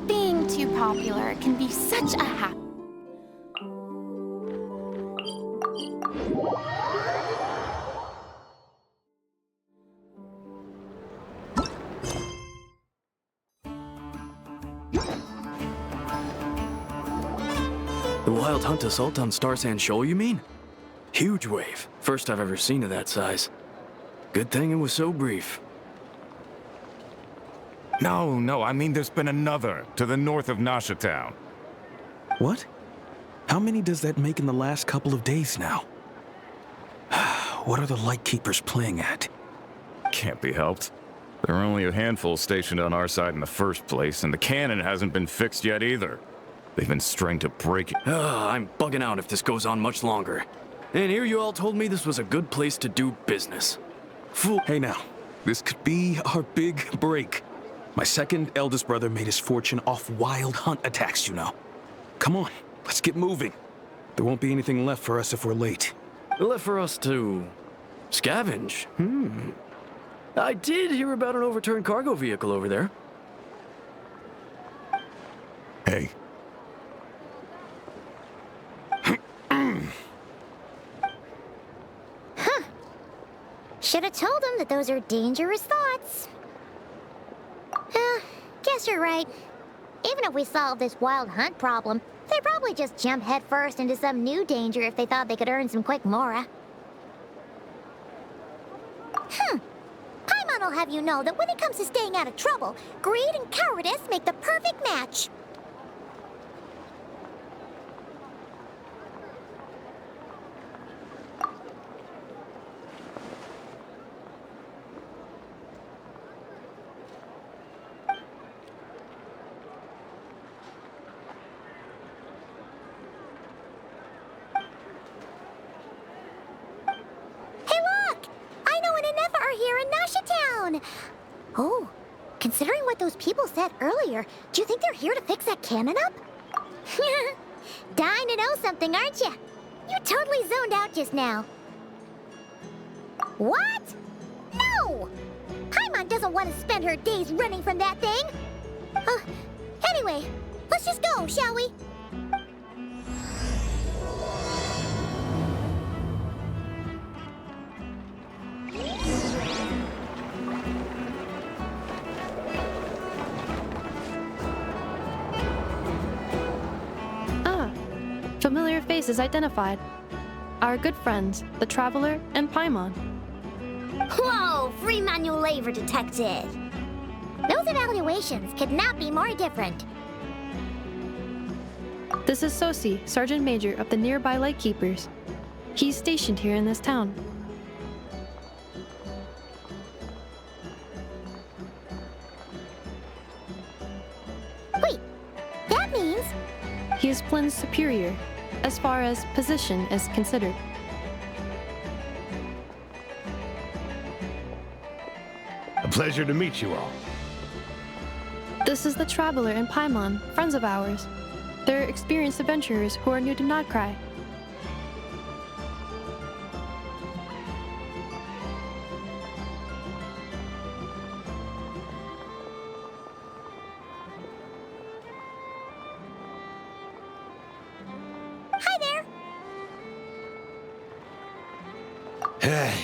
Being too popular can be such a hassle. The Wild Hunt assault on Star Sand Shoal, you mean? Huge wave. First I've ever seen of that size. Good thing it was so brief. No, I mean there's been another to the north of Nasha Town. What? How many does that make in the last couple of days now? What are the Lightkeepers playing at? Can't be helped. There are only a handful stationed on our side in the first place, and the cannon hasn't been fixed yet either. They've been strained to break it. I'm bugging out if this goes on much longer. And here you all told me this was a good place to do business. Fool. Hey now, this could be our big break. My second eldest brother made his fortune off Wild Hunt attacks, you know. Come on, let's get moving. There won't be anything left for us if we're late. Left for us to scavenge. I did hear about an overturned cargo vehicle over there. Hey. Should have told him that those are dangerous thoughts. Guess you're right. Even if we solve this Wild Hunt problem, they'd probably just jump headfirst into some new danger if they thought they could earn some quick mora. Paimon will have you know that when it comes to staying out of trouble, greed and cowardice make the perfect match. Oh, considering what those people said earlier, do you think they're here to fix that cannon up? Dying to know something, aren't you? You totally zoned out just now. What? No! Paimon doesn't want to spend her days running from that thing. Anyway, let's just go, shall we? Familiar faces identified. Our good friends, the Traveler and Paimon. Whoa! Free manual labor detected. Those evaluations could not be more different. This is Sosi, Sergeant Major of the nearby Lightkeepers. He's stationed here in this town. Wait, that means... He is Flynn's superior, as far as position is considered. A pleasure to meet you all. This is the Traveler and Paimon, friends of ours. They're experienced adventurers who are new to Nodcry.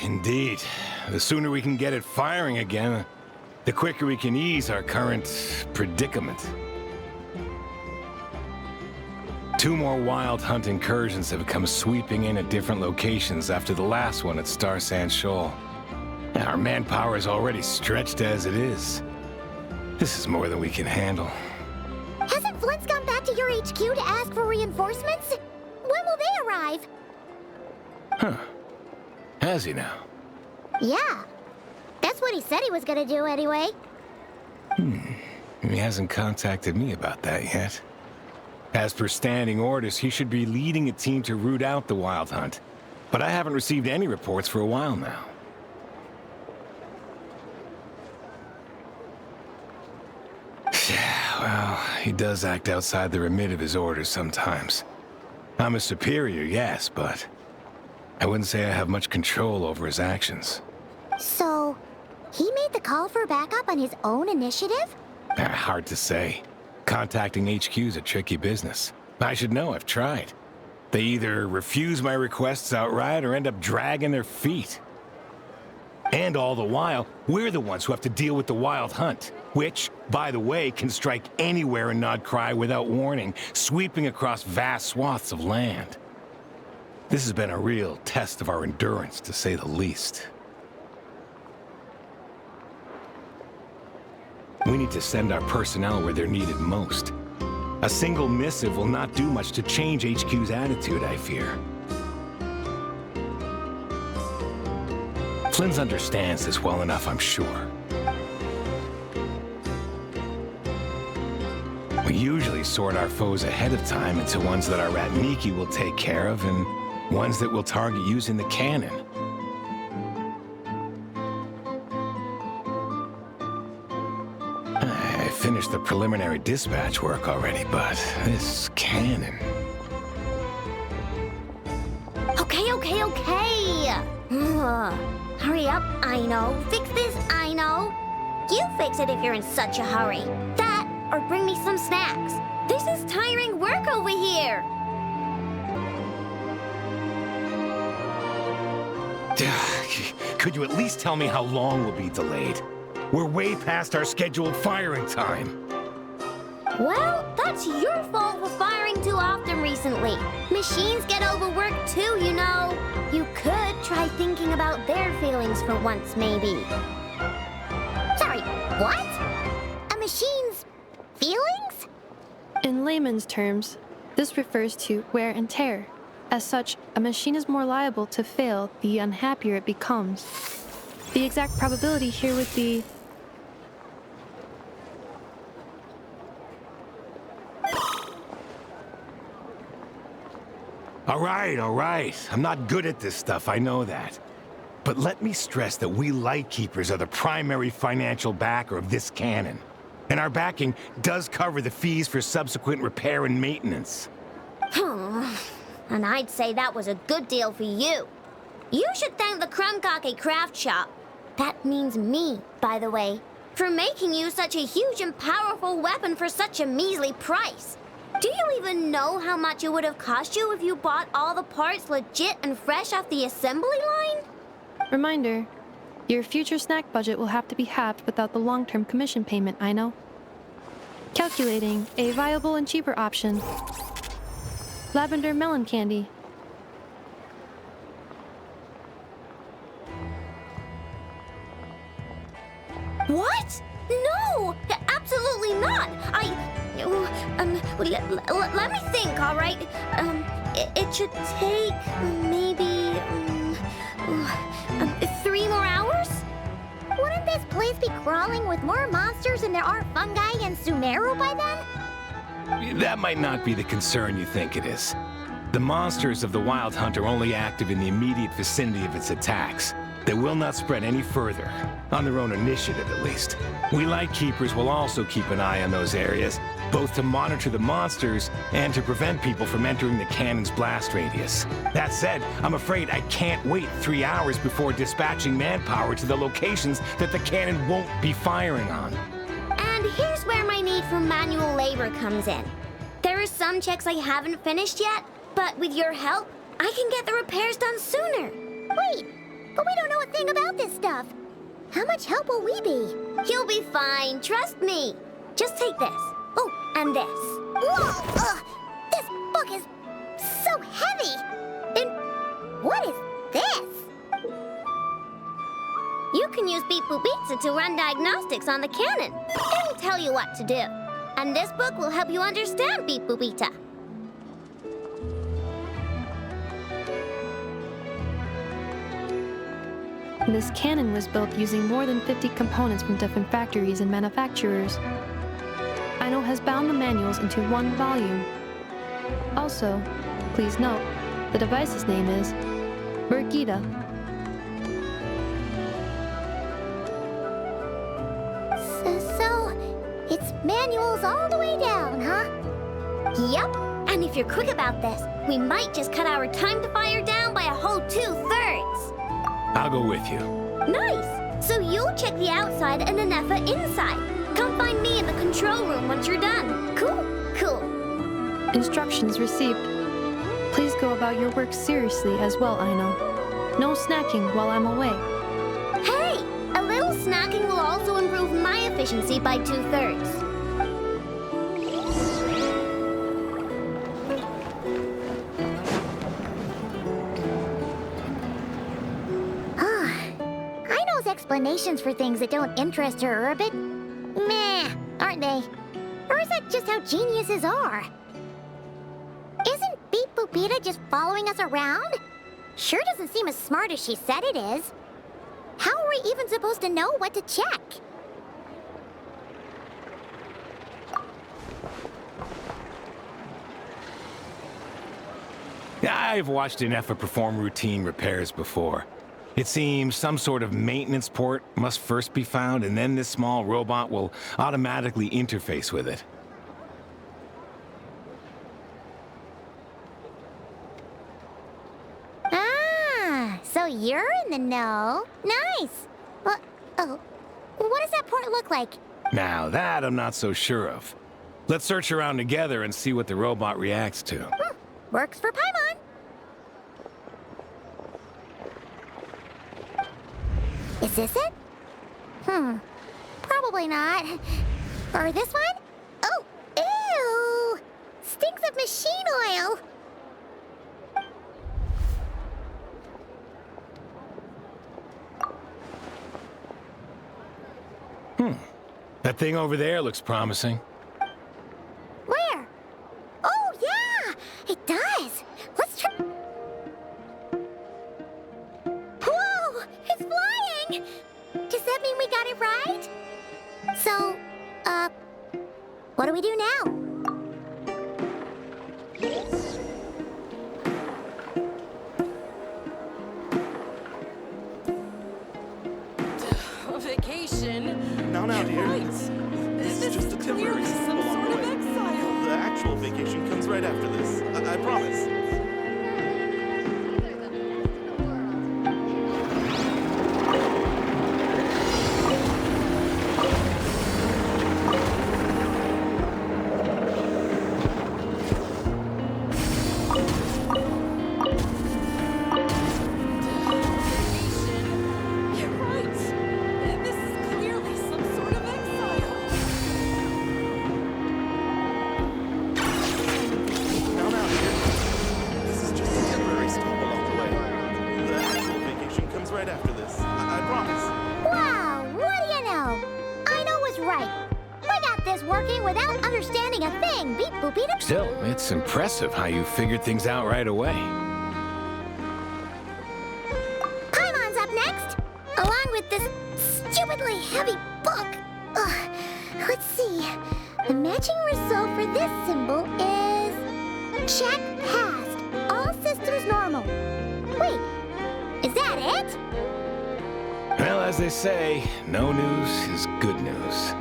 Indeed. The sooner we can get it firing again, the quicker we can ease our current predicament. 2 more Wild Hunt incursions have come sweeping in at different locations after the last one at Star Sand Shoal. Our manpower is already stretched as it is. This is more than we can handle. Hasn't Flint's gone back to your HQ to ask for reinforcements? When will they arrive? Huh. Has he now? Yeah. That's what he said he was gonna do anyway. He hasn't contacted me about that yet. As per standing orders, he should be leading a team to root out the Wild Hunt. But I haven't received any reports for a while now. Well, he does act outside the remit of his orders sometimes. I'm a superior, yes, but I wouldn't say I have much control over his actions. So, he made the call for backup on his own initiative? Hard to say. Contacting HQ's a tricky business. I should know, I've tried. They either refuse my requests outright or end up dragging their feet. And all the while, we're the ones who have to deal with the Wild Hunt, which, by the way, can strike anywhere in Nodcry without warning, sweeping across vast swaths of land. This has been a real test of our endurance, to say the least. We need to send our personnel where they're needed most. A single missive will not do much to change HQ's attitude, I fear. Flynn's understands this well enough, I'm sure. We usually sort our foes ahead of time into ones that our rat Nikki will take care of and ones that we'll target using the cannon. I finished the preliminary dispatch work already, but this cannon... Okay. Hurry up, I know. Fix this, I know. You fix it if you're in such a hurry. That, or bring me some snacks. This is tiring work over here. Could you at least tell me how long we'll be delayed? We're way past our scheduled firing time. Well, that's your fault for firing too often recently. Machines get overworked too, you know. You could try thinking about their feelings for once, maybe. Sorry, what? A machine's feelings? In layman's terms, this refers to wear and tear. As such, a machine is more liable to fail the unhappier it becomes. The exact probability here would be... All right. I'm not good at this stuff, I know that. But let me stress that we Lightkeepers are the primary financial backer of this cannon. And our backing does cover the fees for subsequent repair and maintenance. And I'd say that was a good deal for you. You should thank the Krumkake Craft Shop. That means me, by the way, for making you such a huge and powerful weapon for such a measly price. Do you even know how much it would have cost you if you bought all the parts legit and fresh off the assembly line? Reminder, your future snack budget will have to be halved without the long-term commission payment, I know. Calculating a viable and cheaper option. Lavender melon candy. What? No! Absolutely not! Let me think, all right? It should take maybe 3 more hours? Wouldn't this place be crawling with more monsters than there are fungi and Sumeru by then? That might not be the concern you think it is. The monsters of the Wild Hunt are only active in the immediate vicinity of its attacks. They will not spread any further, on their own initiative at least. We Lightkeepers will also keep an eye on those areas, both to monitor the monsters and to prevent people from entering the cannon's blast radius. That said, I'm afraid I can't wait 3 hours before dispatching manpower to the locations that the cannon won't be firing on. And here's where my need for manual labor comes in. There are some checks I haven't finished yet, but with your help, I can get the repairs done sooner. Wait, but we don't know a thing about this stuff. How much help will we be? You'll be fine, trust me. Just take this. Oh, and this. Whoa! This book is so heavy! And what is this? You can use Beep Boop Pizza to run diagnostics on the cannon. It'll tell you what to do. And this book will help you understand Beep Boop Pizza. This cannon was built using more than 50 components from different factories and manufacturers. Aino has bound the manuals into one volume. Also, please note, the device's name is Birgitta. So, it's Manuals all the way down, huh? Yup. And if you're quick about this, we might just cut our time to fire down by a whole 2/3. I'll go with you. Nice. So you'll check the outside and Anefa inside. Come find me in the control room once you're done. Cool? Cool. Instructions received. Please go about your work seriously as well, Aino. No snacking while I'm away. Hey! A little snacking will also improve my efficiency by 2/3. Aino's explanations for things that don't interest her are a bit meh, aren't they? Or is that just how geniuses are? Isn't Beep Boopita just following us around? Sure doesn't seem as smart as she said it is. How are we even supposed to know what to check? I've watched Anefa perform routine repairs before. It seems some sort of maintenance port must first be found, and then this small robot will automatically interface with it. Ah, so you're in the know. Nice. What? Oh, what does that port look like? Now that I'm not so sure of. Let's search around together and see what the robot reacts to. Works for Paimon. Is this it? Probably not. Or this one? Oh, ew! Stinks of machine oil. That thing over there looks promising. Where? Oh, yeah! It does! Let's try... Whoa! It's flying! Does that mean we got it right? So, what do we do now? A vacation? Now, dear. Right. This is just a temporary stop some along sort the of way. exile. The actual vacation comes right after this. I promise. You're right. This is clearly some sort of exile. Now, dear. This is just a temporary stop along the way. The actual vacation comes right after this. I promise. Wow, what do you know? Aino was right. We got this working without understanding a thing. Beep boop beep. Still, it's impressive how you figured things out right away. Paimon's up next, along with this stupidly heavy book. Ugh. Let's see. The matching result for this symbol is check passed. All systems normal. Wait, is that it? Well, as they say, no news is good news.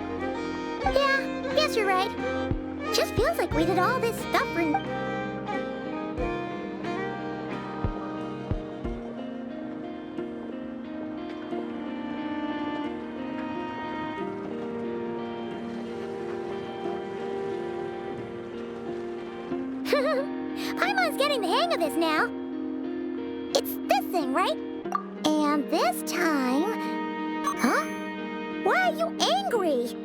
Yeah, guess you're right. Just feels like we did all this stuff for... Paimon's getting the hang of this now. It's this thing, right? And this time... Huh? Why are you angry?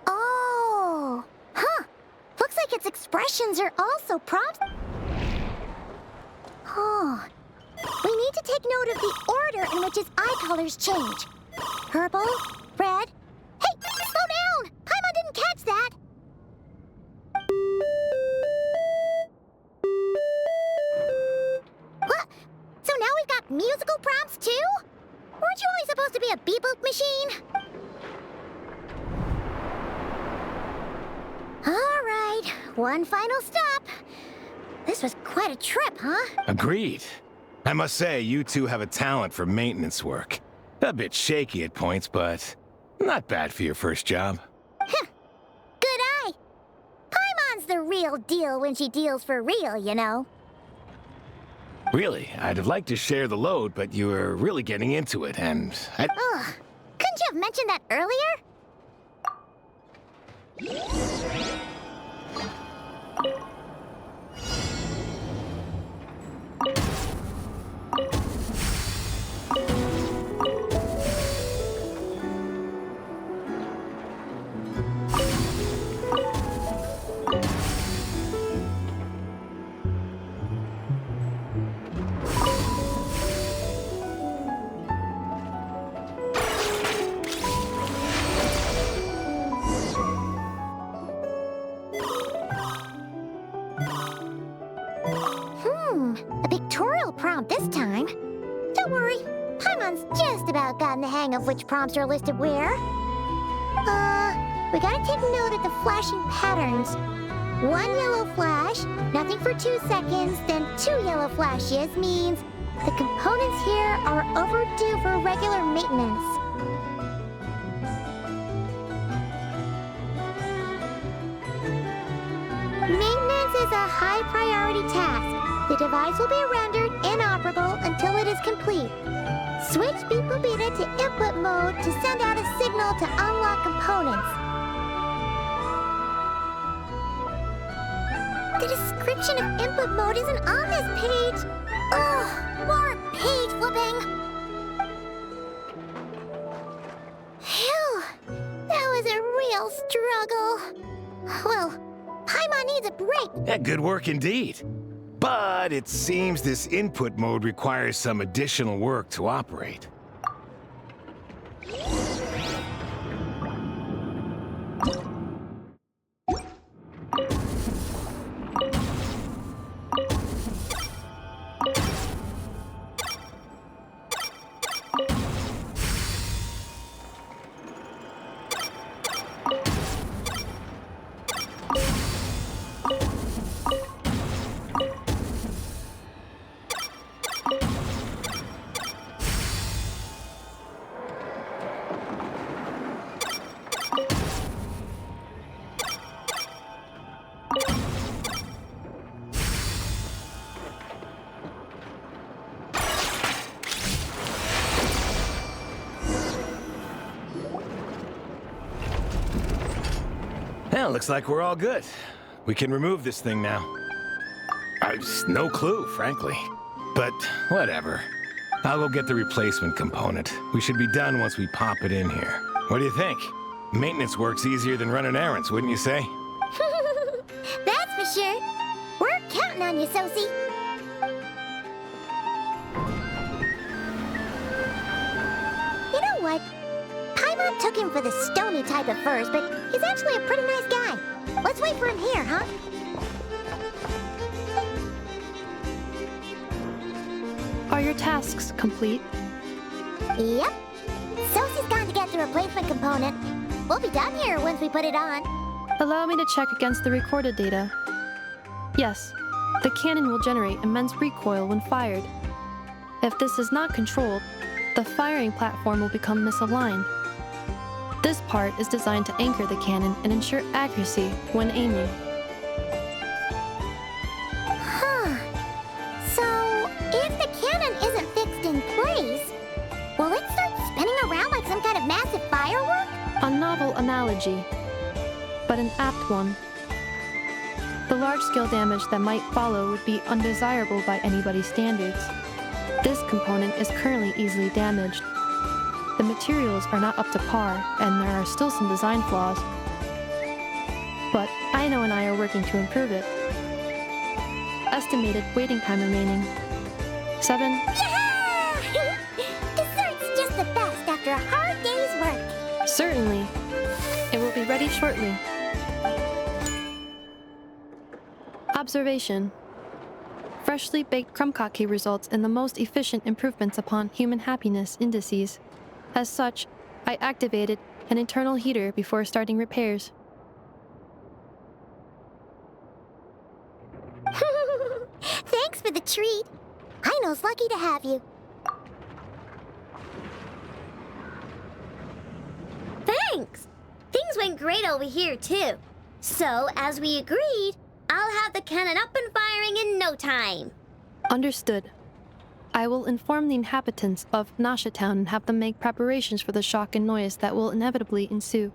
Oh, huh. Looks like its expressions are also prompts. Oh. We need to take note of the order in which its eye colors change. Purple, red... Hey, slow down! Paimon didn't catch that! What? So now we've got musical prompts too? Weren't you only supposed to be a beep-boop machine? All right, one final stop. This was quite a trip, huh? Agreed. I must say, you two have a talent for maintenance work. A bit shaky at points, but not bad for your first job. real deal when she deals for real, you know. Really, I'd have liked to share the load, but you were really getting into it, and Ugh. Couldn't you have mentioned that earlier? A pictorial prompt this time. Don't worry, Paimon's just about gotten the hang of which prompts are listed where. We gotta take note of the flashing patterns. 1 yellow flash, nothing for 2 seconds, then 2 yellow flashes means the components here are overdue for regular maintenance. Maintenance is a high priority task. The device will be rendered inoperable until it is complete. Switch Beeple Beta to input mode to send out a signal to unlock components. The description of input mode isn't on this page. Ugh, more page flipping. Phew, that was a real struggle. Well, Paimon needs a break. yeah, good work indeed. But it seems this input mode requires some additional work to operate. Well, looks like we're all good. We can remove this thing now. I've no clue, frankly. But whatever. I'll go get the replacement component. We should be done once we pop it in here. What do you think? Maintenance work's easier than running errands, wouldn't you say? That's for sure. We're counting on you, Sosie. You know what? Paimon took him for the stony type at first, but he's actually a pretty nice guy. Let's wait for him here, huh? Are your tasks complete? Yep. Sosie's gone to get the replacement component. We'll be done here once we put it on. Allow me to check against the recorded data. Yes, the cannon will generate immense recoil when fired. If this is not controlled, the firing platform will become misaligned. This part is designed to anchor the cannon and ensure accuracy when aiming. Huh. So, if the cannon isn't fixed in place, will it start spinning around like some kind of massive firework? A novel analogy, but an apt one. The large-scale damage that might follow would be undesirable by anybody's standards. This component is currently easily damaged. The materials are not up to par, and there are still some design flaws. But Aino and I are working to improve it. Estimated waiting time remaining. 7. Yeah! Dessert's just the best after a hard day's work. Certainly. It will be ready shortly. Observation. Freshly baked krumkake results in the most efficient improvements upon human happiness indices. As such, I activated an internal heater before starting repairs. Thanks for the treat. Aino's lucky to have you. Thanks! Things went great over here, too. So, as we agreed, I'll have the cannon up and firing in no time. Understood. I will inform the inhabitants of Nasha Town and have them make preparations for the shock and noise that will inevitably ensue.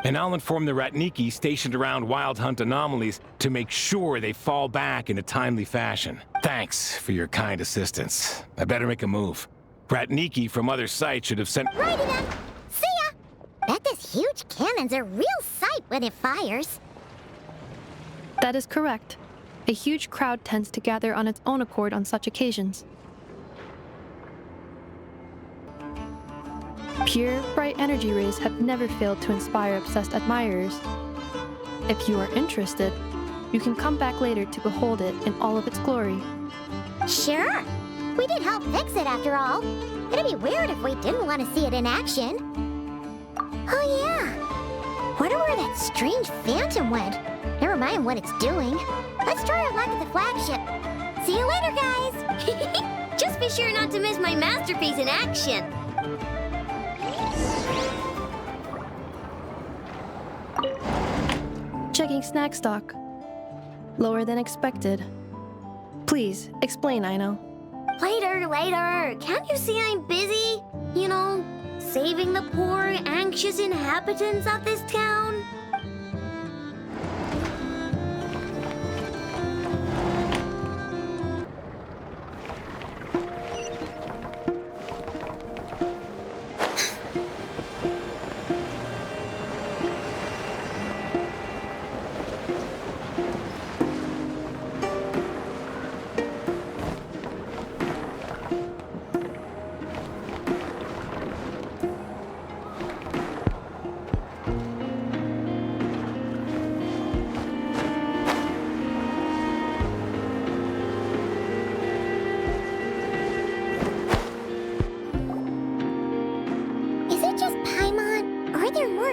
And I'll inform the Ratniki stationed around Wild Hunt anomalies to make sure they fall back in a timely fashion. Thanks for your kind assistance. I better make a move. Ratniki from other sites should have sent— Righty then. See ya! Bet this huge cannon's a real sight when it fires. That is correct. A huge crowd tends to gather on its own accord on such occasions. Pure, bright energy rays have never failed to inspire obsessed admirers. If you are interested, you can come back later to behold it in all of its glory. Sure. We did help fix it after all. It'd be weird if we didn't want to see it in action. Oh yeah. Wonder where that strange phantom went. Never mind what it's doing. Let's try our luck at the flagship. See you later, guys. Just be sure not to miss my masterpiece in action. Checking snack stock. Lower than expected. Please, explain, Aino. Later. Can't you see I'm busy? You know, saving the poor, anxious inhabitants of this town?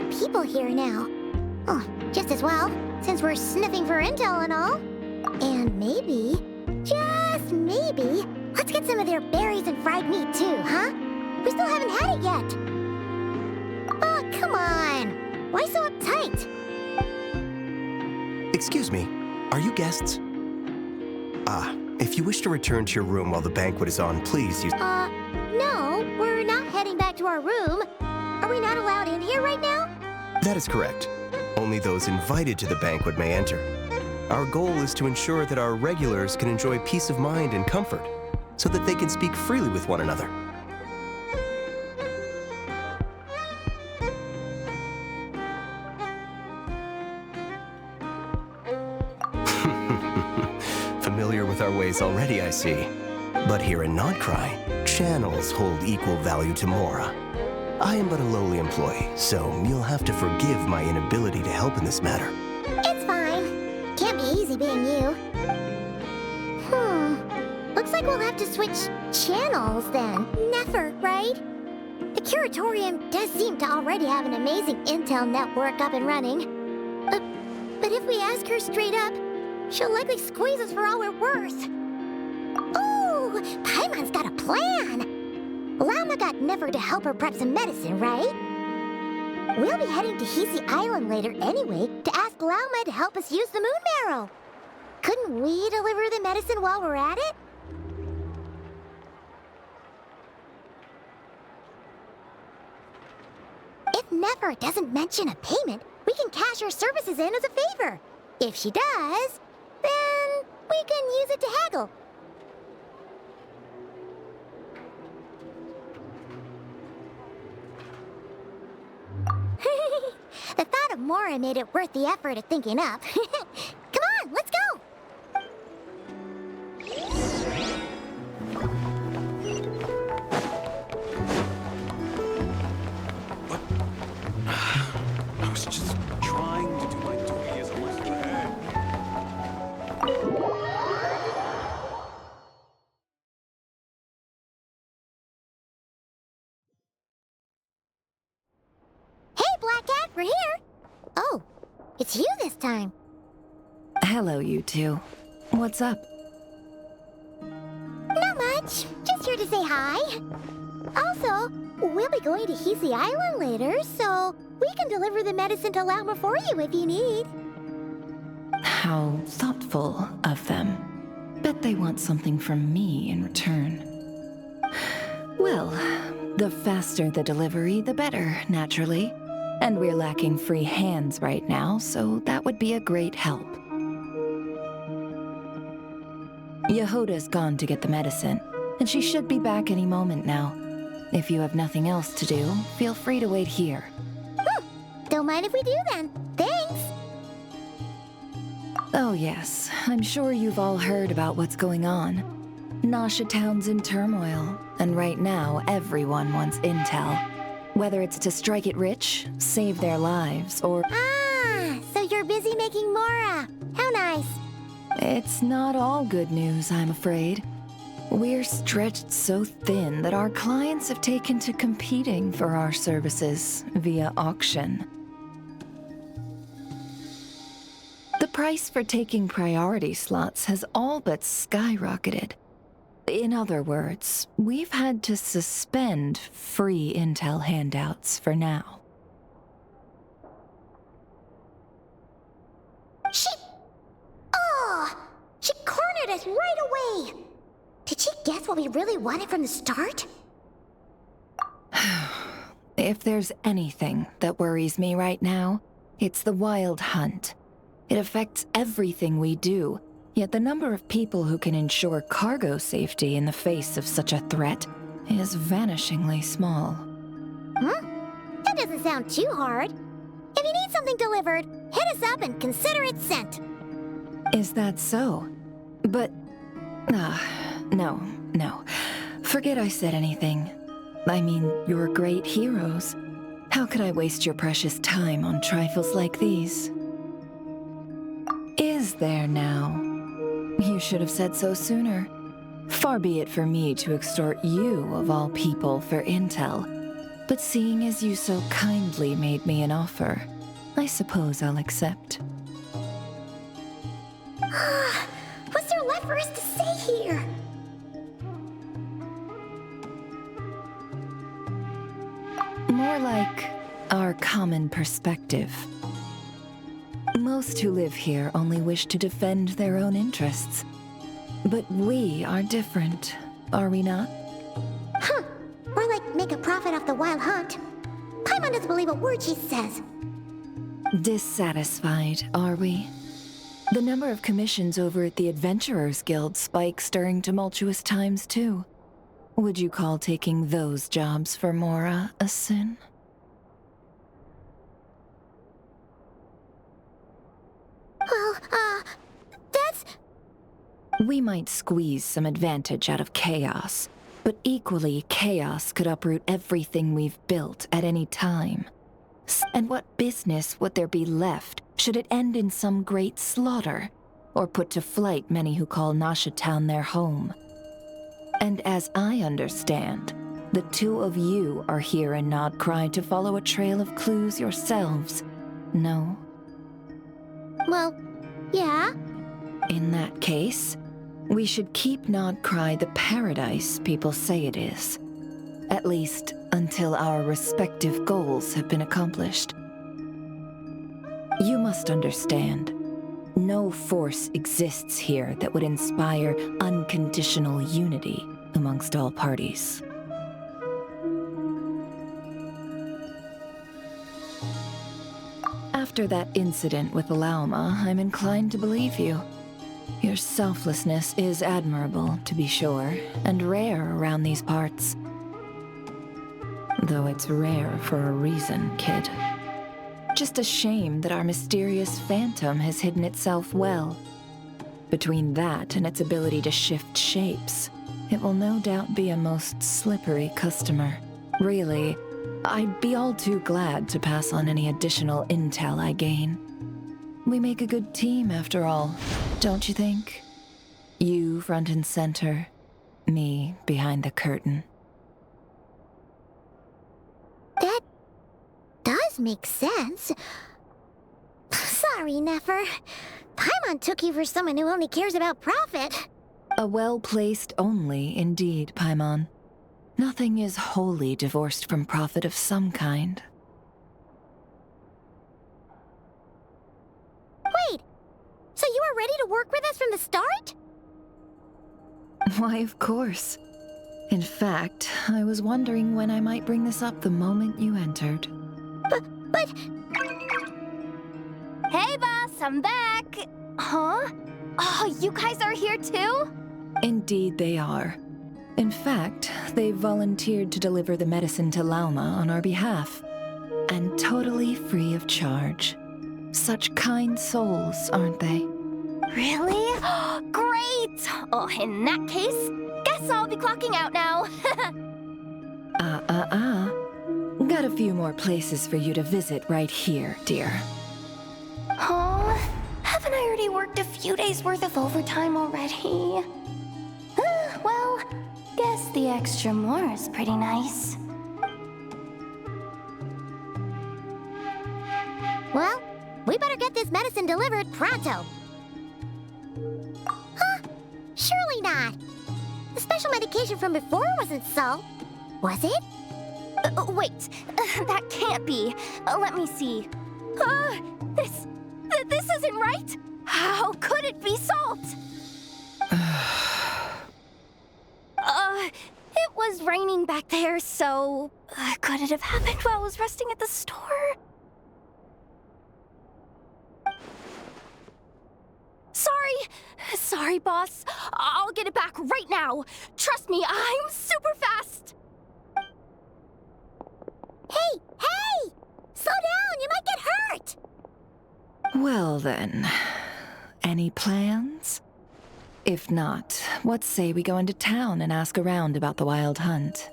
People here now. Oh, just as well, since we're sniffing for intel and all. And maybe, just maybe, let's get some of their berries and fried meat too, huh? We still haven't had it yet. Oh, come on. Why so uptight? Excuse me, are you guests? If you wish to return to your room while the banquet is on, please use— No, we're not heading back to our room. Are we not allowed in here right now? That is correct. Only those invited to the banquet may enter. Our goal is to ensure that our regulars can enjoy peace of mind and comfort, so that they can speak freely with one another. Familiar with our ways already, I see. But here in Notcry, channels hold equal value to Mora. I am but a lowly employee, so you'll have to forgive my inability to help in this matter. It's fine. Can't be easy being you. Looks like we'll have to switch channels then. Never, right? The Curatorium does seem to already have an amazing intel network up and running. But if we ask her straight up, she'll likely squeeze us for all we're worth. Ooh, Paimon's got a plan! Llama got Never to help her prep some medicine, right? We'll be heading to Hisi Island later anyway to ask Llama to help us use the moon marrow. Couldn't we deliver the medicine while we're at it? If Never doesn't mention a payment, we can cash our services in as a favor. If she does, then we can use it to haggle. The thought of Mora made it worth the effort of thinking up. Come on, let's go! I was just trying to do my duty as a listener. Hey, Black Cat, we're here! Oh, it's you this time. Hello, you two. What's up? Not much. Just here to say hi. Also, we'll be going to Hisi Island later, so we can deliver the medicine to Llama for you if you need. How thoughtful of them. Bet they want something from me in return. Well, the faster the delivery, the better, naturally. And we're lacking free hands right now, so that would be a great help. Yehoda's gone to get the medicine, and she should be back any moment now. If you have nothing else to do, feel free to wait here. Don't mind if we do then. Thanks. Oh yes, I'm sure you've all heard about what's going on. Nasha Town's in turmoil, and right now everyone wants intel. Whether it's to strike it rich, save their lives, or... Ah, so you're busy making Mora. How nice. It's not all good news, I'm afraid. We're stretched so thin that our clients have taken to competing for our services via auction. The price for taking priority slots has all but skyrocketed. In other words, we've had to suspend free intel handouts for now. She cornered us right away. Did she guess what we really wanted from the start? If there's anything that worries me right now, it's the Wild Hunt. It affects everything we do, yet the number of people who can ensure cargo safety in the face of such a threat is vanishingly small. That doesn't sound too hard. If you need something delivered, hit us up and consider it sent. Is that so? But... no. Forget I said anything. I mean, you're great heroes. How could I waste your precious time on trifles like these? Is there now? You should have said so sooner. Far be it for me to extort you, of all people, for intel. But seeing as you so kindly made me an offer, I suppose I'll accept. What's there left for us to say here? More like our common perspective. Most who live here only wish to defend their own interests. But we are different, are we not? Or like make a profit off the Wild Hunt. Paimon doesn't believe a word she says. Dissatisfied, are we? The number of commissions over at the Adventurers Guild spikes during tumultuous times, too. Would you call taking those jobs for Mora a sin? Well, that's... We might squeeze some advantage out of chaos, but equally, chaos could uproot everything we've built at any time. And what business would there be left should it end in some great slaughter, or put to flight many who call Nasha Town their home? And as I understand, the two of you are here in Nodcry to follow a trail of clues yourselves, no? Well, yeah. In that case, we should keep Nodcry the paradise people say it is. At least, until our respective goals have been accomplished. You must understand, no force exists here that would inspire unconditional unity amongst all parties. After that incident with the Lauma, I'm inclined to believe you. Your selflessness is admirable, to be sure, and rare around these parts. Though it's rare for a reason, kid. Just a shame that our mysterious phantom has hidden itself well. Between that and its ability to shift shapes, it will no doubt be a most slippery customer. Really, I'd be all too glad to pass on any additional intel I gain. We make a good team, after all, don't you think? You front and center, me behind the curtain. That does make sense. Sorry, Nefer. Paimon took you for someone who only cares about profit. A well-placed only, indeed, Paimon. Nothing is wholly divorced from profit of some kind. Wait, so you ready to work with us from the start? Why, of course. In fact, I was wondering when I might bring this up the moment you entered. But... Hey, boss, I'm back! Huh? Oh, you guys are here too? Indeed they are. In fact, they volunteered to deliver the medicine to Lauma on our behalf. And totally free of charge. Such kind souls, aren't they? Really? Great! Oh, in that case, guess I'll be clocking out now. Got a few more places for you to visit right here, dear. Huh? Haven't I already worked a few days worth of overtime already? Well, guess the extra more is pretty nice. Well, we better get this medicine delivered pronto. Huh? Surely not. The special medication from before wasn't so. Was it? Wait, that can't be. Let me see. This isn't right. How could it be salt? It was raining back there, so could it have happened while I was resting at the store? Sorry, boss. I'll get it back right now. Trust me, I'm super fast. Hey! Slow down, you might get hurt! Well then, any plans? If not, what say we go into town and ask around about the Wild Hunt?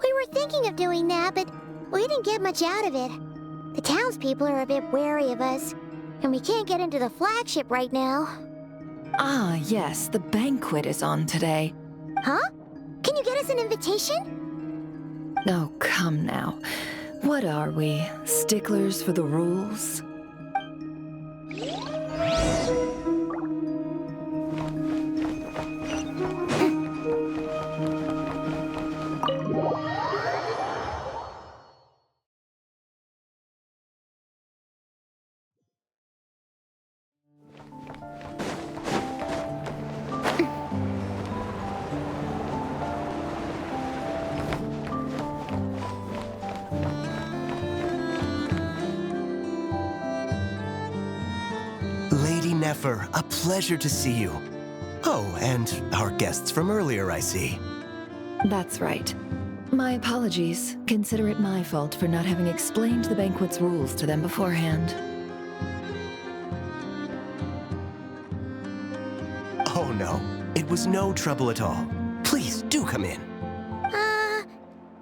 We were thinking of doing that, but we didn't get much out of it. The townspeople are a bit wary of us, and we can't get into the flagship right now. Ah, yes, the banquet is on today. Huh? Can you get us an invitation? Oh, come now. What are we, sticklers for the rules? Nefer, a pleasure to see you. Oh, and our guests from earlier, I see. That's right. My apologies. Consider it my fault for not having explained the banquet's rules to them beforehand. Oh no, it was no trouble at all. Please, do come in.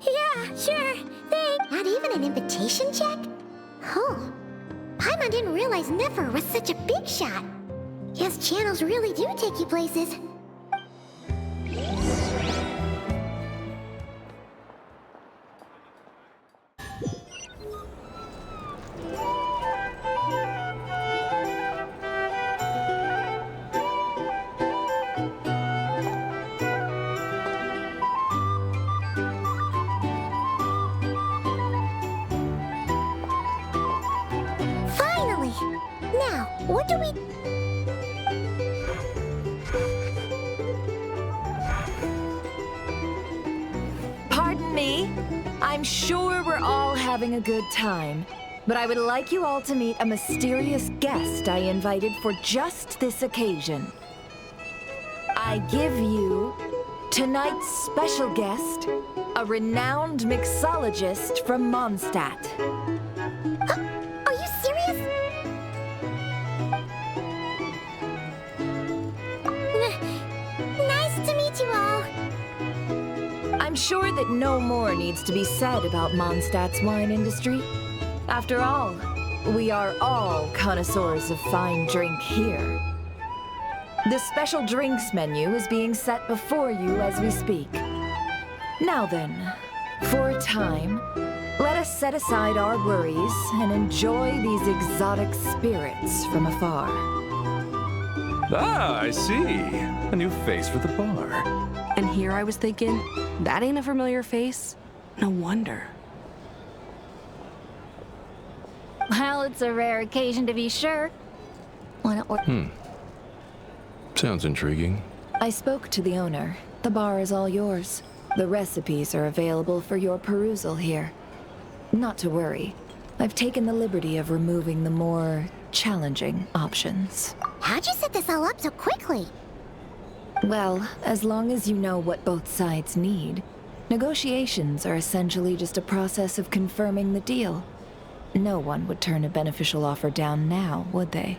Yeah, sure. Thanks. Not even an invitation check? Oh. Paimon didn't realize Nefer was such a big shot. Guess channels really do take you places. Finally! Now, what do we... Pardon me. I'm sure we're all having a good time, but I would like you all to meet a mysterious guest I invited for just this occasion. I give you tonight's special guest, a renowned mixologist from Mondstadt. Are you serious? Nice to meet you all. I'm sure that no more needs to be said about Mondstadt's wine industry. After all, we are all connoisseurs of fine drink here. The special drinks menu is being set before you as we speak. Now then, for a time, let us set aside our worries and enjoy these exotic spirits from afar. Ah, I see. A new face for the bar. And here I was thinking, that ain't a familiar face. No wonder. Well, it's a rare occasion to be sure. Wanna order? Sounds intriguing. I spoke to the owner. The bar is all yours. The recipes are available for your perusal here. Not to worry. I've taken the liberty of removing the more challenging options. How'd you set this all up so quickly? Well, as long as you know what both sides need, negotiations are essentially just a process of confirming the deal. No one would turn a beneficial offer down now, would they?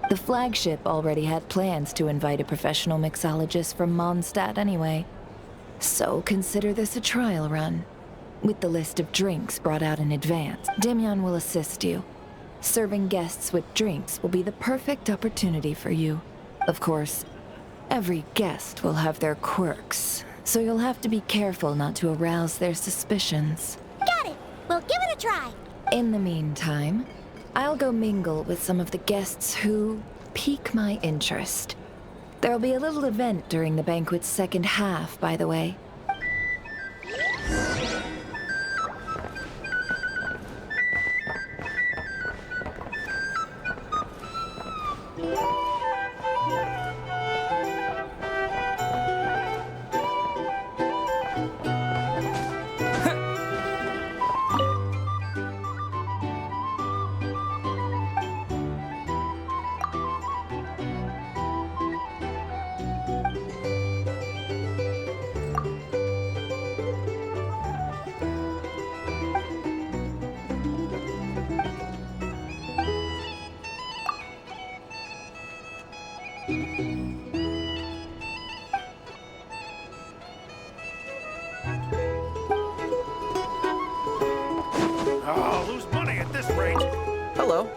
The flagship already had plans to invite a professional mixologist from Mondstadt anyway. So consider this a trial run. With the list of drinks brought out in advance, Demyon will assist you. Serving guests with drinks will be the perfect opportunity for you. Of course, every guest will have their quirks, so you'll have to be careful not to arouse their suspicions. Got it! We'll give it a try! In the meantime, I'll go mingle with some of the guests who pique my interest. There'll be a little event during the banquet's second half, by the way. I'll lose money at this rate. Hello.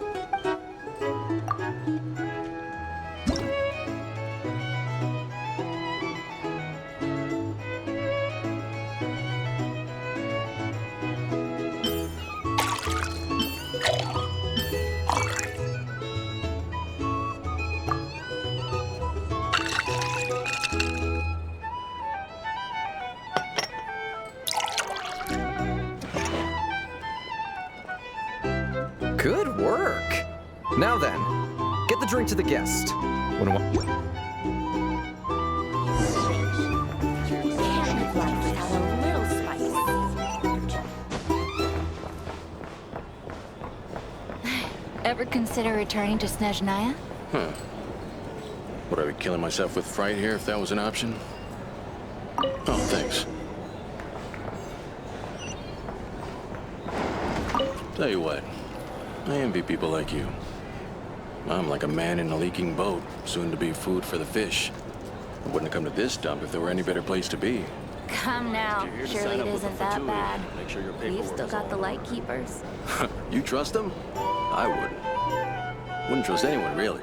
Good work. Now then, get the drink to the guest. What do Ever consider returning to Snezhnaya? Huh. Would I be killing myself with fright here if that was an option? Oh, thanks. Tell you what, I envy people like you. I'm like a man in a leaking boat, soon to be food for the fish. I wouldn't have come to this dump if there were any better place to be. Come now, You're here to surely sign it up with the isn't that Fatui. bad. Make sure your We've paperwork still is got all the in light keepers. You trust them? I wouldn't. Wouldn't trust anyone, really.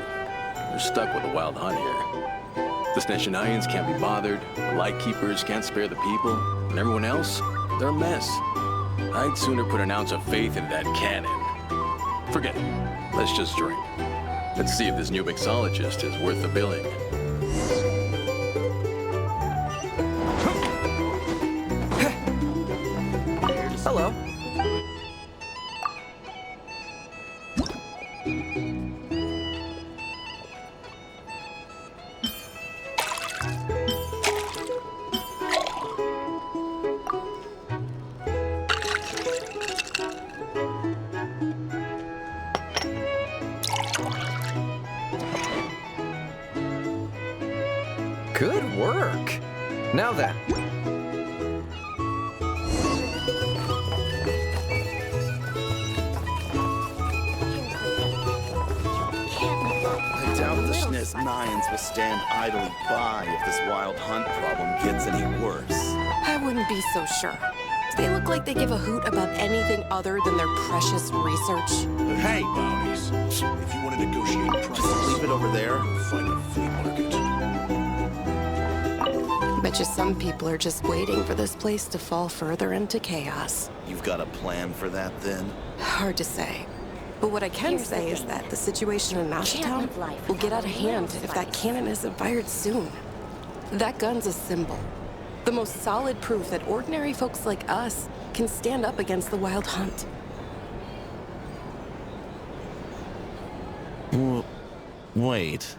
We're stuck with a wild hunt here. The Snezhnayans can't be bothered, the Lightkeepers can't spare the people, and everyone else, they're a mess. I'd sooner put an ounce of faith in that cannon. Forget it. Let's just drink. Let's see if this new mixologist is worth the billing. Hello. Good work. Now then. I doubt the Snezhnayans will stand idly by if this wild hunt problem gets any worse. I wouldn't be so sure. They look like they give a hoot about anything other than their precious research. Hey, bounties. If you want to negotiate prices, just leave it over there. Find a flea market. Bet you some people are just waiting for this place to fall further into chaos. You've got a plan for that, then? Hard to say. But what I can Here's the say is thing. that the situation in Can't Mashtown live life will get out of without a little hand if that spice. cannon isn't fired soon. That gun's a symbol. The most solid proof that ordinary folks like us can stand up against the Wild Hunt. Wait.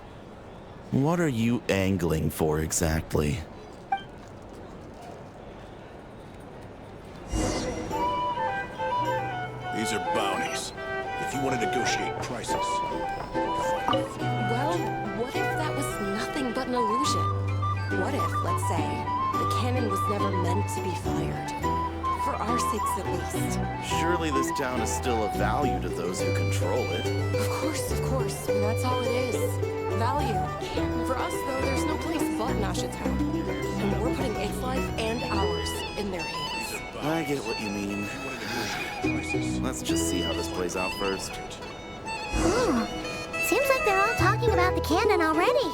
What are you angling for exactly? These are bounties. If you want to negotiate prices. Well, what if that was nothing but an illusion? What if, let's say, the cannon was never meant to be fired? For our sakes, at least. Surely this town is still of value to those who control it. Of course, and that's all it is. Value. For us, though, there's no place but Nasha Town. And we're putting its life and ours in their hands. I get what you mean. Let's just see how this plays out first. Seems like they're all talking about the cannon already.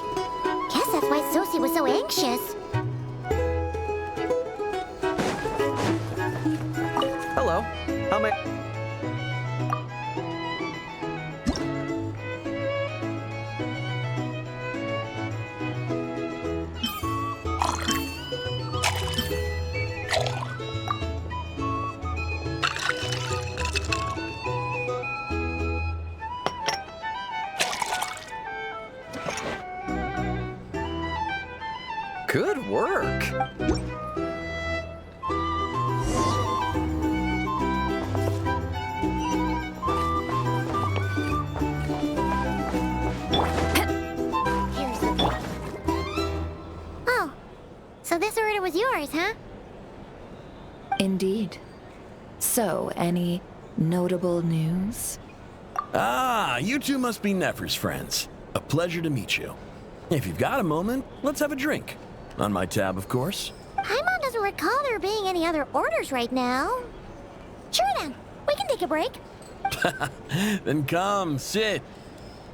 Guess that's why Sosie was so anxious. Hello. How may... Good work. Here's the thing. Oh, so this order was yours, huh? Indeed. So, any notable news? Ah, you two must be Nefer's friends. A pleasure to meet you. If you've got a moment, let's have a drink. On my tab, of course. Paimon doesn't recall there being any other orders right now. Sure then, we can take a break. Then come, sit.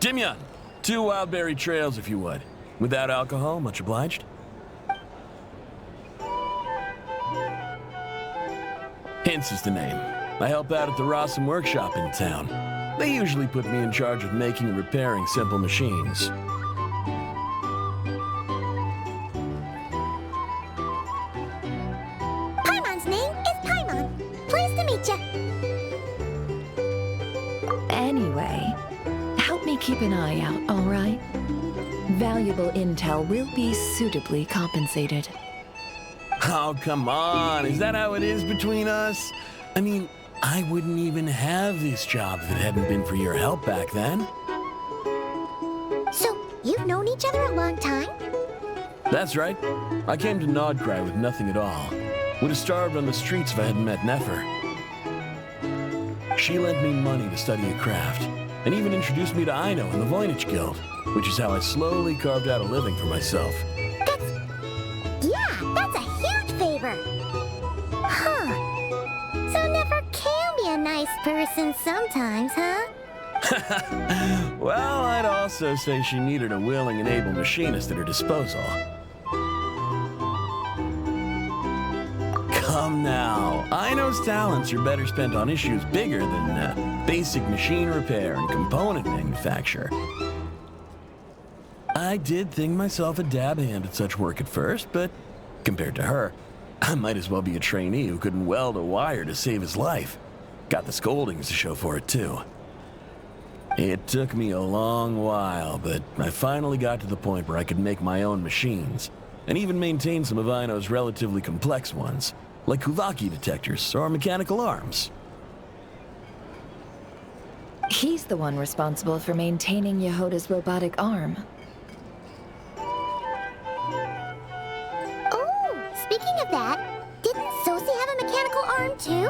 Dimyon, 2 wildberry trails if you would. Without alcohol, much obliged. Hints is the name. I help out at the Rossum workshop in town. They usually put me in charge of making and repairing simple machines. Paimon's name is Paimon. Pleased to meet ya. Anyway, help me keep an eye out, all right? Valuable intel will be suitably compensated. Oh, come on. Is that how it is between us? I mean, I wouldn't even have this job if it hadn't been for your help back then. So, you've known each other a long time? That's right. I came to Nodcry with nothing at all. Would have starved on the streets if I hadn't met Nefer. She lent me money to study a craft, and even introduced me to Aino and the Voynich Guild, which is how I slowly carved out a living for myself. That's a huge favor. Huh. So Nefer can be a nice person sometimes, huh? Well, I'd also say she needed a willing and able machinist at her disposal. Come now. Aino's talents are better spent on issues bigger than basic machine repair and component manufacture. I did think myself a dab hand at such work at first, but compared to her, I might as well be a trainee who couldn't weld a wire to save his life. Got the scoldings to show for it, too. It took me a long while, but I finally got to the point where I could make my own machines, and even maintain some of Aino's relatively complex ones, like Kuvaki detectors or mechanical arms. He's the one responsible for maintaining Yehoda's robotic arm. Oh, speaking of that, didn't Sosie have a mechanical arm too?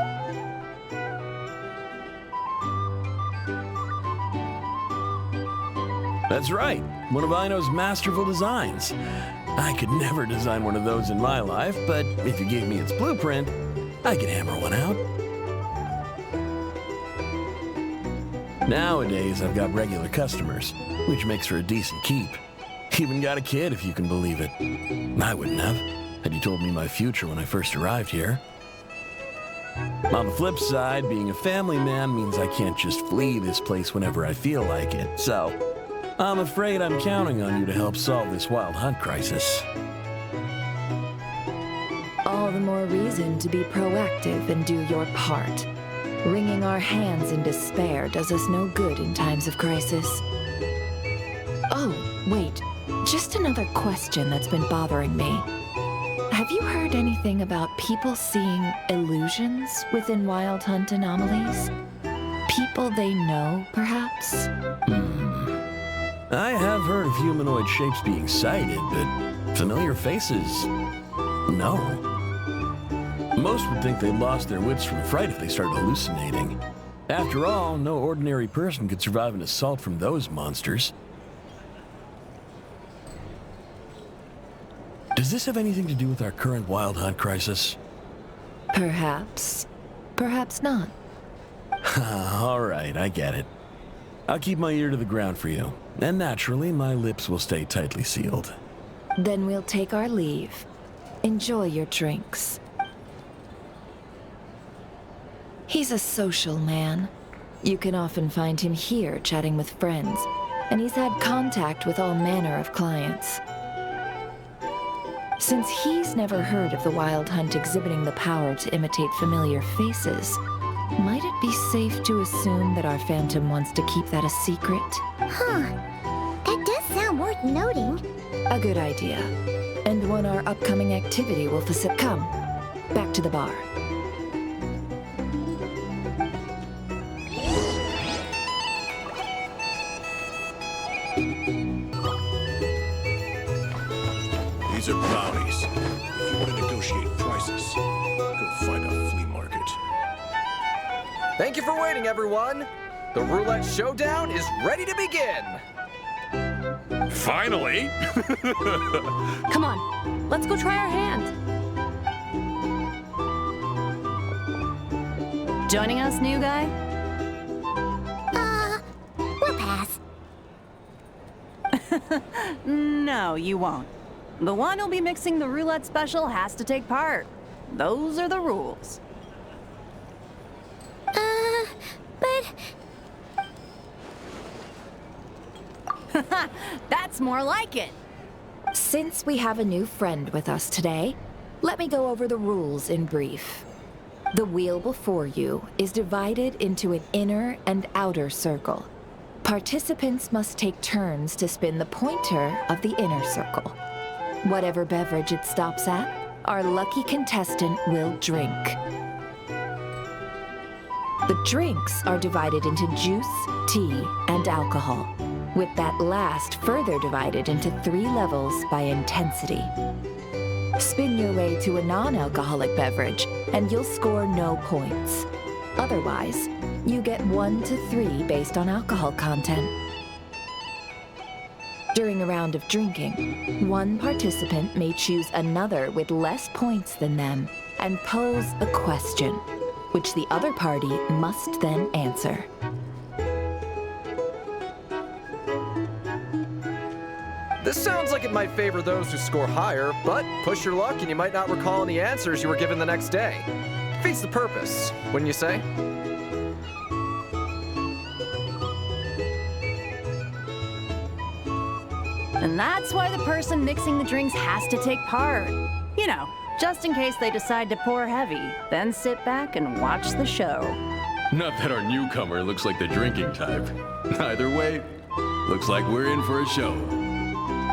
That's right, one of Aino's masterful designs. I could never design one of those in my life, but if you gave me its blueprint, I could hammer one out. Nowadays, I've got regular customers, which makes for a decent keep. Even got a kid, if you can believe it. I wouldn't have, had you told me my future when I first arrived here. On the flip side, being a family man means I can't just flee this place whenever I feel like it, so I'm afraid I'm counting on you to help solve this wild hunt crisis. All the more reason to be proactive and do your part. Wringing our hands in despair does us no good in times of crisis. Oh, wait. Just another question that's been bothering me. Have you heard anything about people seeing illusions within Wild Hunt anomalies? People they know, perhaps? I have heard of humanoid shapes being sighted, but familiar faces? No. Most would think they lost their wits from fright if they started hallucinating. After all, no ordinary person could survive an assault from those monsters. Does this have anything to do with our current Wild Hunt crisis? Perhaps. Perhaps not. All right, I get it. I'll keep my ear to the ground for you. And naturally, my lips will stay tightly sealed. Then we'll take our leave. Enjoy your drinks. He's a social man. You can often find him here chatting with friends, and he's had contact with all manner of clients. Since he's never heard of the Wild Hunt exhibiting the power to imitate familiar faces, might it be safe to assume that our Phantom wants to keep that a secret? Huh. That does sound worth noting. A good idea. And one our upcoming activity will facilitate. Come, back to the bar. These are bounties. If you want to negotiate prices, go find a flea market. Thank you for waiting, everyone. The roulette showdown is ready to begin. Finally! Come on, let's go try our hand. Joining us, new guy? We'll pass. No, you won't. The one who'll be mixing the roulette special has to take part. Those are the rules. But... That's more like it. Since we have a new friend with us today, let me go over the rules in brief. The wheel before you is divided into an inner and outer circle. Participants must take turns to spin the pointer of the inner circle. Whatever beverage it stops at, our lucky contestant will drink. The drinks are divided into juice, tea, and alcohol, with that last further divided into 3 levels by intensity. Spin your way to a non-alcoholic beverage, and you'll score no points. Otherwise, you get 1 to 3 based on alcohol content. During a round of drinking, one participant may choose another with less points than them and pose a question, which the other party must then answer. This sounds like it might favor those who score higher, but push your luck and you might not recall any answers you were given the next day. Defeats the purpose, wouldn't you say? And that's why the person mixing the drinks has to take part. You know, just in case they decide to pour heavy, then sit back and watch the show. Not that our newcomer looks like the drinking type. Either way, looks like we're in for a show.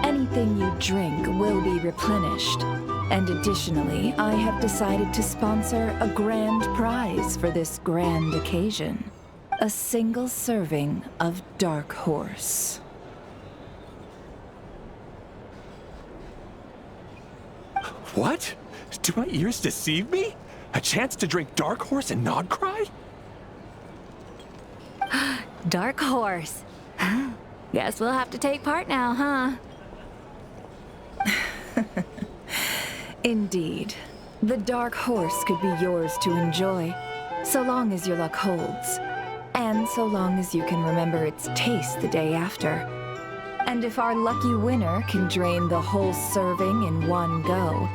Anything you drink will be replenished. And additionally, I have decided to sponsor a grand prize for this grand occasion. A single serving of Dark Horse. What? Do my ears deceive me? A chance to drink Dark Horse and not cry? Dark Horse. Guess we'll have to take part now, huh? Indeed. The Dark Horse could be yours to enjoy, so long as your luck holds. And so long as you can remember its taste the day after. And if our lucky winner can drain the whole serving in one go,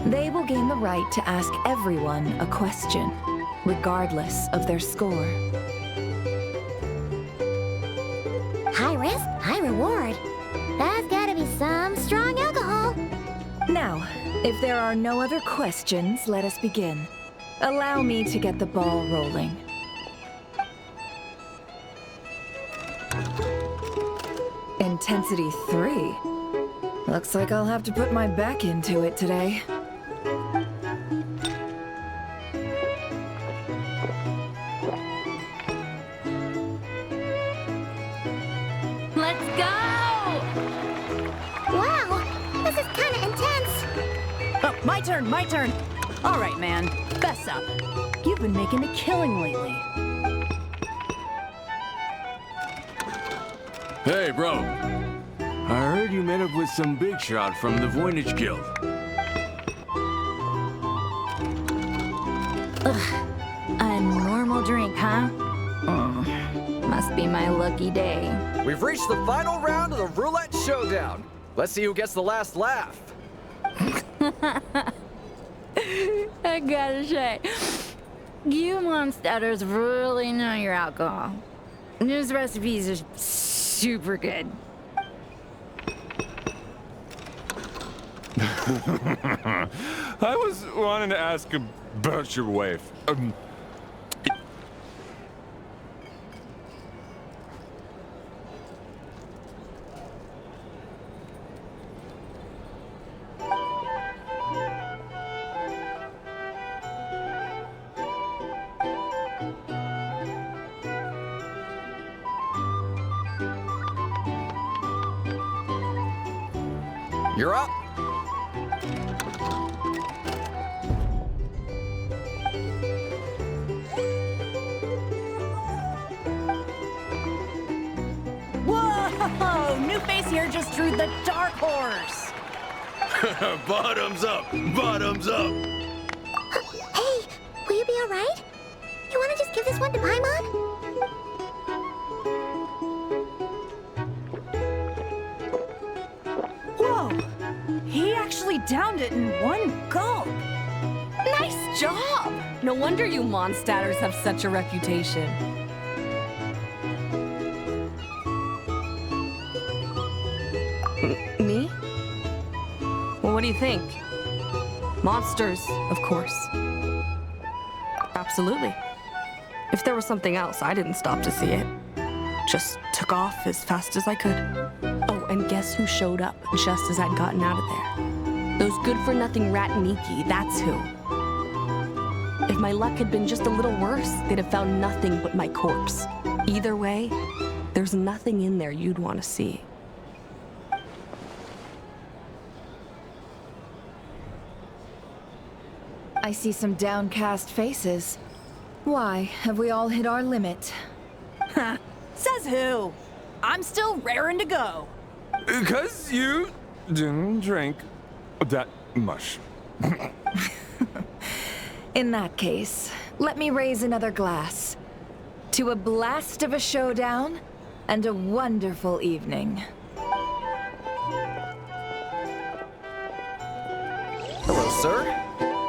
they will gain the right to ask everyone a question, regardless of their score. High risk, high reward. That's gotta be some strong alcohol. Now, if there are no other questions, let us begin. Allow me to get the ball rolling. Intensity 3. Looks like I'll have to put my back into it today. Let's go! Wow, this is kind of intense. Oh, my turn, my turn. All right, man, fess up. You've been making a killing lately. Hey, bro. I heard you met up with some big shot from the Voynich Guild. A normal drink, huh? Must be my lucky day. We've reached the final round of the Roulette Showdown. Let's see who gets the last laugh. I gotta say, you monsters really know your alcohol. These recipes are super good. I was wanting to ask about your wife. You're up. Whoa! New face here just drew the dark horse. Bottoms up! Bottoms up! Hey, will you be all right? You want to just give this one to Paimon? Whoa! He actually downed it in one gulp. Nice job! No wonder you monstaters have such a reputation. Me? Well, what do you think? Monsters, of course. Absolutely. If there was something else, I didn't stop to see it. Just took off as fast as I could. Oh, and guess who showed up just as I'd gotten out of there? Those good-for-nothing rat and Iki, that's who. If my luck had been just a little worse, they'd have found nothing but my corpse. Either way, there's nothing in there you'd want to see. I see some downcast faces. Why, have we all hit our limit? Ha! Says who? I'm still raring to go. 'Cause you didn't drink that much. In that case, let me raise another glass. To a blast of a showdown and a wonderful evening. Hello, sir.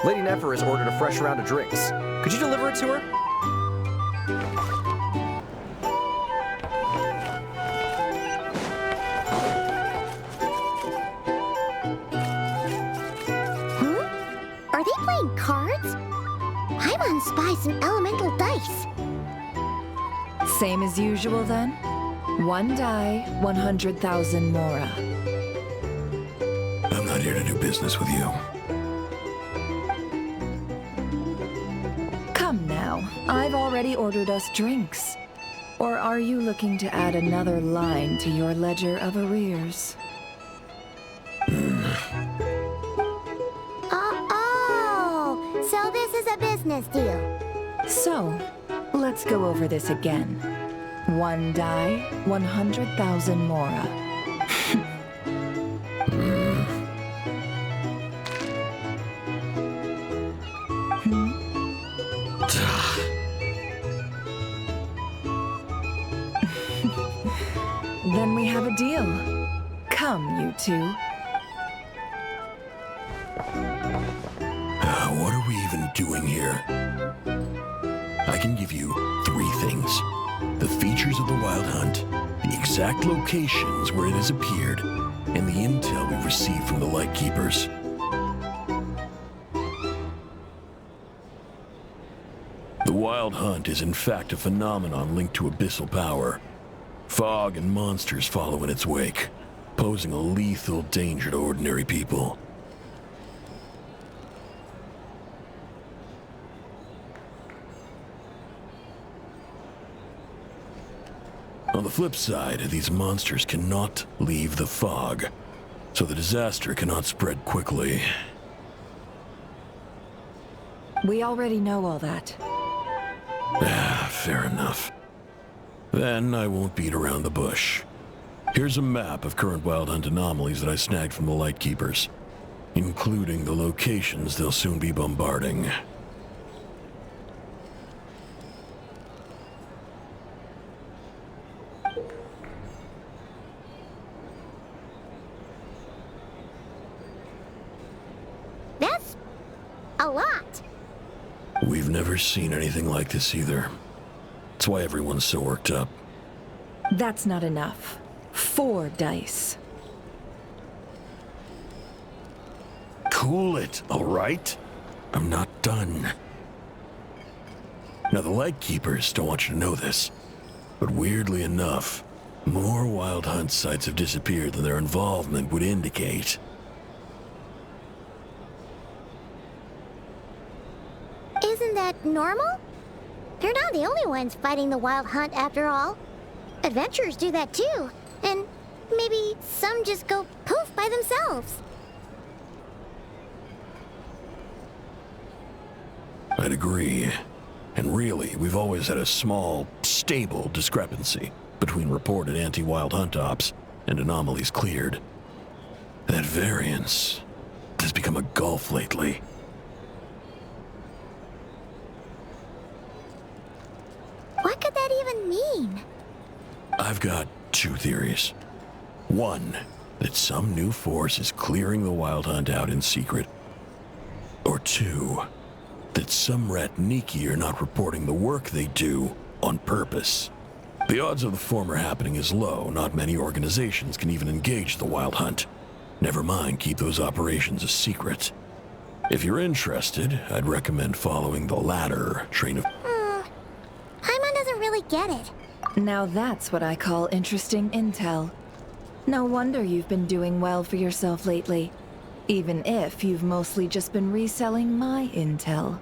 Lady Nefer has ordered a fresh round of drinks. Could you deliver it to her? Are they playing cards? Paimon spies some elemental dice. Same as usual then? One die, 100,000 Mora. I'm not here to do business with you. Come now, I've already ordered us drinks. Or are you looking to add another line to your ledger of arrears? Oh, so this is a business deal. So, let's go over this again. One die, 100,000 Mora. Then we have a deal. Come, you two. What are we even doing here? I can give you 3 things. The features of the Wild Hunt, the exact locations where it has appeared, and the intel we've received from the Lightkeepers. The Wild Hunt is in fact a phenomenon linked to abyssal power. Fog and monsters follow in its wake, posing a lethal danger to ordinary people. On the flip side, these monsters cannot leave the fog, so the disaster cannot spread quickly. We already know all that. Fair enough. Then I won't beat around the bush. Here's a map of current Wild Hunt anomalies that I snagged from the Lightkeepers, including the locations they'll soon be bombarding. That's a lot. We've never seen anything like this either. That's why everyone's so worked up. That's not enough. 4 dice. Cool it, all right? I'm not done. Now, the Lightkeepers don't want you to know this, but weirdly enough, more Wild Hunt sites have disappeared than their involvement would indicate. Isn't that normal? They're not the only ones fighting the Wild Hunt after all. Adventurers do that too, and maybe some just go poof by themselves. I'd agree. And really, we've always had a small, stable discrepancy between reported anti-Wild Hunt ops and anomalies cleared. That variance has become a gulf lately. What could that even mean? I've got 2 theories. One, that some new force is clearing the Wild Hunt out in secret. Or 2, that some Ratniki are not reporting the work they do on purpose. The odds of the former happening is low. Not many organizations can even engage the Wild Hunt. Never mind keep those operations a secret. If you're interested, I'd recommend following the latter train of... Paimon doesn't really get it. Now that's what I call interesting intel. No wonder you've been doing well for yourself lately. Even if you've mostly just been reselling my intel.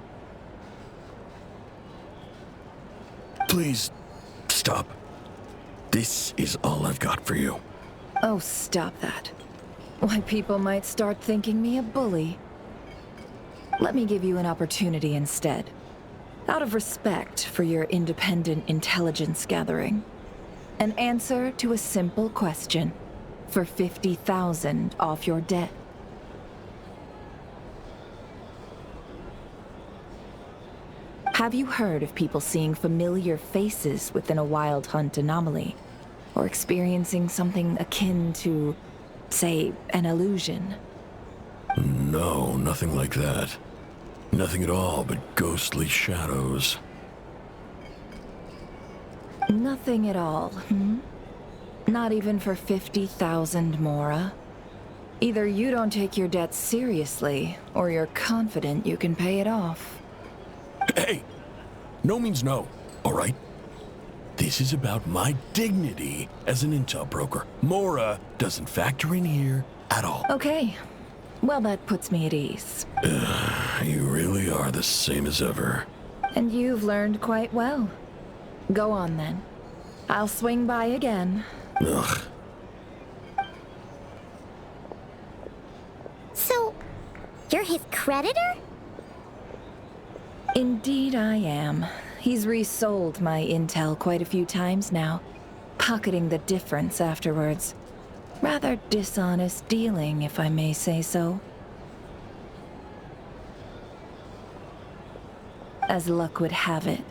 Please, stop. This is all I've got for you. Oh, stop that. Why, people might start thinking me a bully. Let me give you an opportunity instead. Out of respect for your independent intelligence gathering. An answer to a simple question for 50,000 off your debt. Have you heard of people seeing familiar faces within a Wild Hunt anomaly? Or experiencing something akin to, say, an illusion? No, nothing like that. Nothing at all but ghostly shadows. Nothing at all, hmm? Not even for 50,000 Mora? Either you don't take your debt seriously, or you're confident you can pay it off. Hey! No means no, all right? This is about my dignity as an intel broker. Mora doesn't factor in here at all. Okay. Well, that puts me at ease. You really are the same as ever. And you've learned quite well. Go on, then. I'll swing by again. Ugh. So, you're his creditor? Indeed I am. He's resold my intel quite a few times now, pocketing the difference afterwards. Rather dishonest dealing, if I may say so. As luck would have it,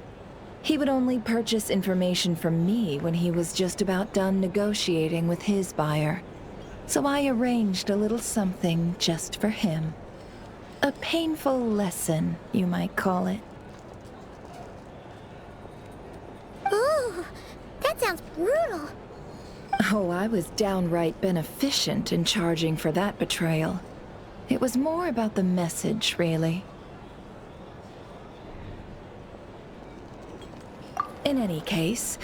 he would only purchase information from me when he was just about done negotiating with his buyer. So I arranged a little something just for him. A painful lesson, you might call it. Ooh, that sounds brutal. Oh, I was downright beneficent in charging for that betrayal. It was more about the message, really. In any case,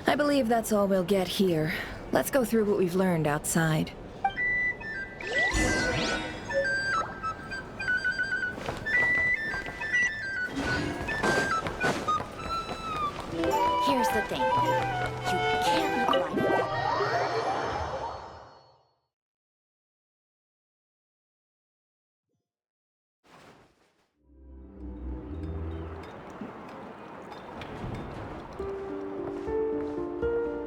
I believe that's all we'll get here. Let's go through what we've learned outside. Here's the thing. You can't look like that.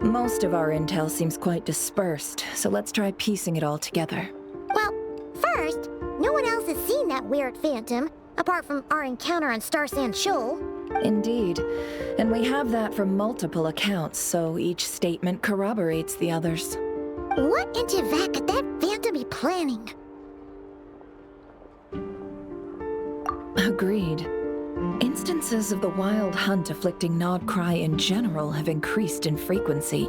Most of our intel seems quite dispersed, so let's try piecing it all together. Well, first, no one else has seen that weird phantom, apart from our encounter on Star Sand Shoal. Indeed. And we have that from multiple accounts, so each statement corroborates the others. What in Teyvat could that phantom be planning? Agreed. Instances of the wild hunt afflicting Nodcry in general have increased in frequency,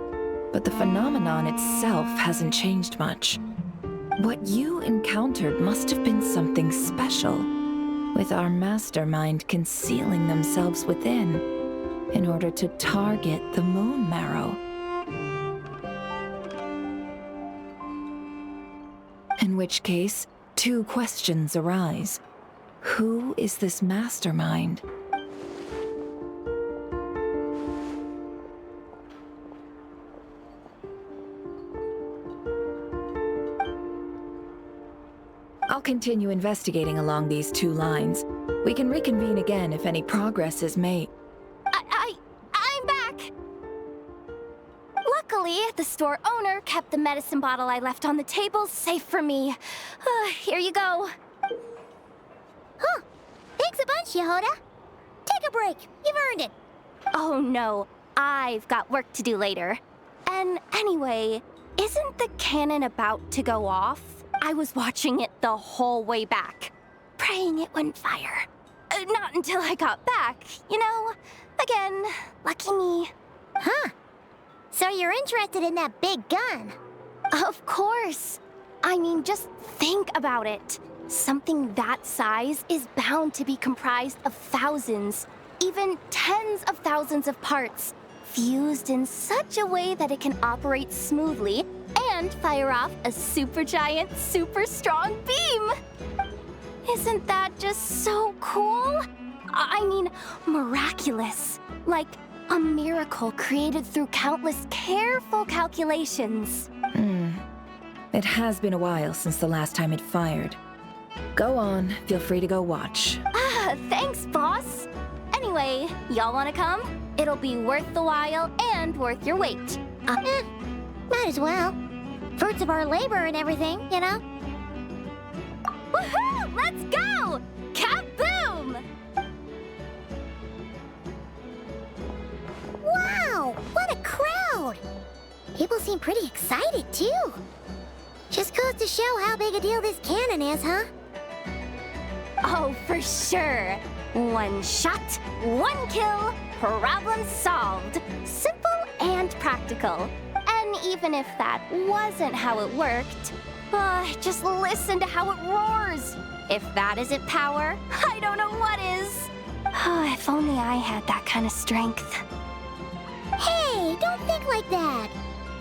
but the phenomenon itself hasn't changed much. What you encountered must have been something special, with our mastermind concealing themselves within in order to target the Moon Marrow. In which case, two questions arise. Who is this mastermind? I'll continue investigating along these two lines. We can reconvene again if any progress is made. I'm back! Luckily, the store owner kept the medicine bottle I left on the table safe for me. Here you go. Huh. Thanks a bunch, Yehoda. Take a break. You've earned it. Oh no, I've got work to do later. And anyway, isn't the cannon about to go off? I was watching it the whole way back, praying it wouldn't fire. Not until I got back, you know? Again, lucky me. Huh. So you're interested in that big gun? Of course. I mean, just think about it. Something that size is bound to be comprised of thousands, even tens of thousands of parts, fused in such a way that it can operate smoothly and fire off a supergiant, super strong beam. Isn't that just so cool? I mean, miraculous. Like a miracle created through countless careful calculations. It has been a while since the last time it fired. Go on, feel free to go watch. Thanks, boss. Anyway, y'all wanna come? It'll be worth the while and worth your wait. Might as well. Fruits of our labor and everything, you know? Woohoo! Let's go! Kaboom! Wow! What a crowd! People seem pretty excited, too. Just goes to show how big a deal this cannon is, huh? Oh, for sure. One shot, one kill, problem solved. Simple and practical. And even if that wasn't how it worked, just listen to how it roars. If that isn't power, I don't know what is. If only I had that kind of strength. Hey, don't think like that.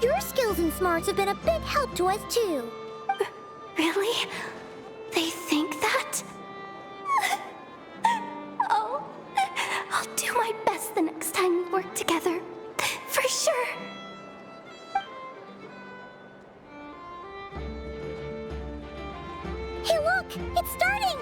Your skills and smarts have been a big help to us, too. Really? They think that? Oh, I'll do my best the next time we work together. For sure. Hey, look! It's starting!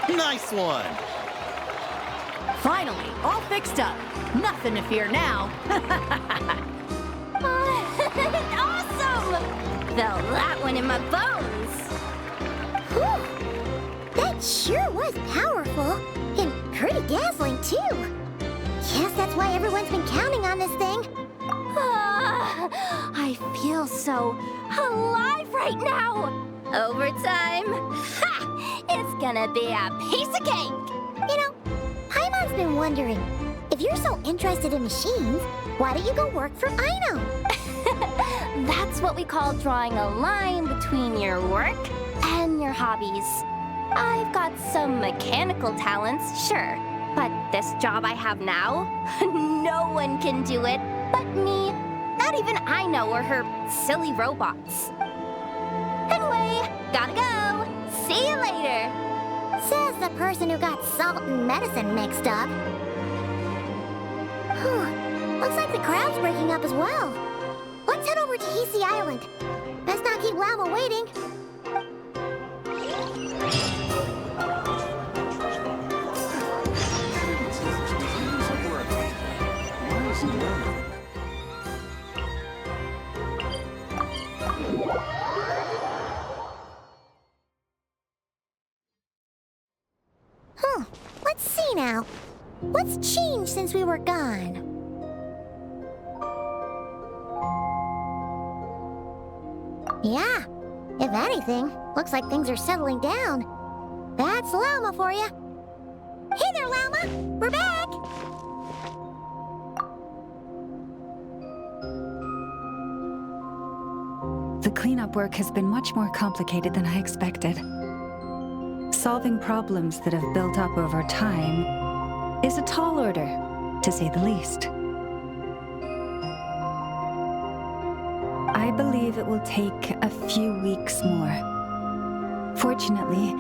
Nice one! Finally, all fixed up. Nothing to fear now. Awesome! Felt that one in my bones. Whew! That sure was powerful. And pretty dazzling, too. Guess that's why everyone's been counting on this thing. I feel so alive right now. Overtime? Ha! It's gonna be a piece of cake. You know, Paimon's been wondering, if you're so interested in machines, why don't you go work for Aino? That's what we call drawing a line between your work and your hobbies. I've got some mechanical talents, sure, but this job I have now, no one can do it but me. Not even Aino or her silly robots. Anyway, gotta go. See you later. Says the person who got salt and medicine mixed up. Whew. Looks like the crowd's breaking up as well. Let's head over to Hisi Island. Best not keep Llama waiting. Let's see now. What's changed since we were gone? Yeah, if anything, looks like things are settling down. That's Llama for you. Hey there, Llama! We're back! The cleanup work has been much more complicated than I expected. Solving problems that have built up over time is a tall order, to say the least. I believe it will take a few weeks more. Fortunately,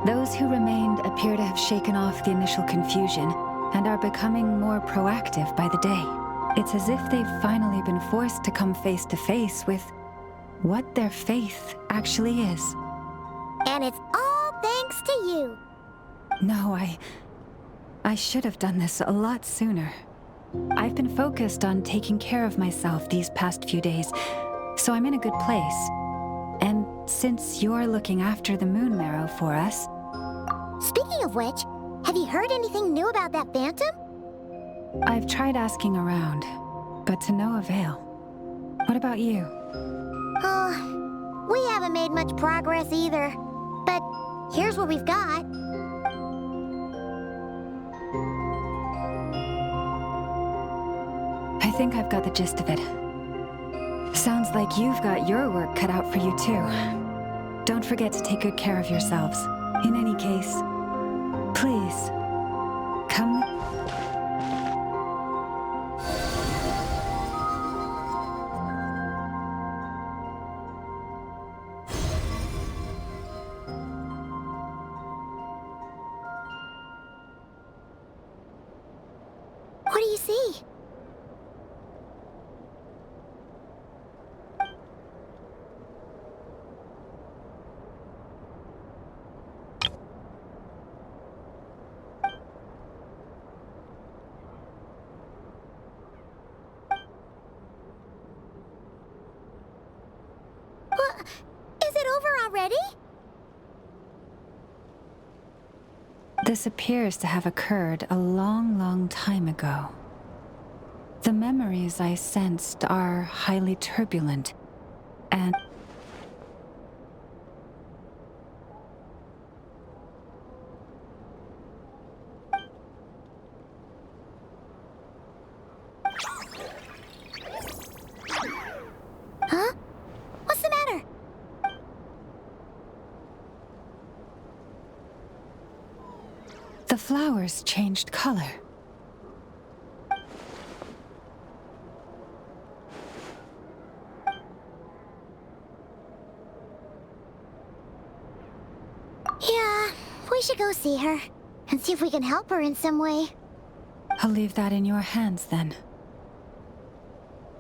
those who remained appear to have shaken off the initial confusion and are becoming more proactive by the day. It's as if they've finally been forced to come face to face with what their faith actually is. And it's all thanks to you. No, I should have done this a lot sooner. I've been focused on taking care of myself these past few days, so I'm in a good place. And since you're looking after the moon marrow for us... Speaking of which, have you heard anything new about that phantom? I've tried asking around, but to no avail. What about you? Oh, we haven't made much progress either. But here's what we've got. I think I've got the gist of it. Sounds like you've got your work cut out for you too. Don't forget to take good care of yourselves. In any case, please, come... What do you see? What? Is it over already? This appears to have occurred a long, long time ago. The memories I sensed are highly turbulent, and... Huh? What's the matter? The flowers changed color. Yeah, we should go see her and see if we can help her in some way. I'll leave that in your hands then.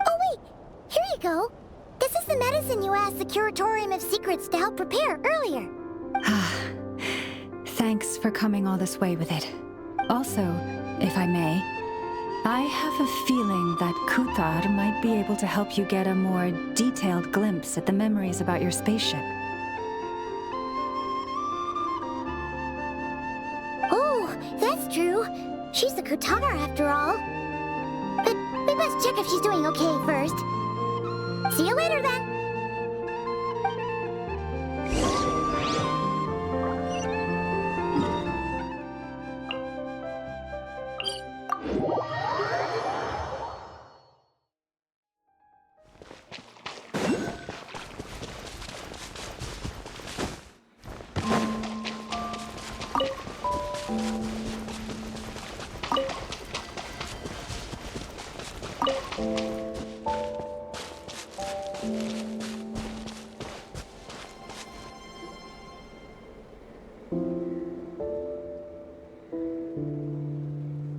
Oh wait, here you go. This is the medicine you asked the Curatorium of Secrets to help prepare earlier. Thanks for coming all this way with it. Also, if I may, I have a feeling that Kuthar might be able to help you get a more detailed glimpse at the memories about your spaceship. Oh, that's true. She's the Kutar after all. But we must check if she's doing okay first. See you later then.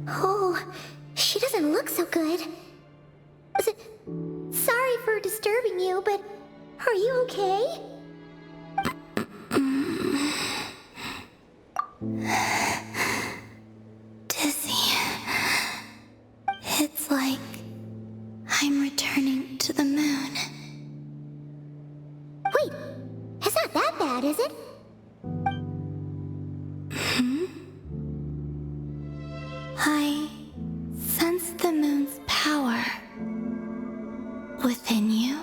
Oh, she doesn't look so good. Sorry for disturbing you, but are you okay? Dizzy. It's like I'm returning to the moon. Wait, it's not that bad, is it? I sense the moon's power within you.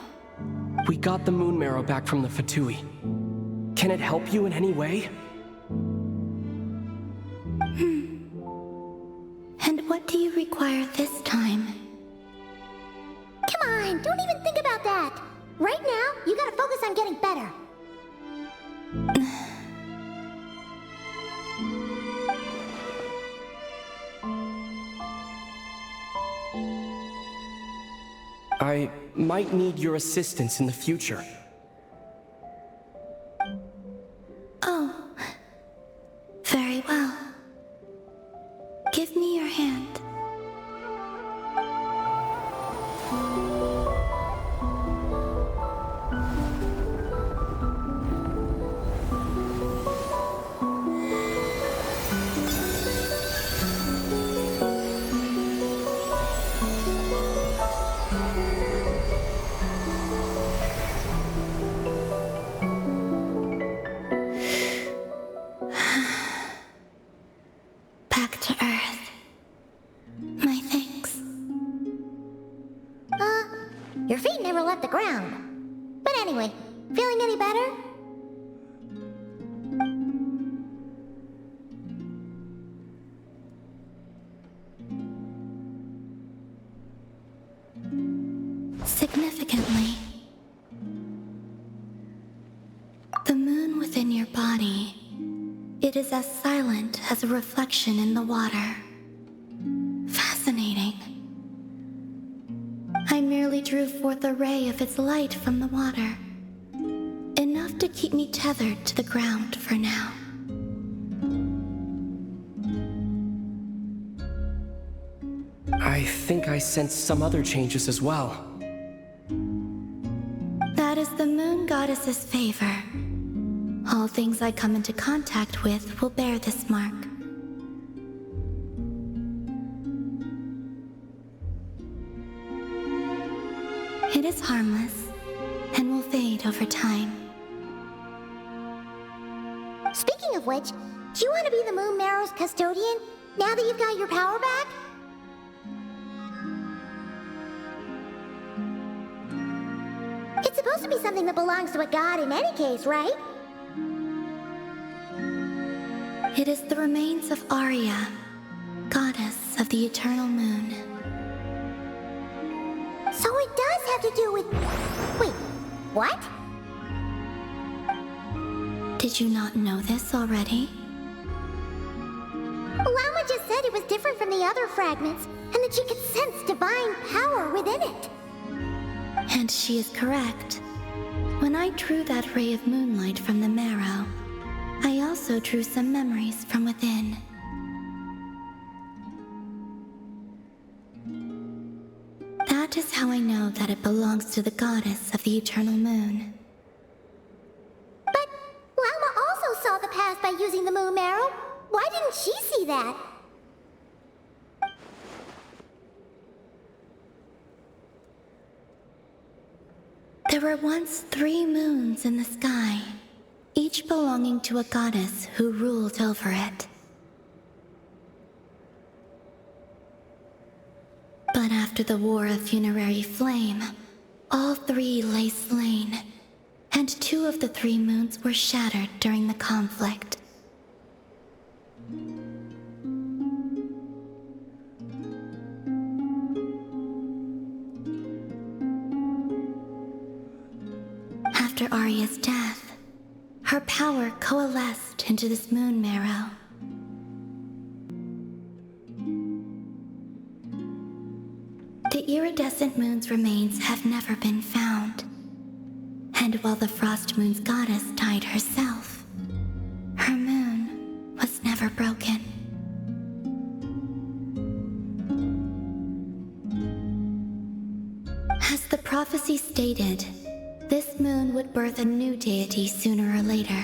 We got the moon marrow back from the Fatui. Can it help you in any way? And what do you require this time? Come on, don't even think about that. Right now, you gotta focus on getting better. I might need your assistance in the future. Oh, very well. Give me your hand. Back to Earth. My thanks. Your feet never left the ground. But anyway, feeling any better? Significantly, the moon within your body, it is as silent as a reflection in the water. Fascinating. I merely drew forth a ray of its light from the water. Enough to keep me tethered to the ground for now. I think I sense some other changes as well. That is the moon goddess's favor. All things I come into contact with will bear this mark. It is harmless and will fade over time. Speaking of which, do you want to be the Moon Marrow's custodian now that you've got your power back? It's supposed to be something that belongs to a god in any case, right? It is the remains of Arya, goddess of the eternal moon. So it does have to do with... Wait, what? Did you not know this already? Llama just said it was different from the other fragments, and that she could sense divine power within it. And she is correct. When I drew that ray of moonlight from the marrow, I also drew some memories from within. That is how I know that it belongs to the goddess of the eternal moon. But Llama also saw the past by using the moon marrow. Why didn't she see that? There were once 3 moons in the sky, each belonging to a goddess who ruled over it. But after the War of Funerary Flame, All three lay slain, and 2 of the 3 moons were shattered during the conflict. After Arya's death, her power coalesced into this moon marrow. The iridescent moon's remains have never been found. And while the Frost Moon's goddess died herself, her moon was never broken. As the prophecy stated, this moon would birth a new deity sooner or later.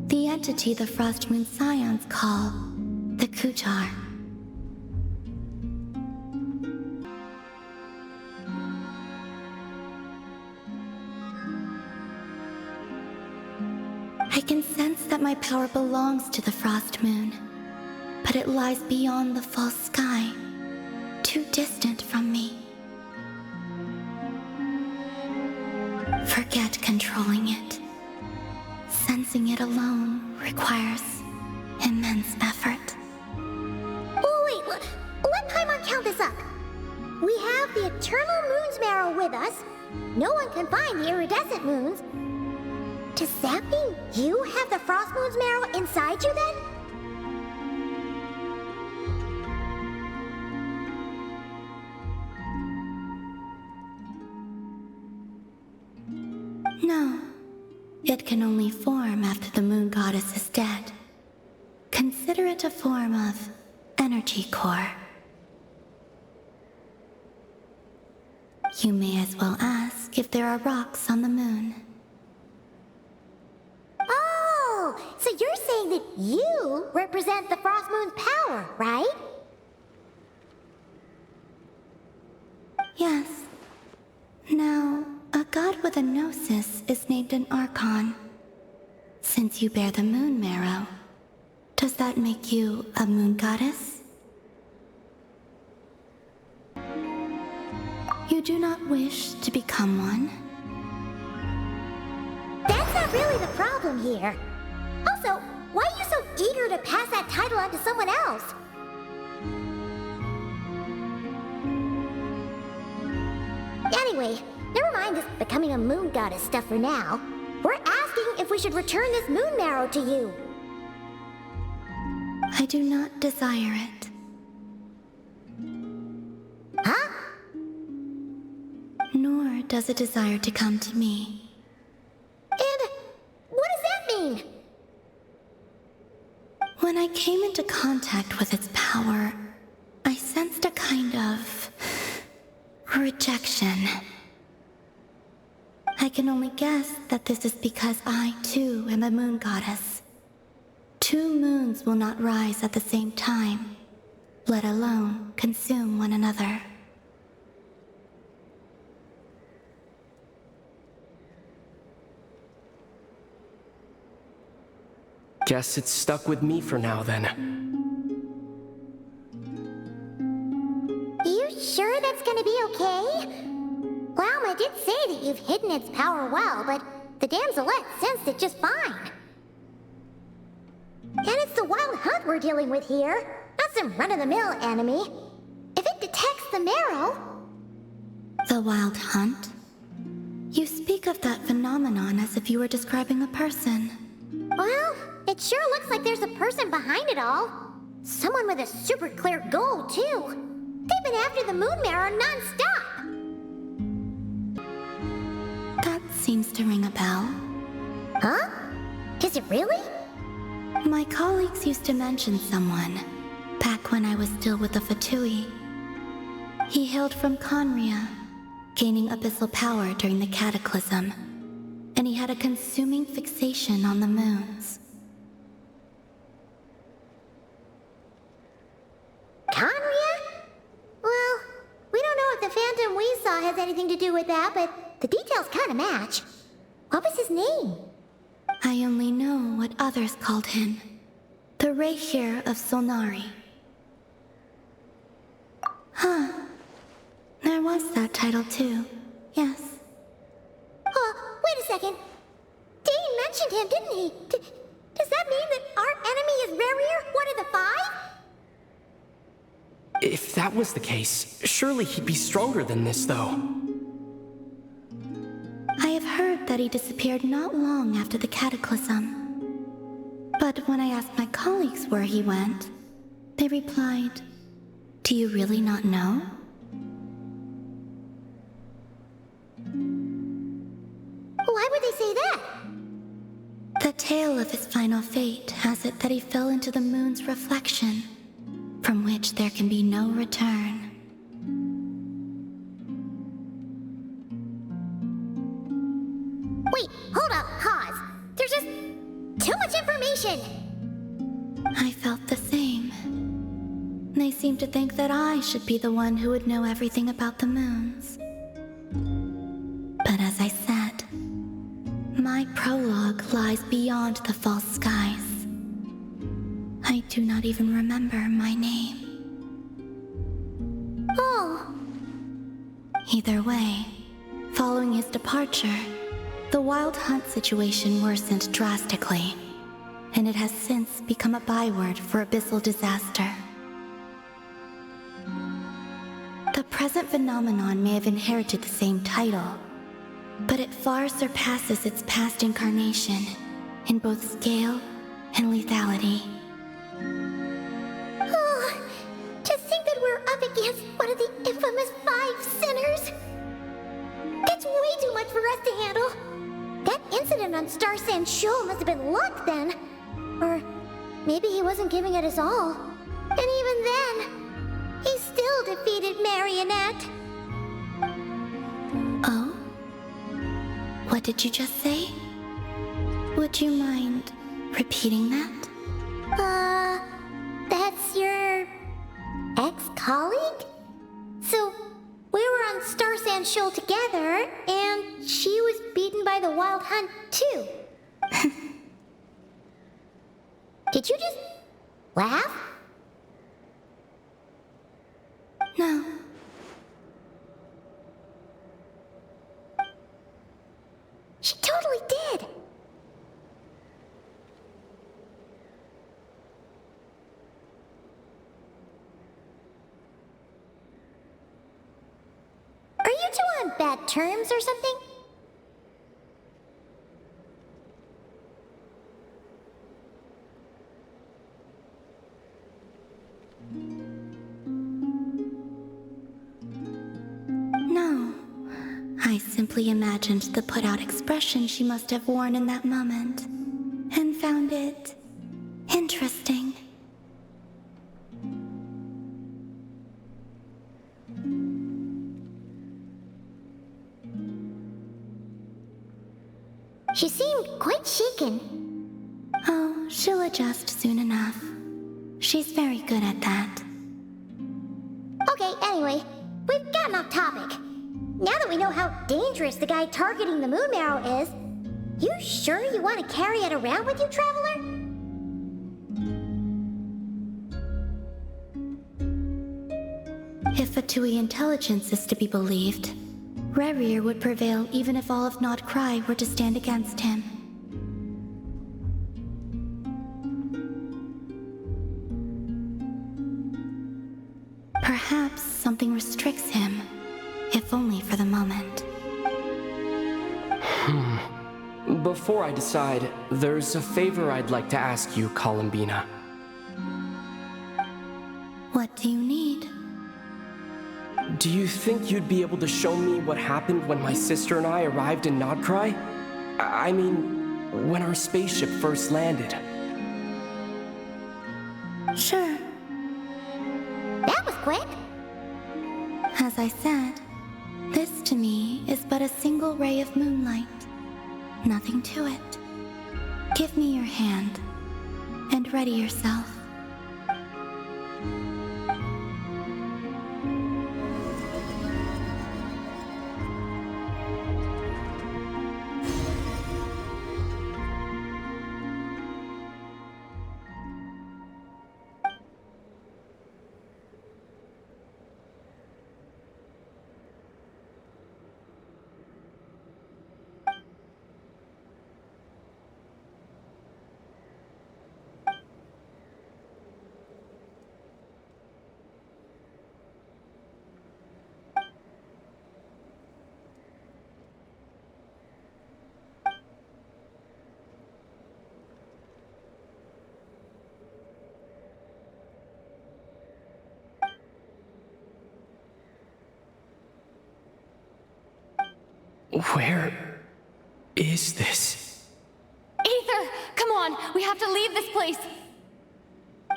The entity the Frost Moon Scions call the Kutar. I can sense that my power belongs to the Frost Moon, but it lies beyond the false sky, too distant from me. Forget controlling it. Sensing it alone requires immense effort. Oh, wait, let Paimon count this up. We have the Eternal Moon's Marrow with us. No one can find the iridescent moons. Does that mean you have the Frost Moon's Marrow inside you then? No. It can only form after the moon goddess is dead. Consider it a form of energy core. You may as well ask if there are rocks on the moon. Oh, so you're saying that you represent the Frost Moon's power, right? Yes. Now, a god with a gnosis is named an Archon. Since you bear the moon marrow, does that make you a moon goddess? You do not wish to become one? That's not really the problem here. Also, why are you so eager to pass that title on to someone else? Anyway, never mind this becoming a moon goddess stuff for now. We're asking if we should return this moon marrow to you. I do not desire it. Huh? Nor does it desire to come to me. And what does that mean? When I came into contact with its power, I sensed a kind of rejection. I can only guess that this is because I, too, am a moon goddess. 2 moons will not rise at the same time, let alone consume one another. Guess it's stuck with me for now, then. You sure that's gonna be okay? Glauma did say that you've hidden its power well, but the damselette sensed it just fine. And it's the wild hunt we're dealing with here, not some run-of-the-mill enemy. If it detects the marrow... The wild hunt? You speak of that phenomenon as if you were describing a person. Well, it sure looks like there's a person behind it all. Someone with a super clear goal, too. They've been after the moon marrow non-stop. That seems to ring a bell. Huh? Is it really? My colleagues used to mention someone, back when I was still with the Fatui. He hailed from Conria, gaining abyssal power during the Cataclysm, and he had a consuming fixation on the moons. Conria? Well, we don't know if the phantom we saw has anything to do with that, but the details kind of match. What was his name? I only know what others called him. The Rayhir of Solnari. Huh. There was that title too. Yes. second. Dane mentioned him, didn't he? Does that mean that our enemy is Rarier, one of the five? If that was the case, surely he'd be stronger than this, though. I have heard that he disappeared not long after the cataclysm. But when I asked my colleagues where he went, they replied, "Do you really not know?" Why would they say that? The tale of his final fate has it that he fell into the moon's reflection, from which there can be no return. Wait, hold up, pause. There's just too much information. I felt the same. They seemed to think that I should be the one who would know everything about the moons. But as I said, my prologue lies beyond the false skies. I do not even remember my name. Oh. Either way, following his departure, the Wild Hunt situation worsened drastically, and it has since become a byword for abyssal disaster. The present phenomenon may have inherited the same title, but it far surpasses its past incarnation in both scale and lethality. Oh, to think that we're up against one of the infamous 5 sinners. That's way too much for us to handle. That incident on Star Sand Shoal must have been luck then. Or maybe he wasn't giving it his all. And even then, he still defeated Marionette. Oh? What did you just say? Would you mind repeating that? That's your ex-colleague? So, we were on Star Sand Shoal together, and she was beaten by the Wild Hunt, too. Did you just laugh? No. She totally did. Are you two on bad terms or something? No. I simply imagined the put-out expression she must have worn in that moment, and found it interesting. She seemed quite shaken. Oh, she'll adjust soon enough. She's very good at that. Okay, anyway, we've gotten off topic. Now that we know how dangerous the guy targeting the moon marrow is, you sure you want to carry it around with you, Traveler? If Fatui intelligence is to be believed, Rarier would prevail even if all of Nod Cry were to stand against him. Perhaps something restricts him, if only for the moment. Before I decide, there's a favor I'd like to ask you, Columbina. What do you need? Do you think you'd be able to show me what happened when my sister and I arrived in Nodcry? I mean, when our spaceship first landed. Sure. That was quick. As I said, this to me is but a single ray of moonlight. Nothing to it. Give me your hand, and ready yourself. Where is this? Aether, come on, we have to leave this place.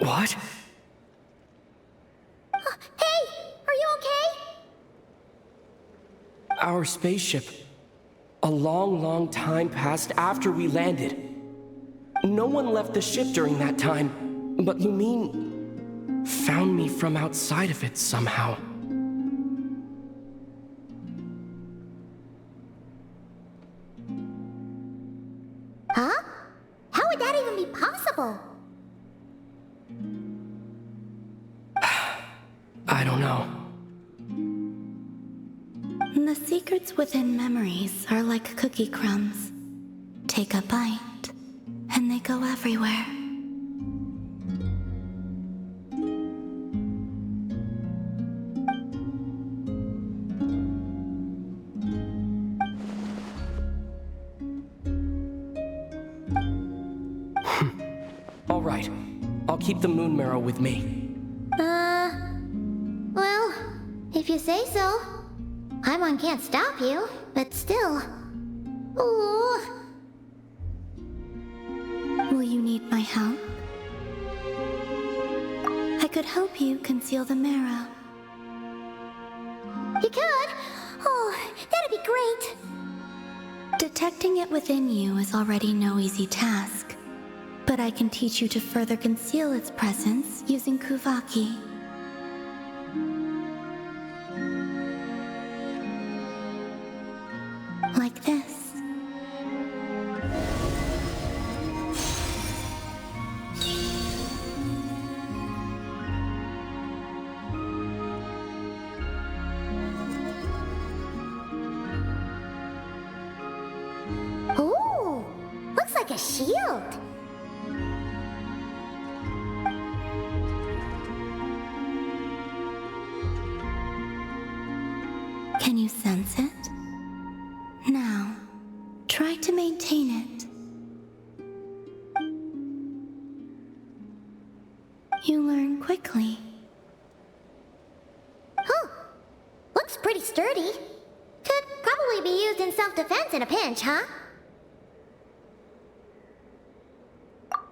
What? Hey, are you okay? Our spaceship. A long time passed after we landed. No one left the ship during that time, but Lumine found me from outside of it somehow. Huh? How would that even be possible? I don't know. The secrets within memories are like cookie crumbs. Take a bite, and they go everywhere. All right, I'll keep the moon marrow with me. Well, if you say so. Paimon can't stop you, but still. Ooh. Will you need my help? I could help you conceal the marrow. You could? Oh, that'd be great. Detecting it within you is already no easy task, but I can teach you to further conceal its presence using Kuvaki. Like this. Ooh, looks like a shield. Can you sense it? Now, try to maintain it. You learn quickly. Huh. Looks pretty sturdy. Could probably be used in self-defense in a pinch, huh?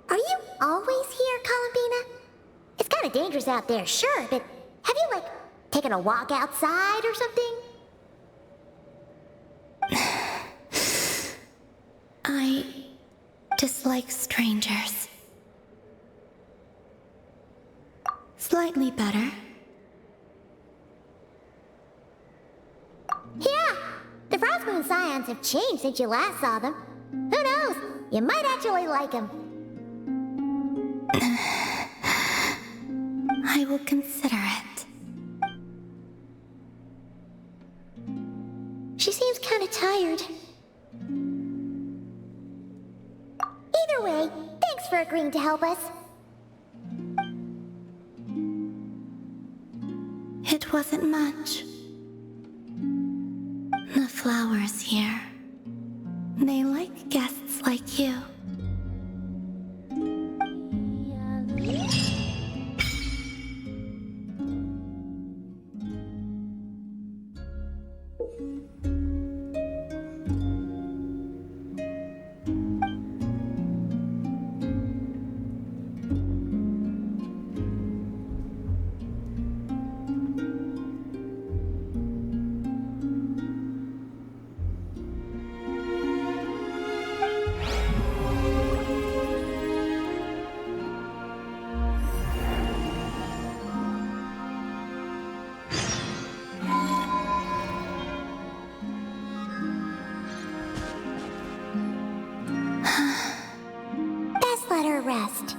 Are you always here, Columbina? It's kind of dangerous out there, sure, but have you, like, taken a walk outside or something? I dislike strangers. Slightly better. Yeah, the Frost Moon Scions have changed since you last saw them. Who knows? You might actually like them. I will consider it. She seems kind of tired. Either way, thanks for agreeing to help us. It wasn't much. The flowers here. They like guests like you. Best let her rest.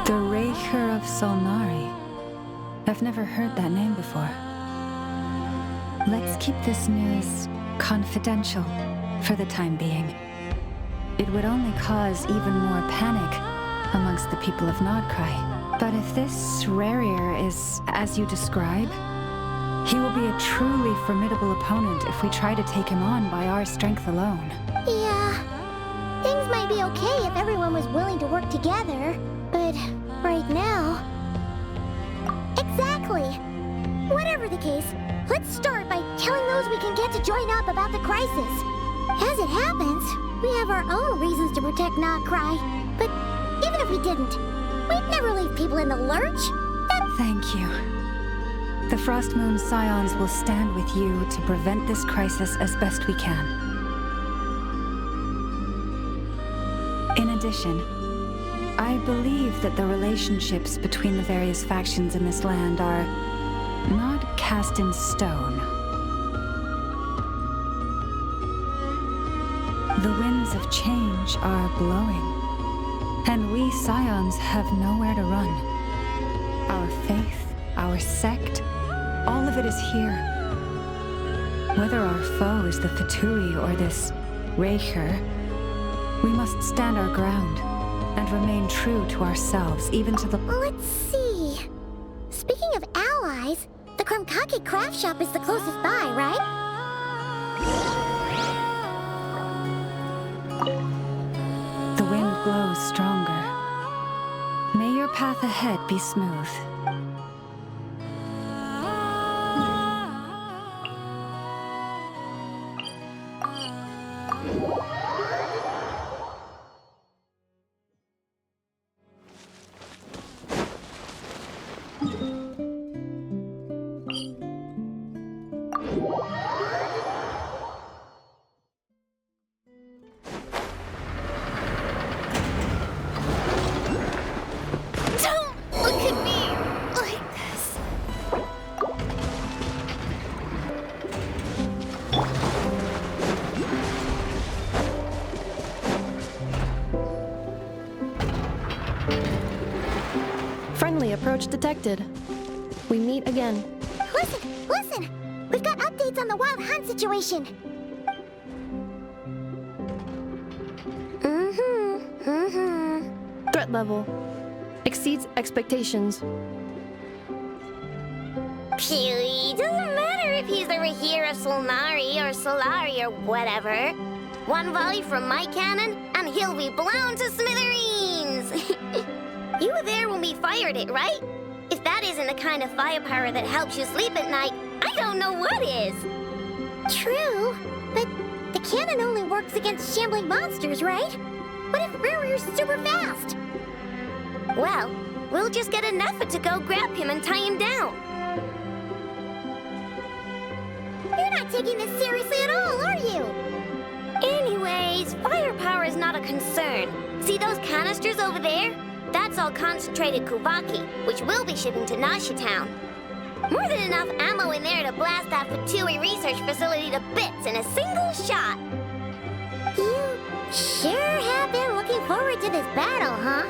The Raker of Solnari. I've never heard that name before. Let's keep this news confidential for the time being. It would only cause even more panic amongst the people of Nodcry. But if this Rarier is as you describe, he will be a truly formidable opponent if we try to take him on by our strength alone. Yeah, things might be okay if everyone was willing to work together, but right now... Exactly! Whatever the case, let's start by telling those we can get to join up about the crisis. As it happens, we have our own reasons to protect Nodcry, but even if we didn't, we'd never leave people in the lurch. Thank you. The Frostmoon Scions will stand with you to prevent this crisis as best we can. In addition, I believe that the relationships between the various factions in this land are not cast in stone. The winds of change are blowing, and we Scions have nowhere to run. Our faith, our sect, all of it is here. Whether our foe is the Fatui or this Raker, we must stand our ground and remain true to ourselves, even to the... Let's see... Speaking of allies, the Krumkake craft shop is the closest by, right? The wind blows stronger. May your path ahead be smooth. Friendly approach detected. We meet again. Listen! We've got updates on the Wild Hunt situation. Threat level exceeds expectations. Phew, doesn't matter if he's the Rahir of Solnari or Solari or whatever. One volley from my cannon, and he'll be blown to smithereens! You were there when we fired it, right? If that isn't the kind of firepower that helps you sleep at night, I don't know what is. True, but the cannon only works against shambling monsters, right? What if Rarier's super fast? Well, we'll just get a Neffa to go grab him and tie him down. You're not taking this seriously at all, are you? Anyways, firepower is not a concern. See those canisters over there? That's all concentrated Kuvaki, which we'll be shipping to Nasha Town. More than enough ammo in there to blast that Fatui research facility to bits in a single shot. You sure have been looking forward to this battle, huh?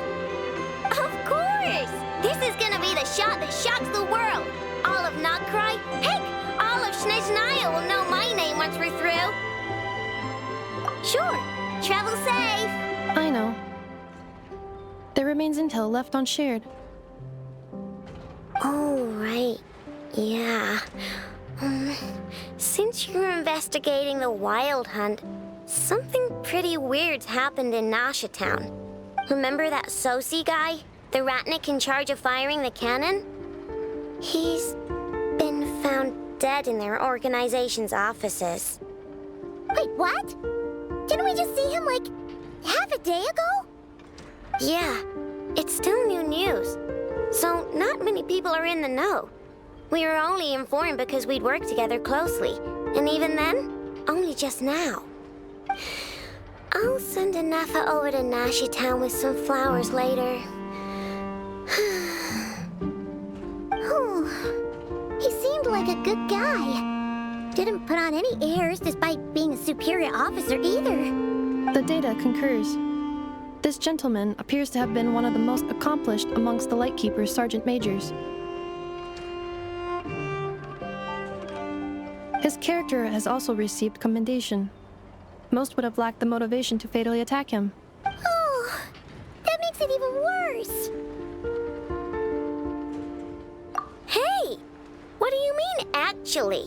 Of course! This is gonna be the shot that shocks the world. All of Nodcry, heck, all of Shnezhnaya will know my name once we're through. Sure, travel safe. I know. There remains intel left unshared. Oh, right. Yeah. Since you're investigating the Wild Hunt, something pretty weird's happened in Nasha Town. Remember that Sosi guy? The Ratnik in charge of firing the cannon? He's been found dead in their organization's offices. Wait, what? Didn't we just see him, like, half a day ago? Yeah, it's still new news. So not many people are in the know. We were only informed because we'd worked together closely. And even then, only just now. I'll send a Nefa over to Nashi Town with some flowers later. He seemed like a good guy. Didn't put on any airs despite being a superior officer either. The data concurs. This gentleman appears to have been one of the most accomplished amongst the Lightkeeper's sergeant majors. His character has also received commendation. Most would have lacked the motivation to fatally attack him. Oh, that makes it even worse. Hey, what do you mean, actually?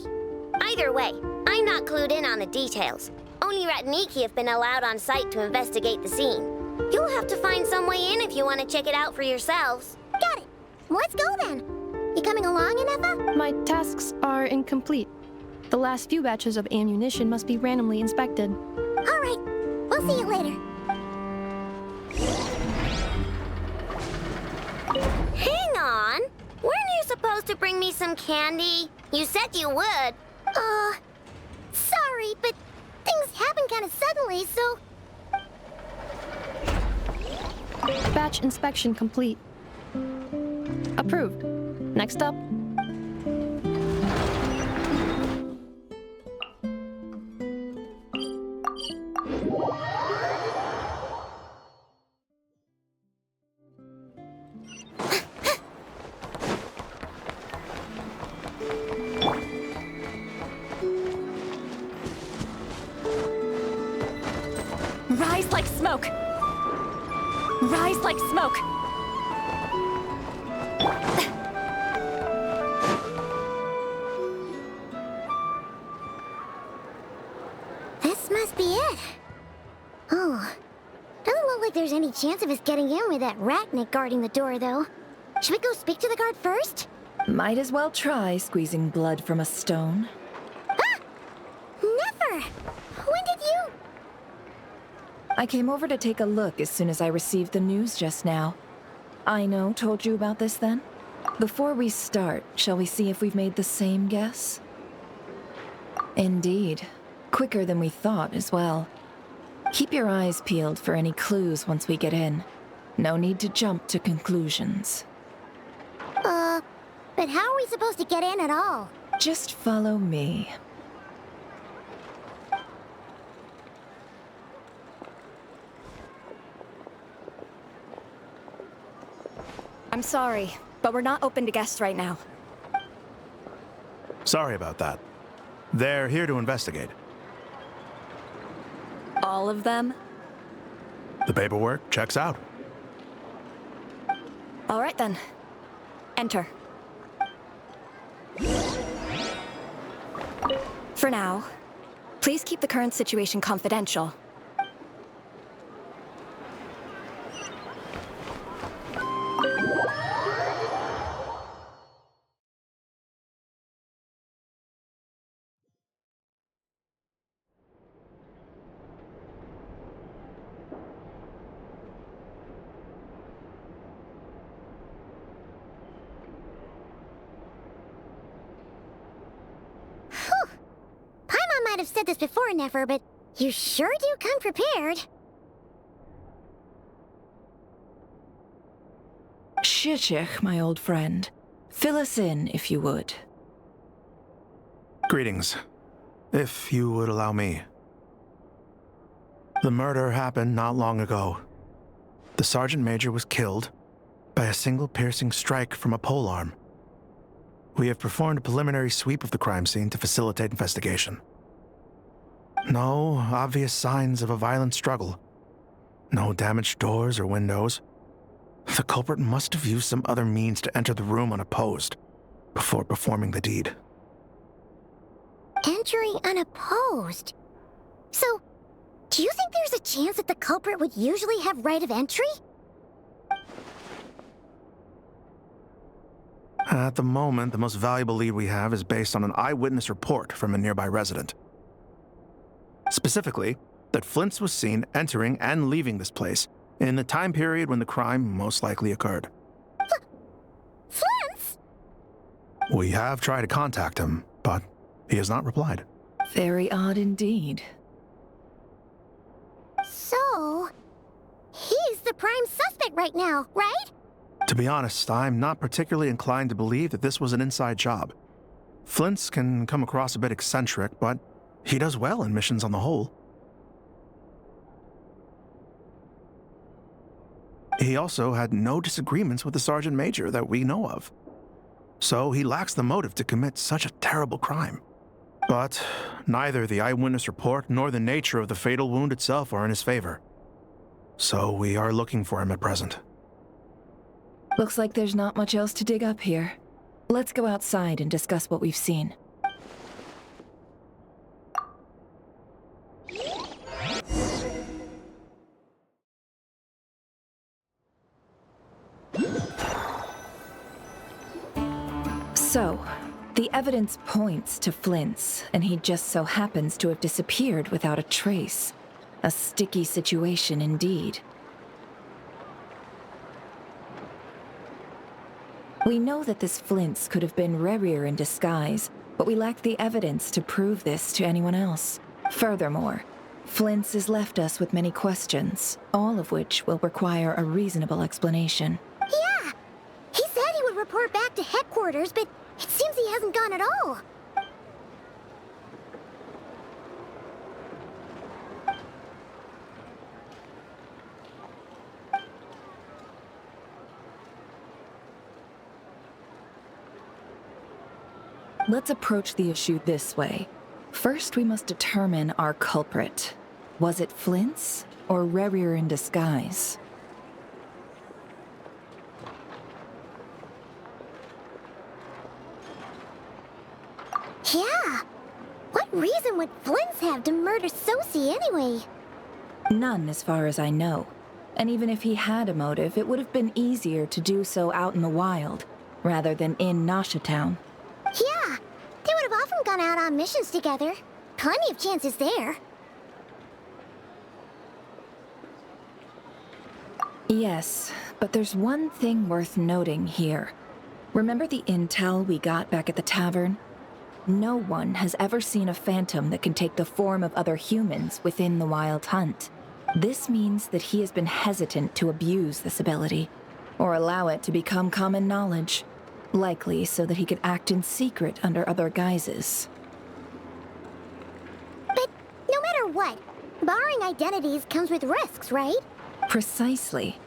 Either way, I'm not clued in on the details. Only Ratniki have been allowed on site to investigate the scene. You'll have to find some way in if you want to check it out for yourselves. Got it. Let's go then. You coming along, Inefa? My tasks are incomplete. The last few batches of ammunition must be randomly inspected. All right. We'll see you later. Hang on. Weren't you supposed to bring me some candy? You said you would. Sorry, but things happened kind of suddenly, so... Batch inspection complete. Approved. Next up. Rise like smoke! Rise like smoke! This must be it. Oh, doesn't look like there's any chance of us getting in with that Ratnik guarding the door, though. Should we go speak to the guard first? Might as well try squeezing blood from a stone. Never! When did you... I came over to take a look as soon as I received the news just now. Aino told you about this then? Before we start, shall we see if we've made the same guess? Indeed. Quicker than we thought as well. Keep your eyes peeled for any clues once we get in. No need to jump to conclusions. But how are we supposed to get in at all? Just follow me. I'm sorry, but we're not open to guests right now. Sorry about that. They're here to investigate. All of them? The paperwork checks out. All right then. Enter. For now, please keep the current situation confidential. Might have said this before, Nefer, but you sure do come prepared. Shishich, my old friend. Fill us in, if you would. Greetings. If you would allow me. The murder happened not long ago. The Sergeant Major was killed by a single piercing strike from a polearm. We have performed a preliminary sweep of the crime scene to facilitate investigation. No obvious signs of a violent struggle. No damaged doors or windows. The culprit must have used some other means to enter the room unopposed before performing the deed. Entering unopposed? So, do you think there's a chance that the culprit would usually have right of entry? At the moment, the most valuable lead we have is based on an eyewitness report from a nearby resident. Specifically, that Flint's was seen entering and leaving this place in the time period when the crime most likely occurred. We have tried to contact him, but he has not replied. Very odd indeed. So, he's the prime suspect right now, right? To be honest, I'm not particularly inclined to believe that this was an inside job. Flint's can come across a bit eccentric, but he does well in missions on the whole. He also had no disagreements with the Sergeant Major that we know of. So he lacks the motive to commit such a terrible crime. But neither the eyewitness report nor the nature of the fatal wound itself are in his favor. So we are looking for him at present. Looks like there's not much else to dig up here. Let's go outside and discuss what we've seen. So, the evidence points to Flint's, and he just so happens to have disappeared without a trace. A sticky situation indeed. We know that this Flint's could have been Rerir in disguise, but we lack the evidence to prove this to anyone else. Furthermore, Flint's has left us with many questions, all of which will require a reasonable explanation. Yeah! He said he would report back to headquarters, but it seems he hasn't gone at all. Let's approach the issue this way. First, we must determine our culprit. Was it Flint's or Rerir in disguise? Yeah! What reason would Flint's have to murder Sosie anyway? None, as far as I know. And even if he had a motive, it would have been easier to do so out in the wild, rather than in Nasha Town. Yeah! They would have often gone out on missions together. Plenty of chances there. Yes, but there's one thing worth noting here. Remember the intel we got back at the tavern? No one has ever seen a phantom that can take the form of other humans within the Wild Hunt. This means that he has been hesitant to abuse this ability, or allow it to become common knowledge, likely so that he could act in secret under other guises. But no matter what, barring identities comes with risks, right? Precisely.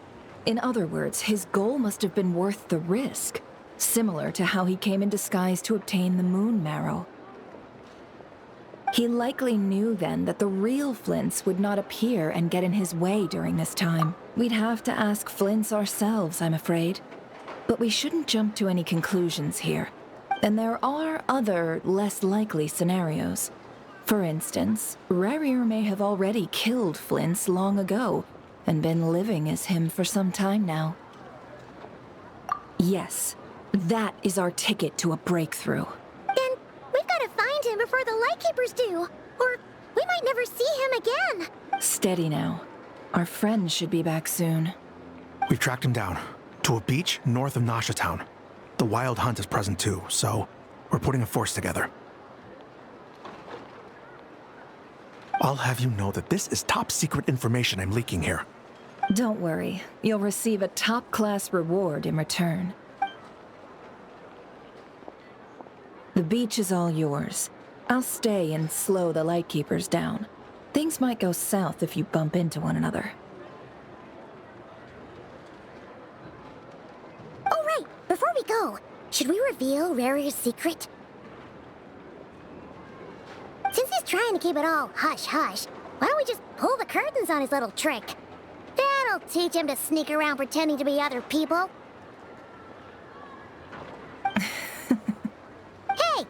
In other words, his goal must have been worth the risk, similar to how he came in disguise to obtain the moon marrow. He likely knew then that the real Flint's would not appear and get in his way during this time. We'd have to ask Flint's ourselves, I'm afraid. But we shouldn't jump to any conclusions here. And there are other, less likely scenarios. For instance, Rerir may have already killed Flint's long ago, and been living as him for some time now. Yes, that is our ticket to a breakthrough. Then we've got to find him before the Lightkeepers do, or we might never see him again. Steady now. Our friend should be back soon. We've tracked him down to a beach north of Nasha Town. The Wild Hunt is present too, so we're putting a force together. I'll have you know that this is top secret information I'm leaking here. Don't worry, you'll receive a top-class reward in return. The beach is all yours. I'll stay and slow the Lightkeepers down. Things might go south if you bump into one another. Oh, right! Before we go, should we reveal Rerir's secret? Since he's trying to keep it all hush-hush, why don't we just pull the curtains on his little trick? That'll teach him to sneak around pretending to be other people. Hey!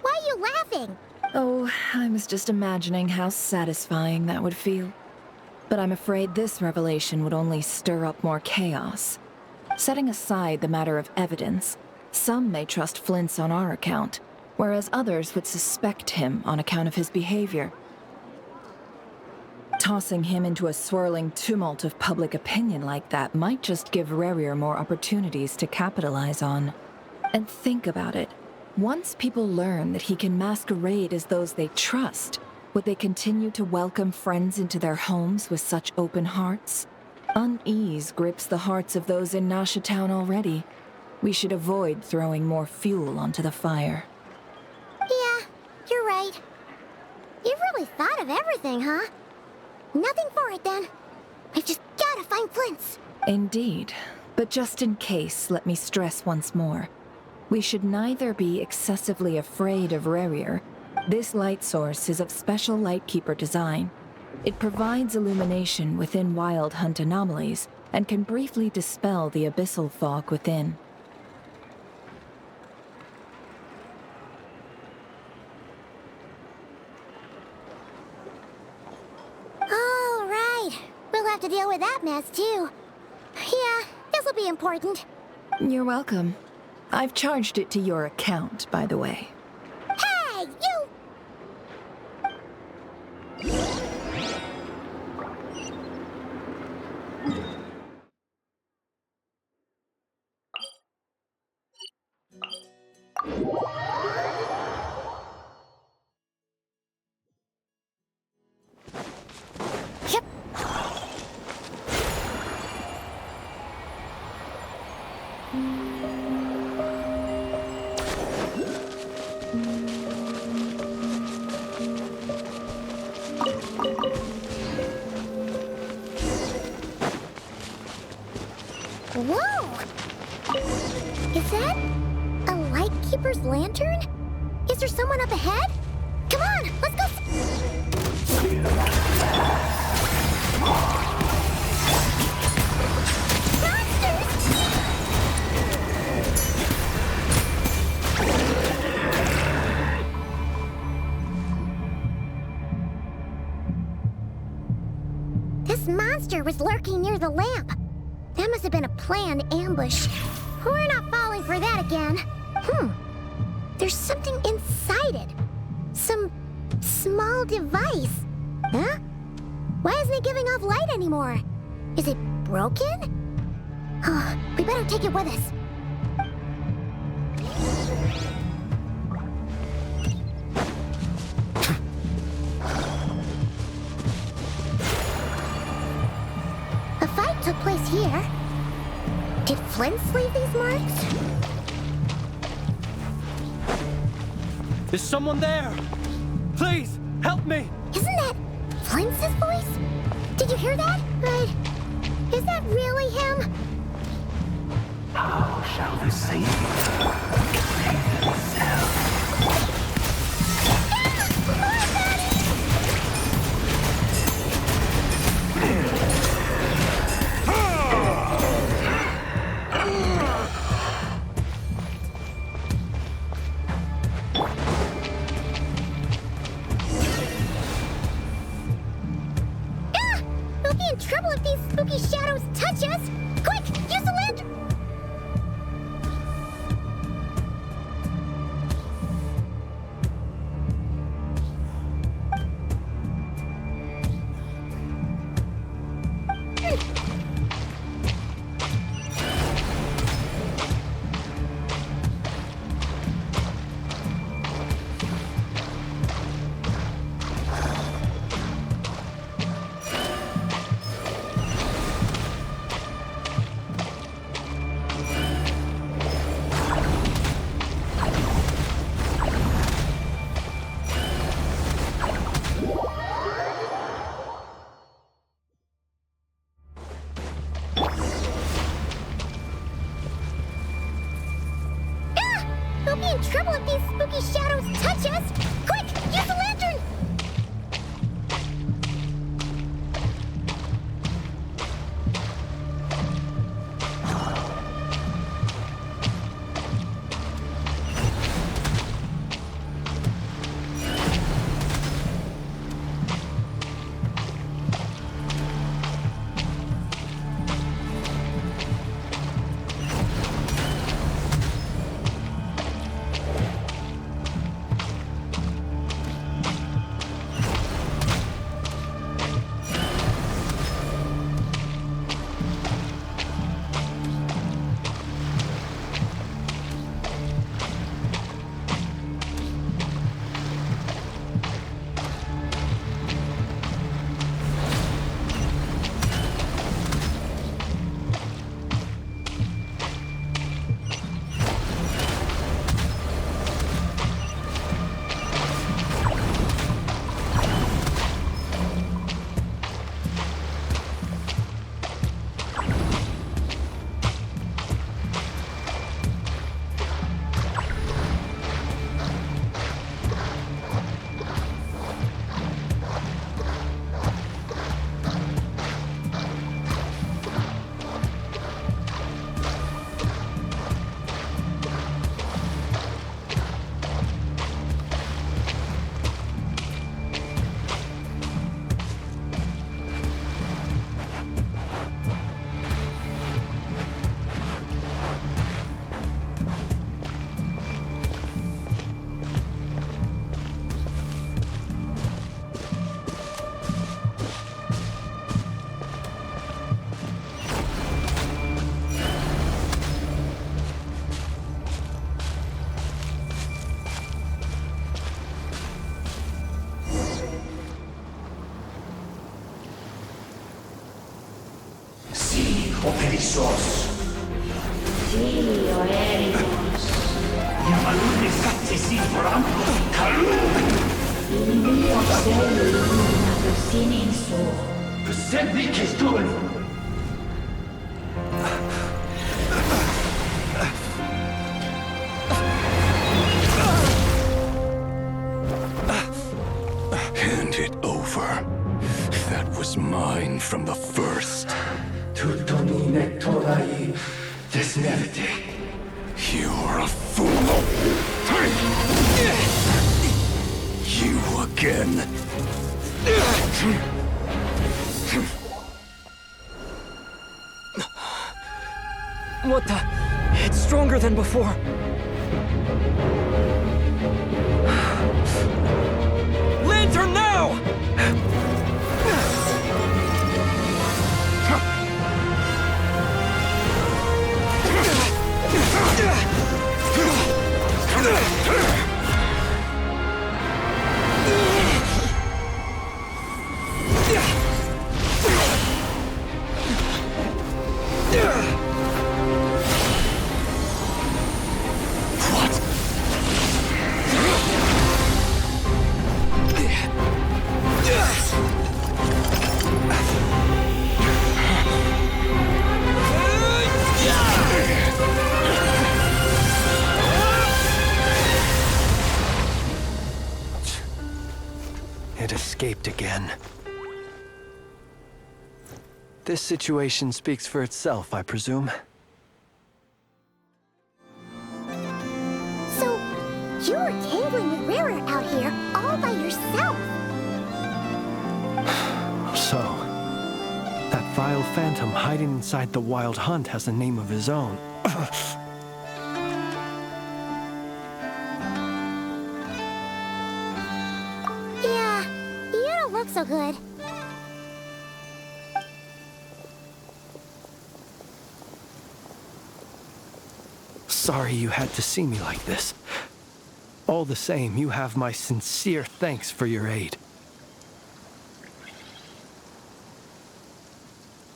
Why are you laughing? Oh, I was just imagining how satisfying that would feel. But I'm afraid this revelation would only stir up more chaos. Setting aside the matter of evidence, some may trust Flint's on our account, whereas others would suspect him on account of his behavior. Tossing him into a swirling tumult of public opinion like that might just give Rerir more opportunities to capitalize on. And think about it. Once people learn that he can masquerade as those they trust, would they continue to welcome friends into their homes with such open hearts? Unease grips the hearts of those in Nasha Town already. We should avoid throwing more fuel onto the fire. Yeah, you're right. You've really thought of everything, huh? Nothing for it, then. We've just gotta find Flint's. Indeed. But just in case, let me stress once more. We should neither be excessively afraid of Rarier. This light source is of special Lightkeeper design. It provides illumination within Wild Hunt anomalies and can briefly dispel the abyssal fog within. All right. We'll have to deal with that mess, too. Yeah, this'll be important. You're welcome. I've charged it to your account, by the way. Hey, you! Yep. Whoa! Is that a Lightkeeper's lantern? Is there someone up ahead? Come on, let's go. This monster was lurking near the lamp. That must have been a planned ambush. We're not falling for that again. There's something inside it. Some small device. Huh? Why isn't it giving off light anymore? Is it broken? Oh, we better take it with us. A fight took place here. Did Flint's leave these marks? Is someone there? Please, help me! Isn't that Flint's voice? Did you hear that? But is that really him? How shall the Savior save himself? We'll be in trouble if these spooky shadows touch us! Quick, use the lantern! We'll be in trouble if these spooky shadows touch us! Quick, use the lantern! Ixos. Filio Erimos. Yamaluni Satsisi Bramco Kalu. Ilio Selu Luna Sininso. Persebi Kistul. Hand it over. That was mine from the first. Tutonine Torai Desmerte. You're a fool. You again. What the? It's stronger than before. Lantern now! It escaped again. This situation speaks for itself, I presume. So, you were tangling with Rara out here all by yourself. So, that vile phantom hiding inside the Wild Hunt has a name of his own. Yeah, you don't look so good. Sorry you had to see me like this. All the same, you have my sincere thanks for your aid.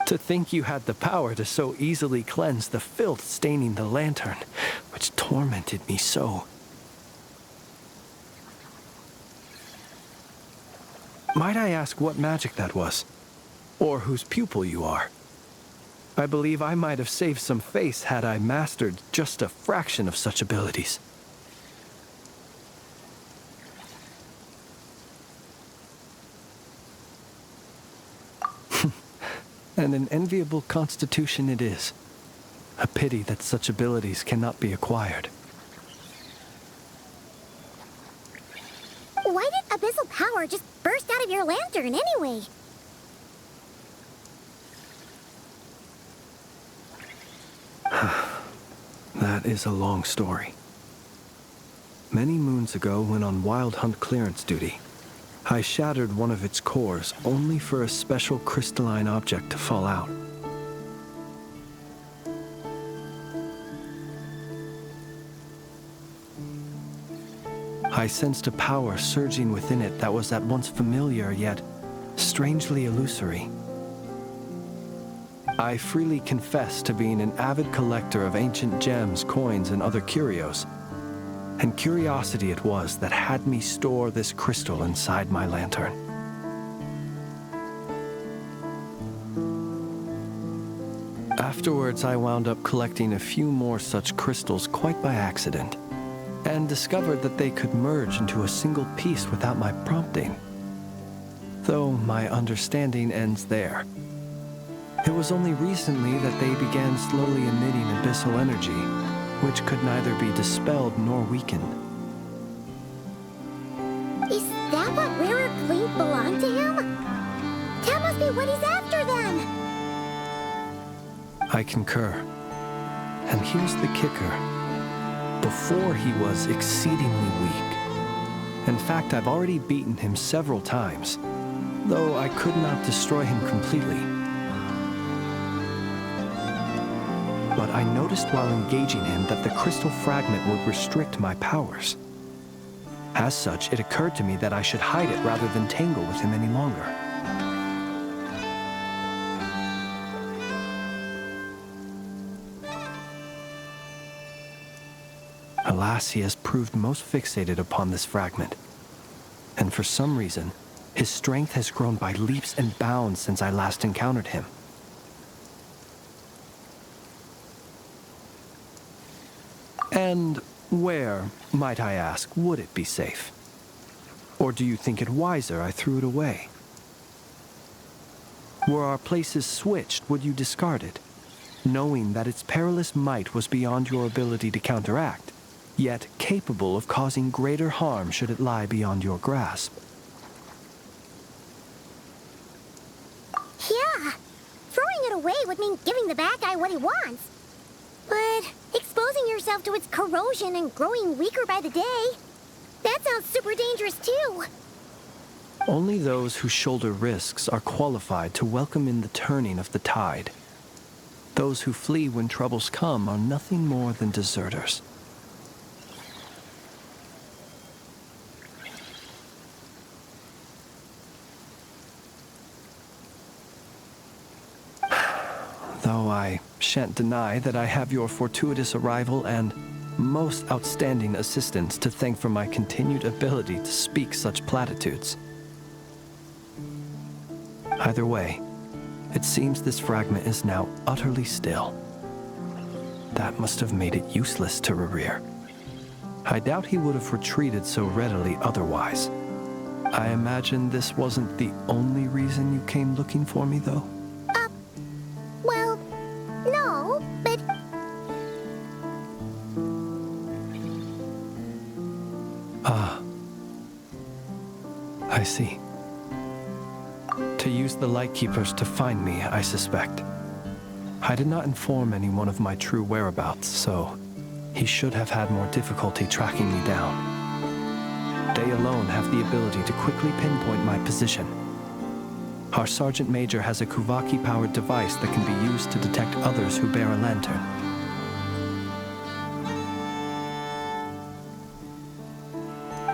To think you had the power to so easily cleanse the filth staining the lantern, which tormented me so. Might I ask what magic that was? Or whose pupil you are? I believe I might have saved some face had I mastered just a fraction of such abilities. And an enviable constitution it is. A pity that such abilities cannot be acquired. Why did abyssal power just burst out of your lantern anyway? That is a long story. Many moons ago, when on Wild Hunt clearance duty, I shattered one of its cores only for a special crystalline object to fall out. I sensed a power surging within it that was at once familiar yet strangely illusory. I freely confess to being an avid collector of ancient gems, coins, and other curios. And curiosity it was that had me store this crystal inside my lantern. Afterwards, I wound up collecting a few more such crystals quite by accident, and discovered that they could merge into a single piece without my prompting. Though my understanding ends there. It was only recently that they began slowly emitting abyssal energy, which could neither be dispelled nor weakened. Is that what Rara claimed belonged to him? That must be what he's after then! I concur. And here's the kicker. Before he was exceedingly weak. In fact, I've already beaten him several times, though I could not destroy him completely. But I noticed while engaging him that the crystal fragment would restrict my powers. As such, it occurred to me that I should hide it rather than tangle with him any longer. Alas, he has proved most fixated upon this fragment. And for some reason, his strength has grown by leaps and bounds since I last encountered him. And where, might I ask, would it be safe? Or do you think it wiser I threw it away? Were our places switched, would you discard it, knowing that its perilous might was beyond your ability to counteract, yet capable of causing greater harm should it lie beyond your grasp? Yeah, throwing it away would mean giving the bad guy what he wants. But exposing yourself to its corrosion and growing weaker by the day, that sounds super dangerous too. Only those who shoulder risks are qualified to welcome in the turning of the tide. Those who flee when troubles come are nothing more than deserters. Though I shan't deny that I have your fortuitous arrival and most outstanding assistance to thank for my continued ability to speak such platitudes. Either way, it seems this fragment is now utterly still. That must have made it useless to Rerir. I doubt he would have retreated so readily otherwise. I imagine this wasn't the only reason you came looking for me, though? Well, no, but... Ah. I see. To use the Lightkeepers to find me, I suspect. I did not inform anyone of my true whereabouts, so he should have had more difficulty tracking me down. They alone have the ability to quickly pinpoint my position. Our Sergeant Major has a Kuvaki-powered device that can be used to detect others who bear a lantern.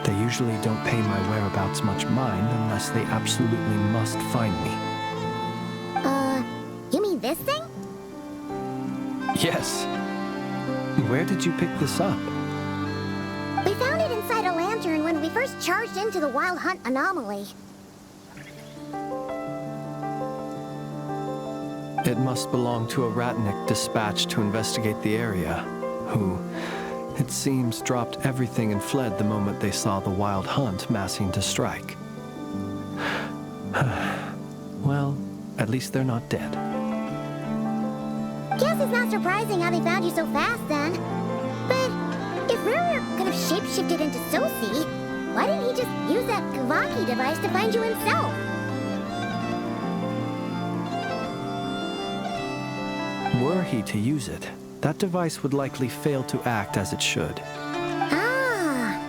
They usually don't pay my whereabouts much mind unless they absolutely must find me. You mean this thing? Yes. Where did you pick this up? We found it inside a lantern when we first charged into the Wild Hunt anomaly. It must belong to a Ratnik dispatched to investigate the area, who, it seems, dropped everything and fled the moment they saw the Wild Hunt massing to strike. Well, at least they're not dead. Guess it's not surprising how they found you so fast then. But if Rerir could have shapeshifted into Sosi, why didn't he just use that Kavaki device to find you himself? Were he to use it, that device would likely fail to act as it should. Ah,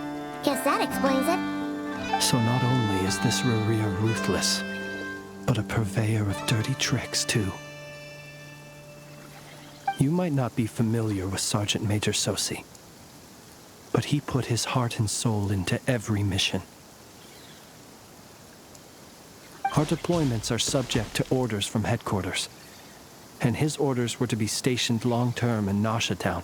guess that explains it. So not only is this Rerir ruthless, but a purveyor of dirty tricks, too. You might not be familiar with Sergeant Major Sosi, but he put his heart and soul into every mission. Our deployments are subject to orders from headquarters, and his orders were to be stationed long-term in Nasha Town.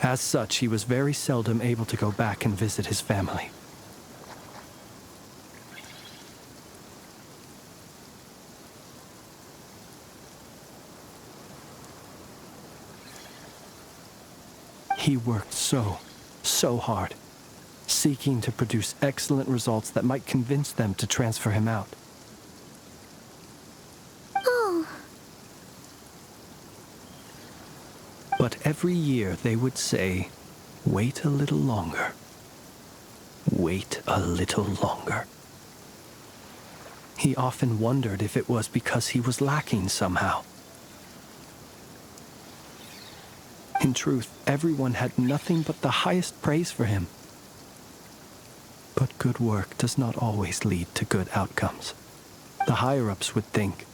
As such, he was very seldom able to go back and visit his family. He worked so hard, seeking to produce excellent results that might convince them to transfer him out. Oh. But every year they would say, "Wait a little longer. Wait a little longer." He often wondered if it was because he was lacking somehow. In truth, everyone had nothing but the highest praise for him. But good work does not always lead to good outcomes. The higher-ups would think,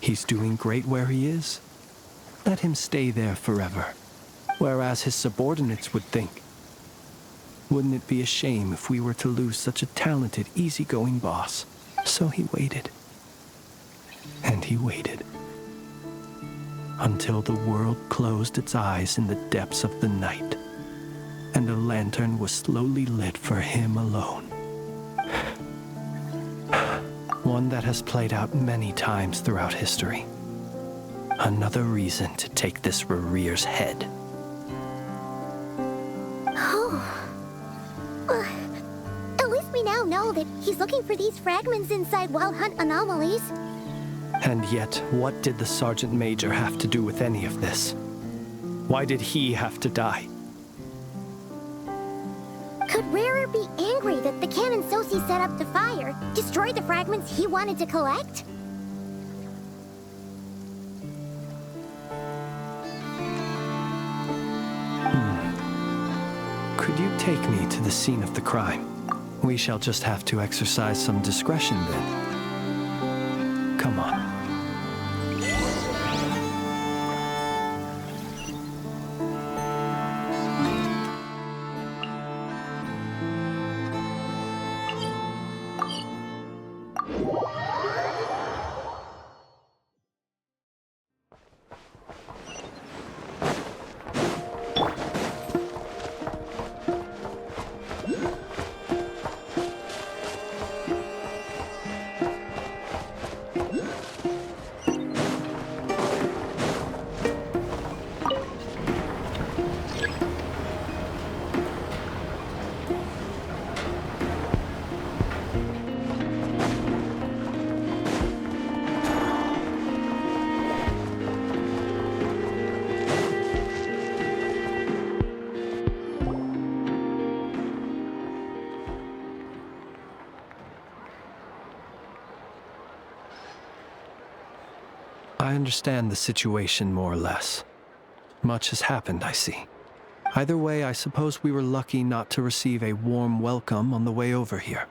he's doing great where he is. Let him stay there forever. Whereas his subordinates would think, wouldn't it be a shame if we were to lose such a talented, easygoing boss? So he waited. And he waited. Until the world closed its eyes in the depths of the night. and a lantern was slowly lit for him alone. One that has played out many times throughout history. Another reason to take this Rerere's head. At least we now know that he's looking for these fragments inside Wild Hunt anomalies. And yet, what did the Sergeant Major have to do with any of this? Why did he have to die? Could Rarer be angry that the cannon Sosi set up to fire destroyed the fragments he wanted to collect? Could you take me to the scene of the crime? We shall just have to exercise some discretion then. Come on. I understand the situation more or less. Much has happened, I see. Either way, I suppose we were lucky not to receive a warm welcome on the way over here.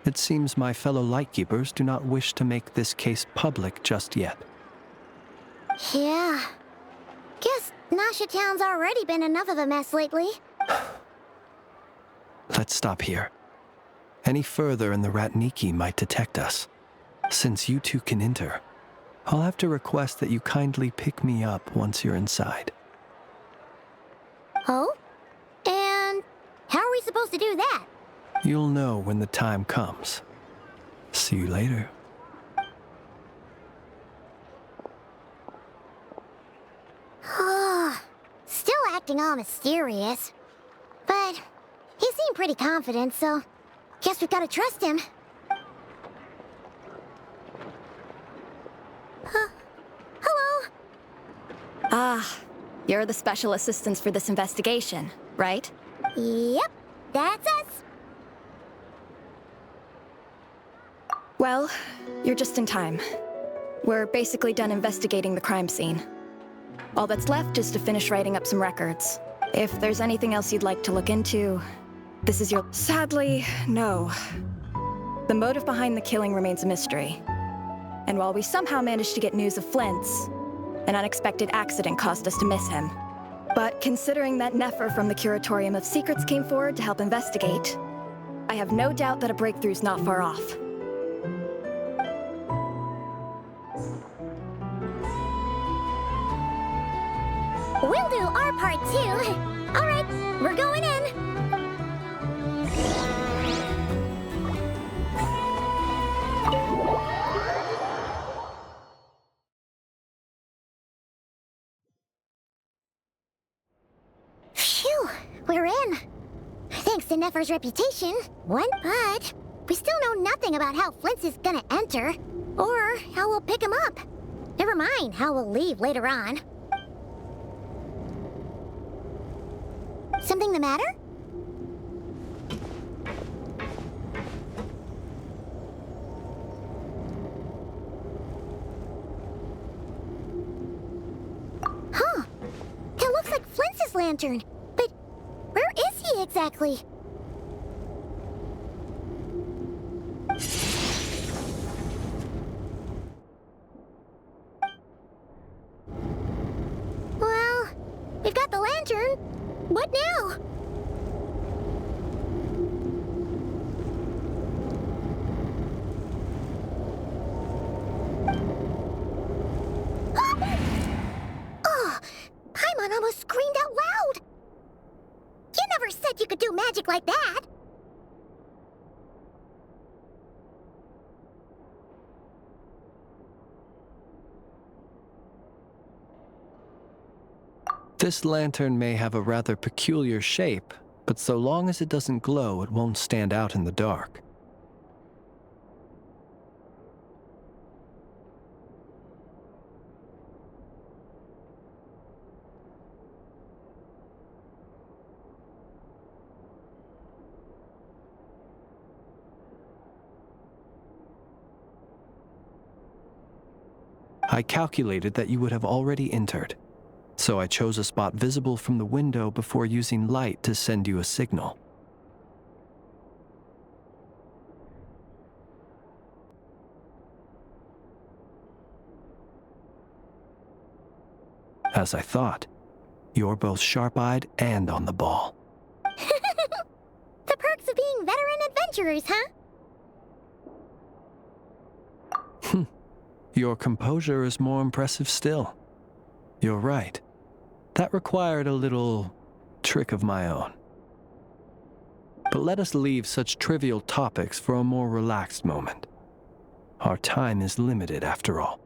It seems my fellow Lightkeepers do not wish to make this case public just yet. Yeah. Guess Nasha Town's already been enough of a mess lately. Let's stop here. Any further and the Ratniki might detect us. Since you two can enter, I'll have to request that you kindly pick me up once you're inside. Oh? And how are we supposed to do that? You'll know when the time comes. See you later. Still acting all mysterious. But he seemed pretty confident, so guess we've got to trust him. Hello? Ah, you're the special assistants for this investigation, right? Yep, that's us. Well, you're just in time. We're basically done investigating the crime scene. All that's left is to finish writing up some records. If there's anything else you'd like to look into, this is your... Sadly, no. The motive behind the killing remains a mystery. And while we somehow managed to get news of Flint's, an unexpected accident caused us to miss him. But considering that Nefer from the Curatorium of Secrets came forward to help investigate, I have no doubt that a breakthrough's not far off. We'll do our part too. All right, we're going in. Phew, we're in. Thanks to Nefer's reputation. But we still know nothing about how Flint's is gonna enter, or how we'll pick him up. Never mind how we'll leave later on. Something the matter? Huh. That looks like Flint's lantern. But where is he exactly? Well, we've got the lantern. What now? Oh, Paimon almost screamed out loud. you could do magic like that. This lantern may have a rather peculiar shape, but so long as it doesn't glow, it won't stand out in the dark. I calculated that you would have already entered, so I chose a spot visible from the window before using light to send you a signal. As I thought, you're both sharp-eyed and on the ball. The perks of being veteran adventurers, huh? Your composure is more impressive still. You're right. That required a little trick of my own. But let us leave such trivial topics for a more relaxed moment. Our time is limited after all.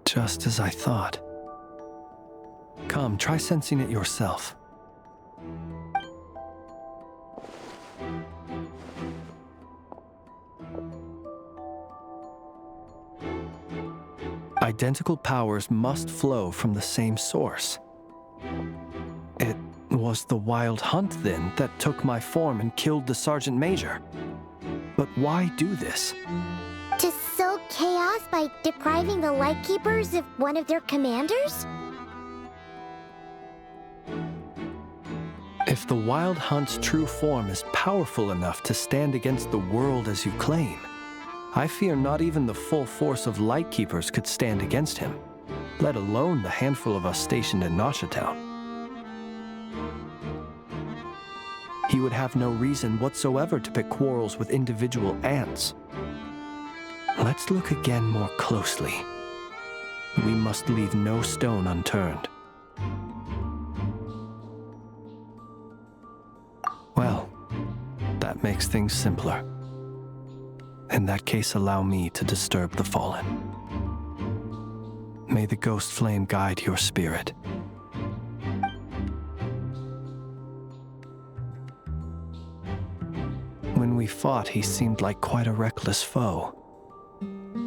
Just as I thought. Come, try sensing it yourself. Identical powers must flow from the same source. It was the Wild Hunt, then, that took my form and killed the Sergeant Major. But why do this? To sow chaos by depriving the Lightkeepers of one of their commanders? If the Wild Hunt's true form is powerful enough to stand against the world as you claim, I fear not even the full force of Lightkeepers could stand against him, let alone the handful of us stationed in Town. He would have no reason whatsoever to pick quarrels with individual ants. Let's look again more closely. We must leave no stone unturned. Well, that makes things simpler. In that case, allow me to disturb the fallen. May the ghost flame guide your spirit. When we fought, he seemed like quite a reckless foe.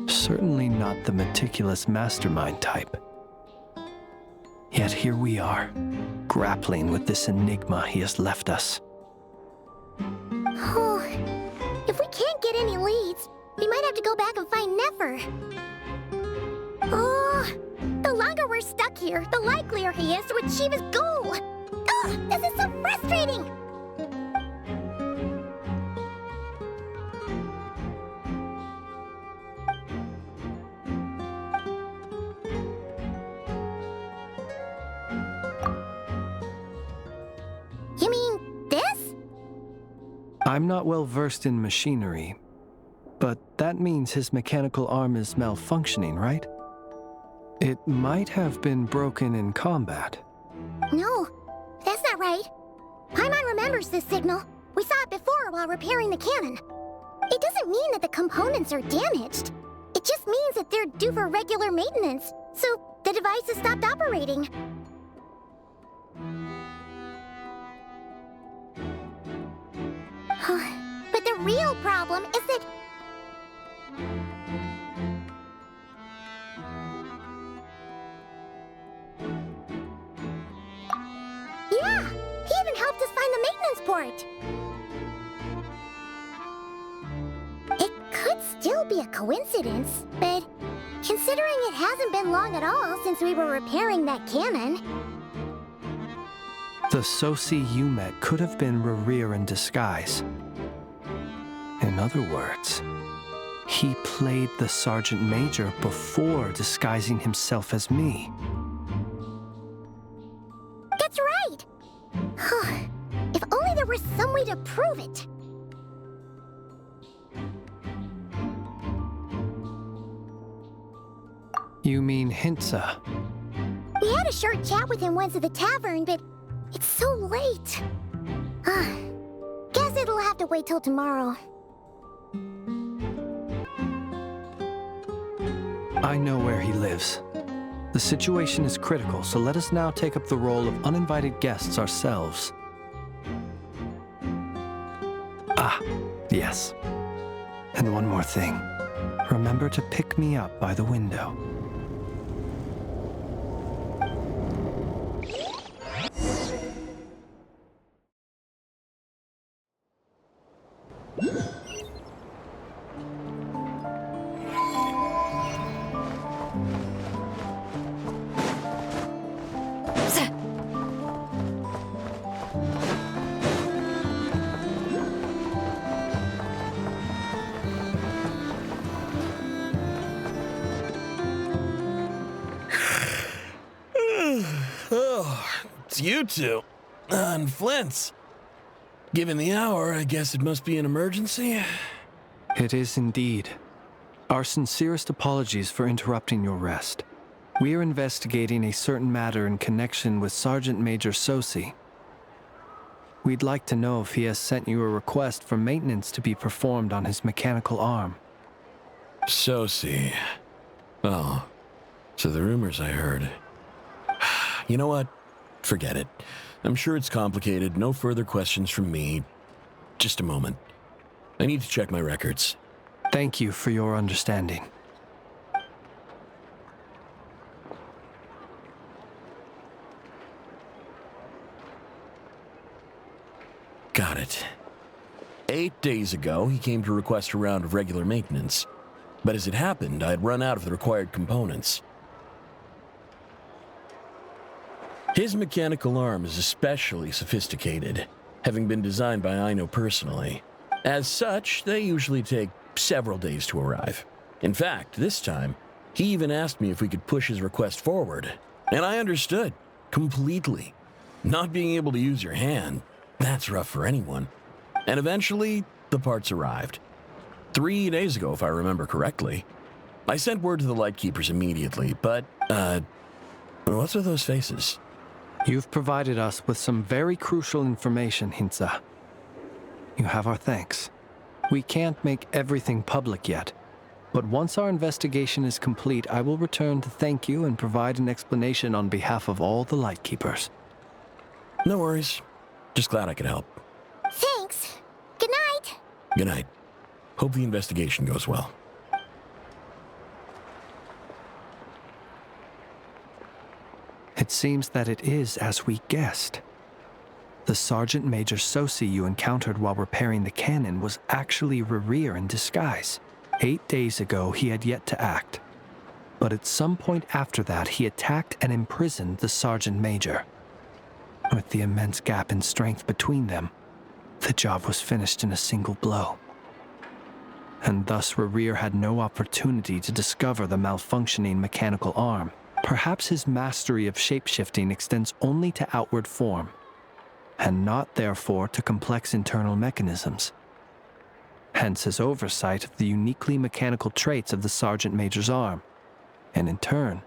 Certainly not the meticulous mastermind type. Yet here we are, grappling with this enigma he has left us. Oh, if we can't get any leads, we might have to go back and find Nefer. Oh, the longer we're stuck here, the likelier he is to achieve his goal. Ugh, this is so frustrating! You mean this? I'm not well versed in machinery, but that means his mechanical arm is malfunctioning, right? It might have been broken in combat. No, that's not right. Paimon remembers this signal. We saw it before while repairing the cannon. It doesn't mean that the components are damaged. It just means that they're due for regular maintenance, so the device has stopped operating. But the real problem is that... Yeah! He even helped us find the maintenance port! It could still be a coincidence, but considering it hasn't been long at all since we were repairing that cannon... The Soci you met could have been Rerir in disguise. In other words, he played the Sergeant Major before disguising himself as me. That's right! If only there were some way to prove it! You mean Hintsa? a short chat with him once at the tavern, but it's so late. Guess it'll have to wait till tomorrow. I know where he lives. The situation is critical, so let us now take up the role of uninvited guests ourselves. Ah, yes. And one more thing. Remember to pick me up by the window. Oh, it's you two. And Flint's. Given the hour, I guess it must be an emergency. It is indeed. Our sincerest apologies for interrupting your rest. We are investigating a certain matter in connection with Sergeant Major Sosi. We'd like to know if he has sent you a request for maintenance to be performed on his mechanical arm. Sosi. Oh, so the rumors I heard. You know what? Forget it. I'm sure it's complicated. No further questions from me. Just a moment. I need to check my records. Thank you for your understanding. Got it. 8 days ago, he came to request a round of regular maintenance. But as it happened, I had run out of the required components. His mechanical arm is especially sophisticated, having been designed by Aino personally. As such, they usually take several days to arrive. In fact, this time, he even asked me if we could push his request forward. And I understood, completely. Not being able to use your hand, that's rough for anyone. And eventually, the parts arrived. 3 days ago, if I remember correctly. I sent word to the Lightkeepers immediately, but, what's with those faces? You've provided us with some very crucial information, Hintsa. You have our thanks. We can't make everything public yet, but once our investigation is complete, I will return to thank you and provide an explanation on behalf of all the Lightkeepers. No worries. Just glad I could help. Thanks. Good night. Good night. Hope the investigation goes well. It seems that it is as we guessed. The Sergeant Major Sosi you encountered while repairing the cannon was actually Rerir in disguise. 8 days ago, he had yet to act. But at some point after that, he attacked and imprisoned the Sergeant Major. With the immense gap in strength between them, the job was finished in a single blow. And thus Rerir had no opportunity to discover the malfunctioning mechanical arm. Perhaps his mastery of shapeshifting extends only to outward form, and not therefore to complex internal mechanisms. Hence his oversight of the uniquely mechanical traits of the Sergeant Major's arm, and in turn,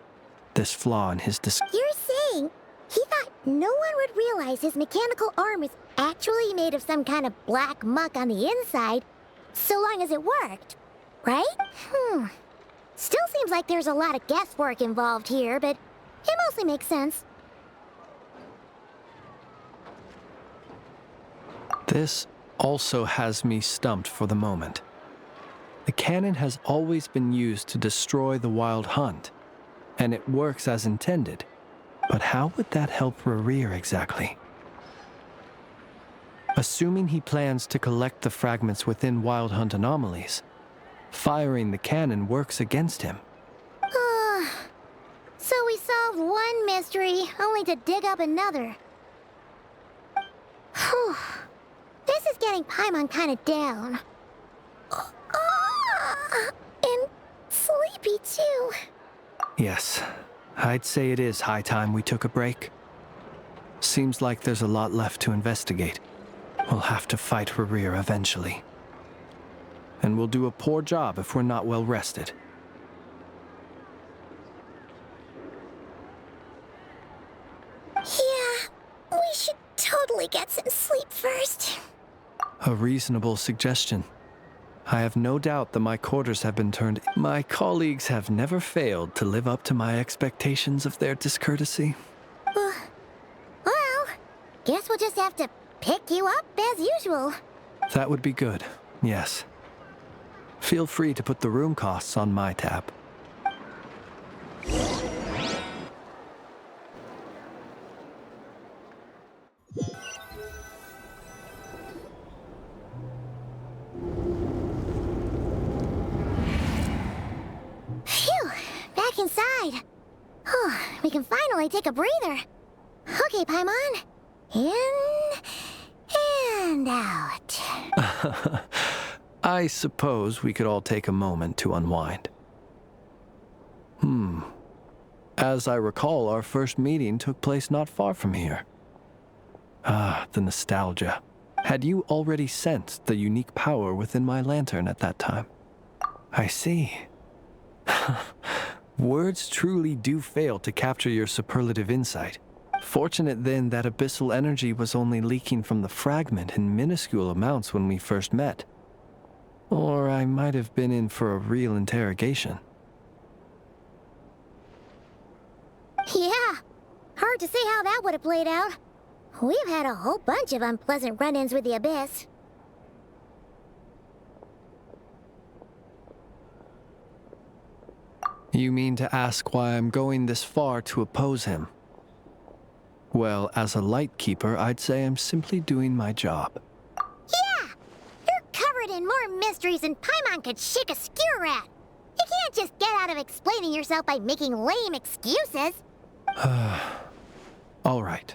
this flaw in his You're saying he thought no one would realize his mechanical arm is actually made of some kind of black muck on the inside, so long as it worked, right? Still seems like there's a lot of guesswork involved here, but it mostly makes sense. This also has me stumped for the moment. The cannon has always been used to destroy the Wild Hunt, and it works as intended. But how would that help Rerir exactly? Assuming he plans to collect the fragments within Wild Hunt anomalies, firing the cannon works against him. So we solved one mystery, only to dig up another. Whew. This is getting Paimon kind of down. And sleepy too. Yes, I'd say it is high time we took a break. Seems like there's a lot left to investigate. We'll have to fight Rerir eventually. And we'll do a poor job if we're not well rested. probably get some sleep first. A reasonable suggestion. I have no doubt that my quarters have been turned. My colleagues have never failed to live up to my expectations of their discourtesy. Well, guess we'll just have to pick you up as usual. That would be good, yes. Feel free to put the room costs on my tab. Phew, back inside. We can finally take a breather. Okay, Paimon. In and out. I suppose we could all take a moment to unwind. As I recall, our first meeting took place not far from here. Ah, the nostalgia. Had you already sensed the unique power within my lantern at that time? I see. Words truly do fail to capture your superlative insight. Fortunate then that abyssal energy was only leaking from the fragment in minuscule amounts when we first met. Or I might have been in for a real interrogation. Yeah, hard to say how that would have played out. We've had a whole bunch of unpleasant run-ins with the Abyss. You mean to ask why I'm going this far to oppose him? Well, as a light keeper, I'd say I'm simply doing my job. Yeah! You're covered in more mysteries than Paimon could shake a skewer at. You can't just get out of explaining yourself by making lame excuses. All right.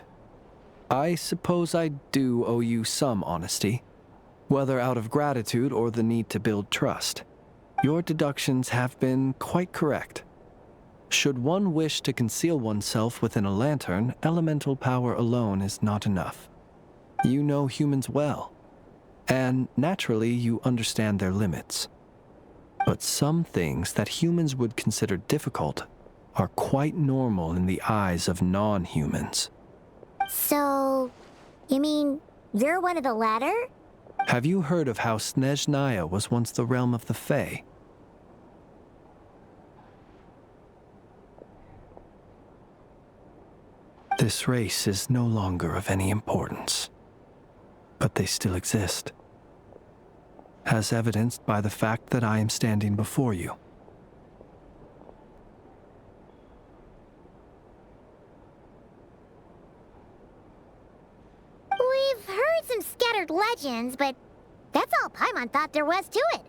I suppose I do owe you some honesty, whether out of gratitude or the need to build trust. Your deductions have been quite correct. Should one wish to conceal oneself within a lantern, elemental power alone is not enough. You know humans well, and naturally you understand their limits. But some things that humans would consider difficult are quite normal in the eyes of non-humans. So, you mean you're one of the latter? Have you heard of how Snezhnaya was once the realm of the Fae? This race is no longer of any importance, but they still exist, as evidenced by the fact that I am standing before you. We've heard some scattered legends, but that's all Paimon thought there was to it.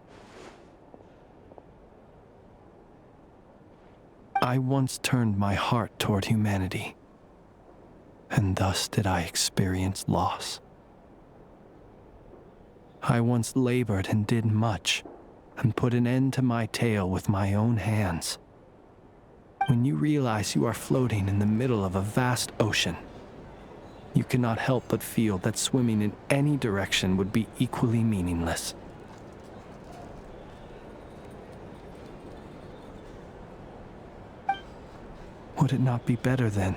I once turned my heart toward humanity, and thus did I experience loss. I once labored and did much, and put an end to my tale with my own hands. When you realize you are floating in the middle of a vast ocean, you cannot help but feel that swimming in any direction would be equally meaningless. Would it not be better, then,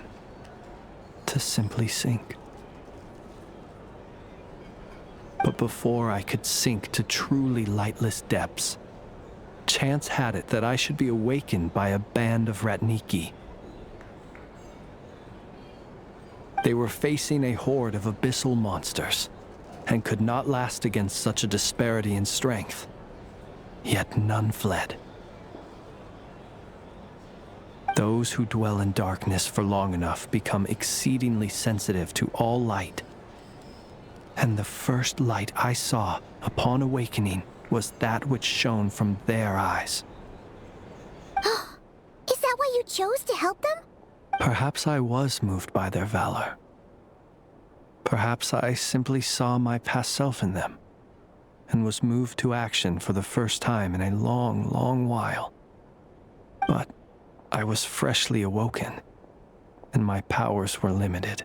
to simply sink? But before I could sink to truly lightless depths, chance had it that I should be awakened by a band of Ratniki. They were facing a horde of abyssal monsters, and could not last against such a disparity in strength. Yet none fled. Those who dwell in darkness for long enough become exceedingly sensitive to all light. And the first light I saw upon awakening was that which shone from their eyes. Is that why you chose to help them? Perhaps I was moved by their valor. Perhaps I simply saw my past self in them, and was moved to action for the first time in a long, long while. But I was freshly awoken, and my powers were limited.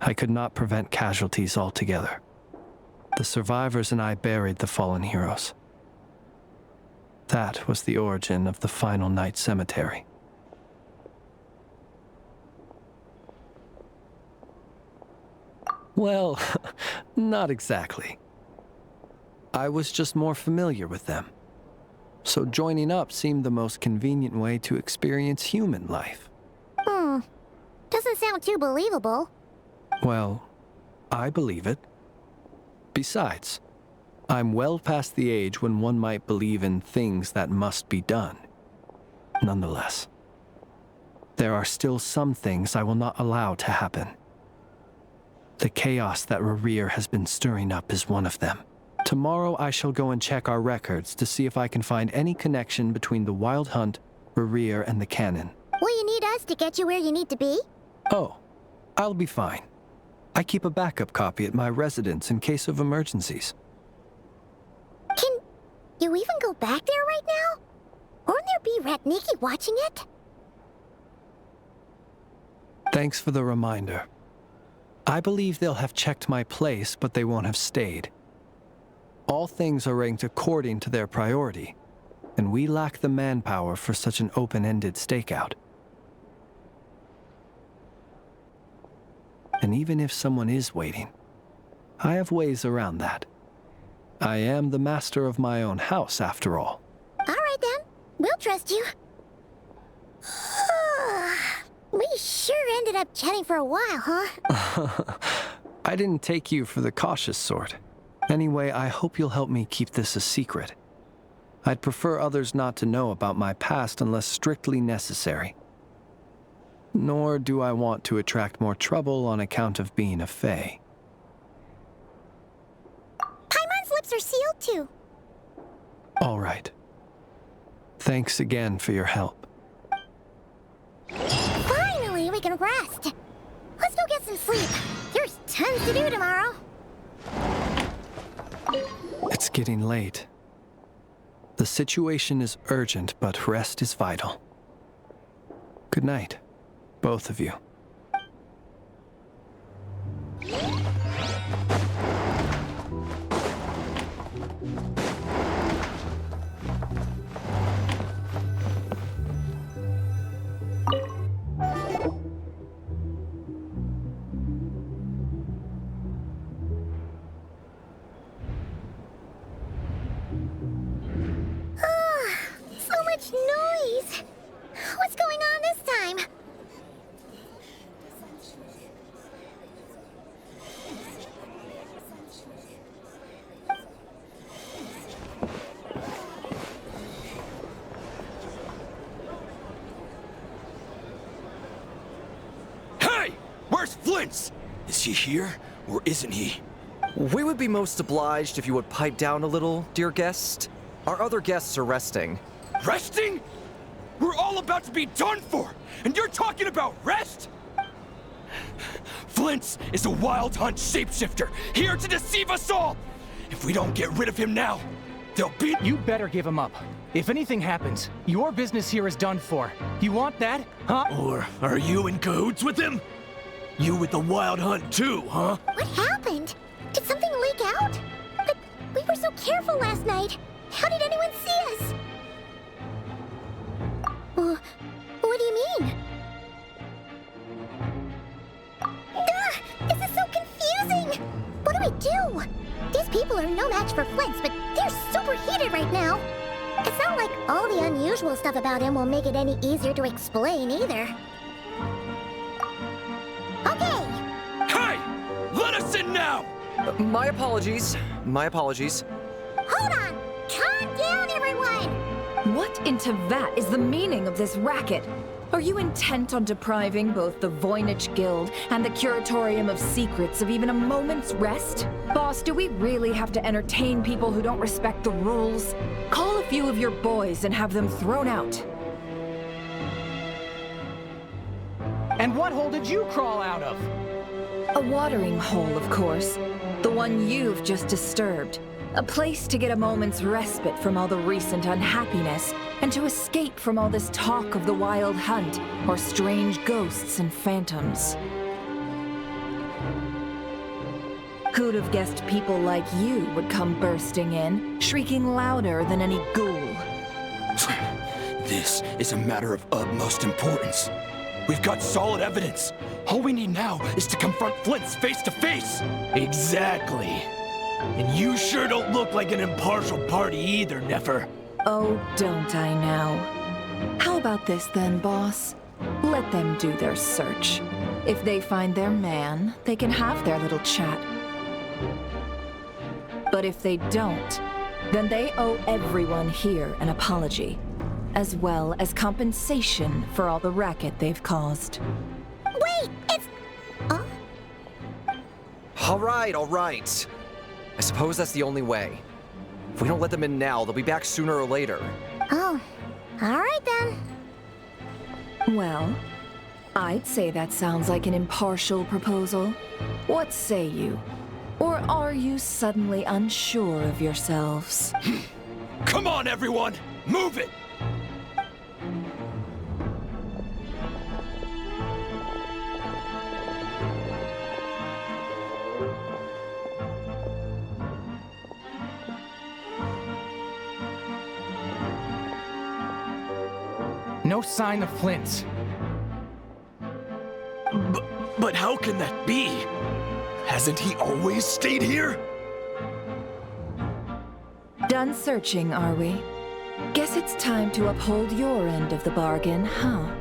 I could not prevent casualties altogether. The survivors and I buried the fallen heroes. That was the origin of the final night cemetery. Well, not exactly. I was just more familiar with them. So joining up seemed the most convenient way to experience human life. Doesn't sound too believable. Well, I believe it. Besides, I'm well past the age when one might believe in things that must be done. Nonetheless, there are still some things I will not allow to happen. The chaos that Rerir has been stirring up is one of them. Tomorrow I shall go and check our records to see if I can find any connection between the Wild Hunt, Rerir, and the Cannon. Will you need us to get you where you need to be? Oh, I'll be fine. I keep a backup copy at my residence in case of emergencies. Can you even go back there right now? Won't there be Ratniki watching it? Thanks for the reminder. I believe they'll have checked my place, but they won't have stayed. All things are ranked according to their priority, and we lack the manpower for such an open-ended stakeout. And even if someone is waiting, I have ways around that. I am the master of my own house, after all. All right then, we'll trust you. We sure ended up chatting for a while, huh? I didn't take you for the cautious sort. Anyway, I hope you'll help me keep this a secret. I'd prefer others not to know about my past unless strictly necessary. Nor do I want to attract more trouble on account of being a fae. Paimon's lips are sealed too. All right. Thanks again for your help. Finally, we can rest. Let's go get some sleep. There's tons to do tomorrow. It's getting late. The situation is urgent, but rest is vital. Good night, both of you. So much noise. What's going on this time? Hey! Where's Flint's? Is he here, or isn't he? We would be most obliged if you would pipe down a little, dear guest. Our other guests are resting. Resting? We're all about to be done for, and you're talking about rest? Flint's is a Wild Hunt shapeshifter, here to deceive us all! If we don't get rid of him now, they'll be— You better give him up. If anything happens, your business here is done for. You want that, huh? Or are you in cahoots with him? You with the Wild Hunt too, huh? What happened? Did something leak out? But we were so careful last night. How did anyone see us? What do you mean? This is so confusing! What do we do? These people are no match for Flint's, but they're super heated right now. It's not like all the unusual stuff about him will make it any easier to explain either. Okay! Hey! Let us in now! My apologies. My apologies. Hold on! Calm down, everyone! What in Tevat is the meaning of this racket? Are you intent on depriving both the Voynich Guild and the Curatorium of Secrets of even a moment's rest? Boss, do we really have to entertain people who don't respect the rules? Call a few of your boys and have them thrown out. And what hole did you crawl out of? A watering hole, of course. The one you've just disturbed. A place to get a moment's respite from all the recent unhappiness, and to escape from all this talk of the Wild Hunt, or strange ghosts and phantoms. Who'd have guessed people like you would come bursting in, shrieking louder than any ghoul? This is a matter of utmost importance. We've got solid evidence. All we need now is to confront Flint's face to face. Exactly. And you sure don't look like an impartial party either, Nefer. Oh, don't I now? How about this then, boss? Let them do their search. If they find their man, they can have their little chat. But if they don't, then they owe everyone here an apology, as well as compensation for all the racket they've caused. Wait, it's... All right. I suppose that's the only way. If we don't let them in now, they'll be back sooner or later. Oh, all right then. Well, I'd say that sounds like an impartial proposal. What say you? Or are you suddenly unsure of yourselves? Come on, everyone! Move it! No sign of Flint. But how can that be? Hasn't he always stayed here? Done searching, are we? Guess it's time to uphold your end of the bargain, huh?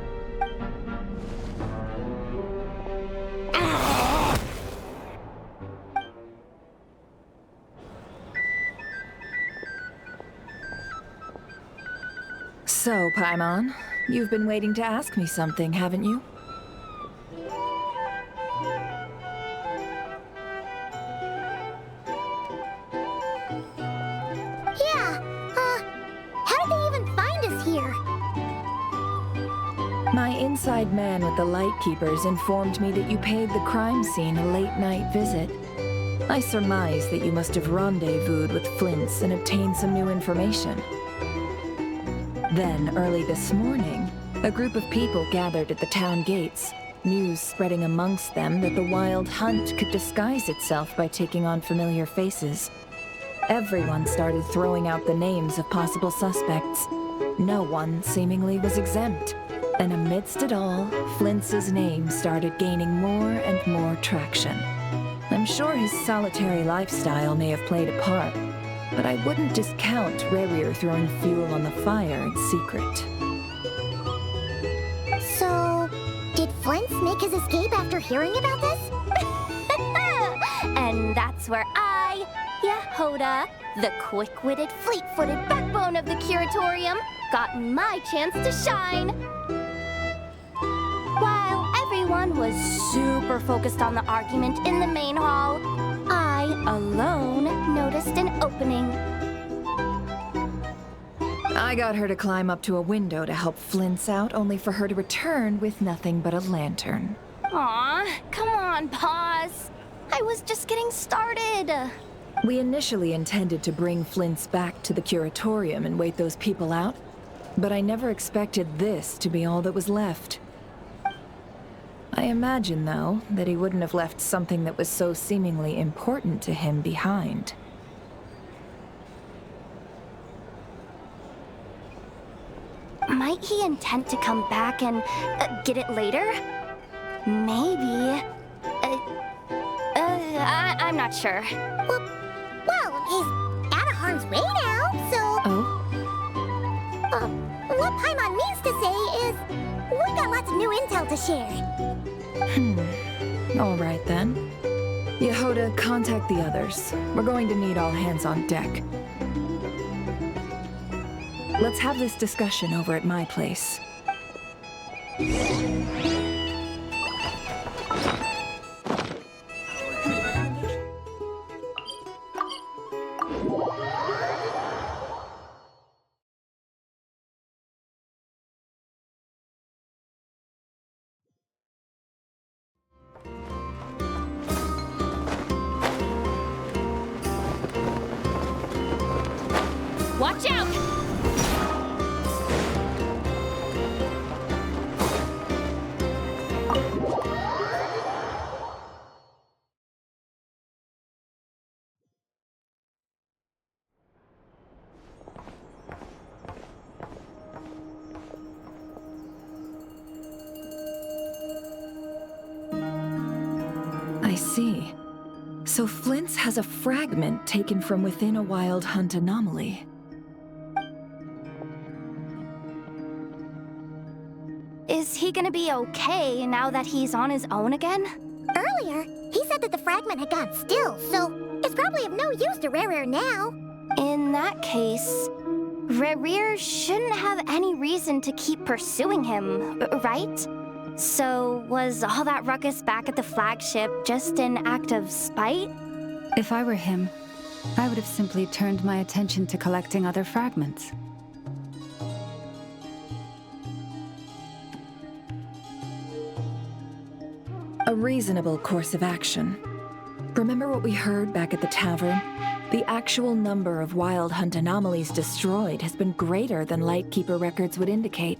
So, Paimon, you've been waiting to ask me something, haven't you? Yeah, how did they even find us here? My inside man with the Lightkeepers informed me that you paid the crime scene a late-night visit. I surmise that you must have rendezvoused with Flint's and obtained some new information. Then, early this morning, a group of people gathered at the town gates, news spreading amongst them that the Wild Hunt could disguise itself by taking on familiar faces. Everyone started throwing out the names of possible suspects. No one seemingly was exempt. And amidst it all, Flint's name started gaining more and more traction. I'm sure his solitary lifestyle may have played a part, but I wouldn't discount Rerir throwing fuel on the fire in secret. So, did Flint make his escape after hearing about this? And that's where I, Yehoda, the quick-witted, fleet-footed backbone of the Curatorium, got my chance to shine. While everyone was super focused on the argument in the main hall, I alone noticed an opening. I got her to climb up to a window to help Flint's out, only for her to return with nothing but a lantern. Aw, come on, pause. I was just getting started. We initially intended to bring Flint's back to the Curatorium and wait those people out, but I never expected this to be all that was left. I imagine, though, that he wouldn't have left something that was so seemingly important to him behind. Might he intend to come back and get it later? Maybe. I'm not sure. Well, he's out of harm's way now, so... Oh? What Paimon means to say is, we got lots of new intel to share. All right, then. Yehoda, contact the others. We're going to need all hands on deck. Let's have this discussion over at my place. Watch out! I see. So Flint's has a fragment taken from within a Wild Hunt anomaly. Is he gonna be okay now that he's on his own again? Earlier, he said that the fragment had gone still, so it's probably of no use to Rare now. In that case, Rare shouldn't have any reason to keep pursuing him, right? So was all that ruckus back at the flagship just an act of spite? If I were him, I would have simply turned my attention to collecting other fragments. A reasonable course of action. Remember what we heard back at the tavern? The actual number of Wild Hunt anomalies destroyed has been greater than Lightkeeper records would indicate.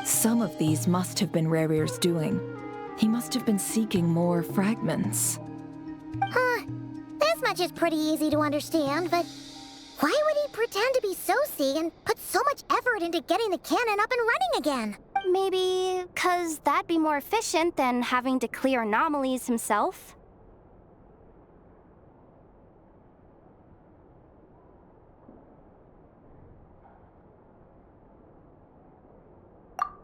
Some of these must have been Rare's doing. He must have been seeking more fragments. This much is pretty easy to understand, but why would he pretend to be Soci and put so much effort into getting the cannon up and running again? Maybe 'cause that'd be more efficient than having to clear anomalies himself.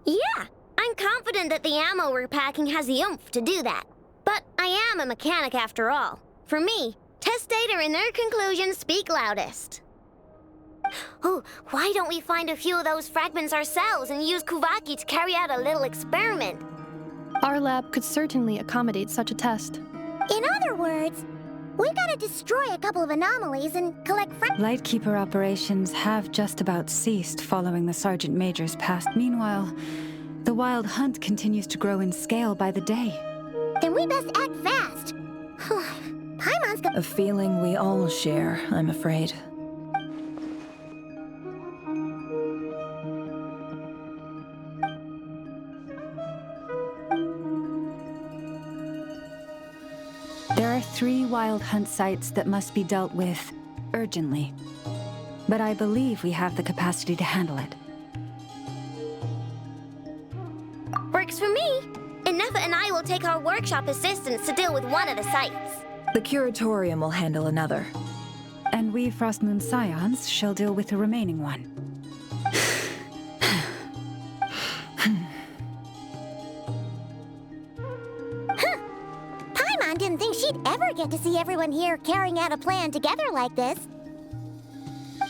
Yeah, I'm confident that the ammo we're packing has the oomph to do that. But I am a mechanic after all. For me, test data and their conclusions speak loudest. Oh, why don't we find a few of those fragments ourselves and use Kuvaki to carry out a little experiment? Our lab could certainly accommodate such a test. In other words, we gotta destroy a couple of anomalies and collect Lightkeeper operations have just about ceased following the Sergeant Major's pass. Meanwhile, the Wild Hunt continues to grow in scale by the day. Then we best act fast. Paimon's A feeling we all share, I'm afraid. There are 3 Wild Hunt sites that must be dealt with urgently. But I believe we have the capacity to handle it. Works for me. Enough and I will take our workshop assistants to deal with one of the sites. The Curatorium will handle another. And we Frostmoon Scions shall deal with the remaining one. Paimon didn't think she'd ever get to see everyone here carrying out a plan together like this.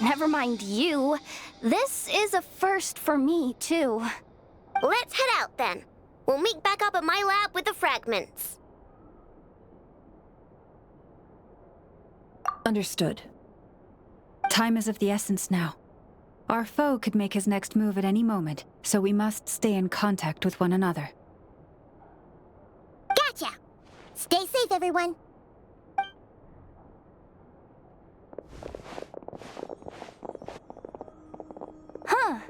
Never mind you. This is a first for me, too. Let's head out then. We'll meet back up at my lab with the fragments. Understood. Time is of the essence now. Our foe could make his next move at any moment, so we must stay in contact with one another. Gotcha! Stay safe, everyone. Huh.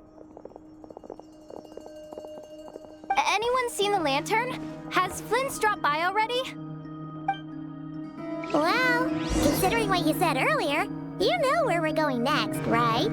Anyone seen the lantern? Has Flint's dropped by already? Well, considering what you said earlier, you know where we're going next, right?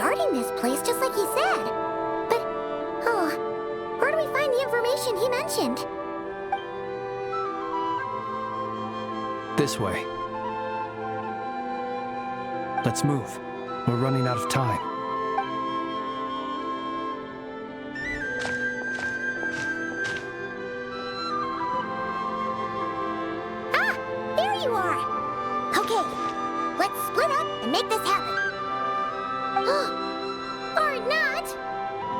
guarding this place just like he said. But, oh, where do we find the information he mentioned? This way. Let's move. We're running out of time. Ah! There you are! Okay, let's split up and make this happen. Or not!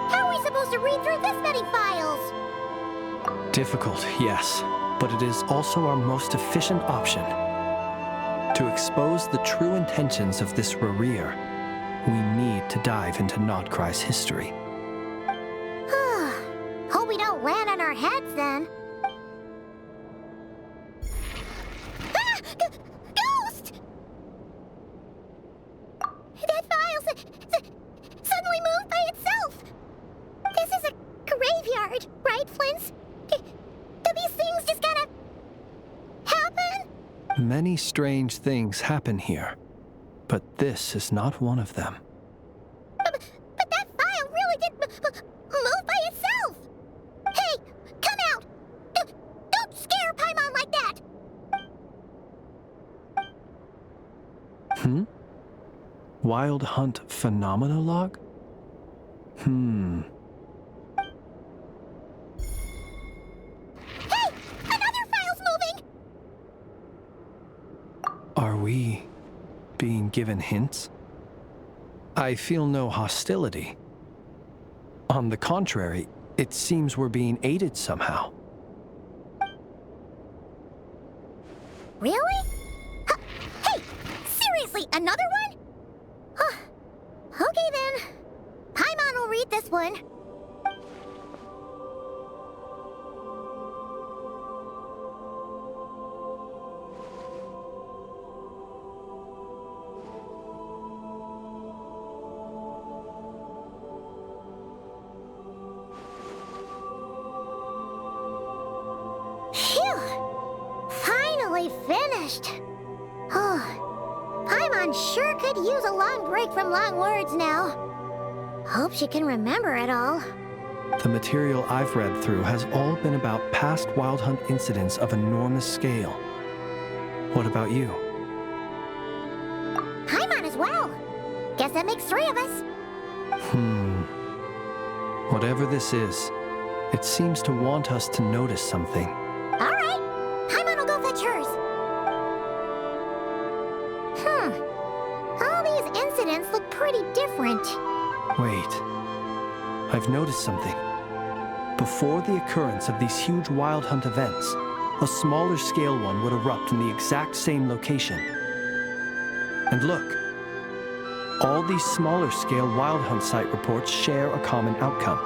How are we supposed to read through this many files? Difficult, yes, but it is also our most efficient option. To expose the true intentions of this Rereer, we need to dive into Notcry's history. Hope we don't land on our heads then. Ah! Ghost! That file suddenly moved by itself. This is a graveyard, right, Flint? Do these things just kind of happen? Many strange things happen here, but this is not one of them. But that file really did move by itself! Hey, come out! Don't scare Paimon like that! Wild Hunt Phenomenologue? Hey! Another file's moving! Are we being given hints? I feel no hostility. On the contrary, it seems we're being aided somehow. Really? Hey! Seriously, another one? Okay then. Paimon will read this one. Phew! Finally finished. Oh, Paimon sure could use a long break from long words now. Hope she can remember it all. The material I've read through has all been about past Wild Hunt incidents of enormous scale. What about you? Paimon as well. Guess that makes 3 of us. Whatever this is, it seems to want us to notice something. All right. Paimon will go fetch hers. All these incidents look pretty different. Wait. I've noticed something. Before the occurrence of these huge Wild Hunt events, a smaller scale one would erupt in the exact same location. And look. All these smaller scale Wild Hunt site reports share a common outcome.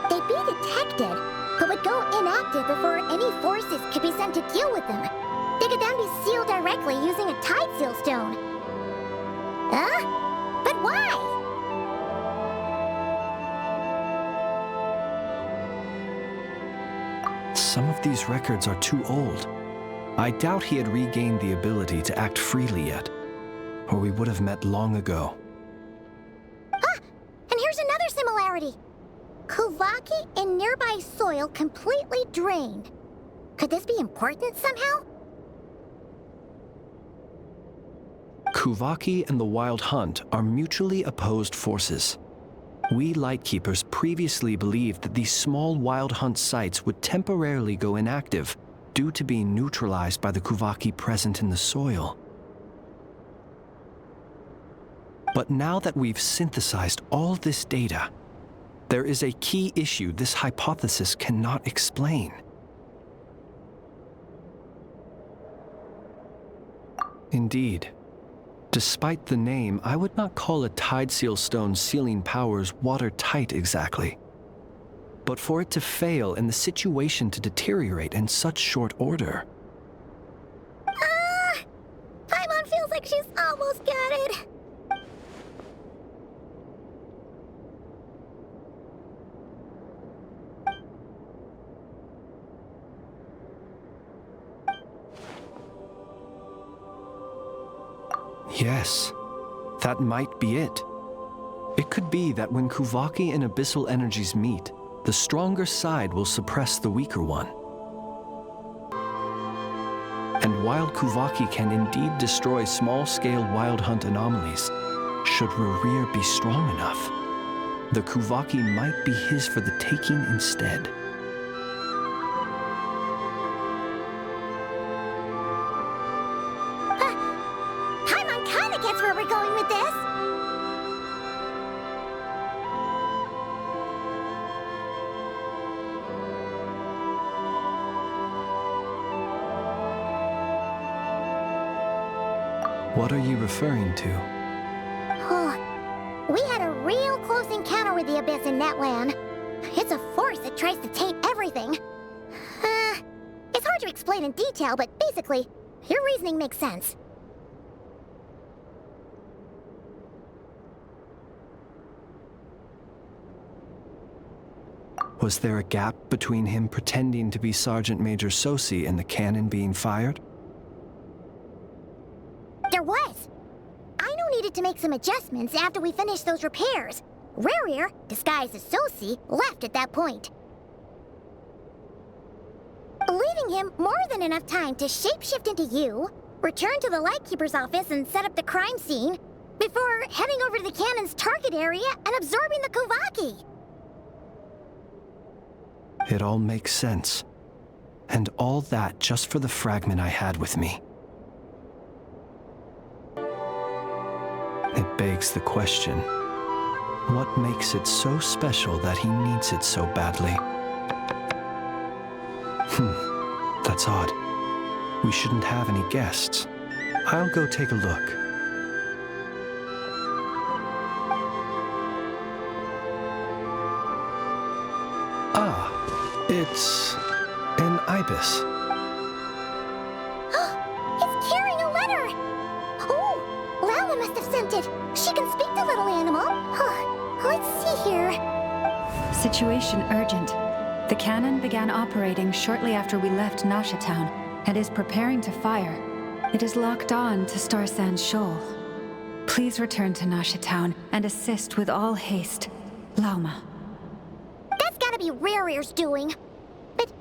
They'd be detected, but would go inactive before any forces could be sent to deal with them. They could then be sealed directly using a tide seal stone. Huh? But why? Some of these records are too old. I doubt he had regained the ability to act freely yet, or we would have met long ago. Ah! And here's another similarity. Kuvaki in nearby soil completely drained. Could this be important somehow? Kuvaki and the Wild Hunt are mutually opposed forces. We Lightkeepers previously believed that these small Wild Hunt sites would temporarily go inactive due to being neutralized by the Kuvaki present in the soil. But now that we've synthesized all this data, there is a key issue this hypothesis cannot explain. Indeed. Despite the name, I would not call a tide seal stone's sealing powers watertight exactly. But for it to fail and the situation to deteriorate in such short order. Paimon feels like she's almost got it. Yes, That might be it. It could be that when Kuvaki and abyssal energies meet, the stronger side will suppress the weaker one. And while Kuvaki can indeed destroy small-scale wild hunt anomalies, should Rerir be strong enough, the Kuvaki might be his for the taking instead. Paimon kinda gets where we're going with this. What are you referring to? We had a real close encounter with the Abyss in Netland. It's a force that tries to taint everything. It's hard to explain in detail, but basically, your reasoning makes sense. Was there a gap between him pretending to be Sergeant Major Sosi and the cannon being fired? There was. Aino needed to make some adjustments after we finished those repairs. Rerir, disguised as Sosi, left at that point, leaving him more than enough time to shapeshift into you, return to the Lightkeeper's office and set up the crime scene, before heading over to the cannon's target area and absorbing the Kuvaki. It all makes sense. And all that just for the fragment I had with me. It begs the question, what makes it so special that he needs it so badly? That's odd. We shouldn't have any guests. I'll go take a look. It's an ibis. It's carrying a letter! Oh, Lala must have sent it. She can speak to little animal. Let's see here. Situation urgent. The cannon began operating shortly after we left Nasha Town and is preparing to fire. It is locked on to Star Sand Shoal. Please return to Nasha Town and assist with all haste. Lauma. That's gotta be Rerir's doing. But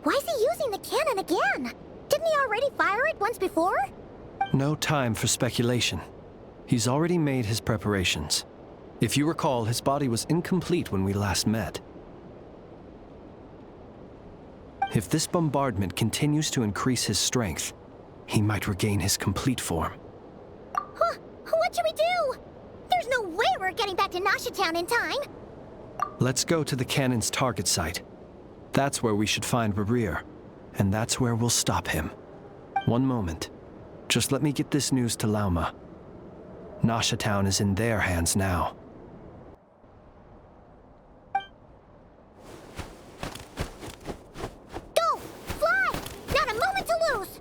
why is he using the cannon again? Didn't he already fire it once before? No time for speculation. He's already made his preparations. If you recall, his body was incomplete when we last met. If this bombardment continues to increase his strength, he might regain his complete form. What should we do? There's no way we're getting back to Nasha Town in time. Let's go to the cannon's target site. That's where we should find Rerir, and that's where we'll stop him. One moment. Just let me get this news to Lauma. Nasha Town is in their hands now. Go! Fly! Not a moment to lose!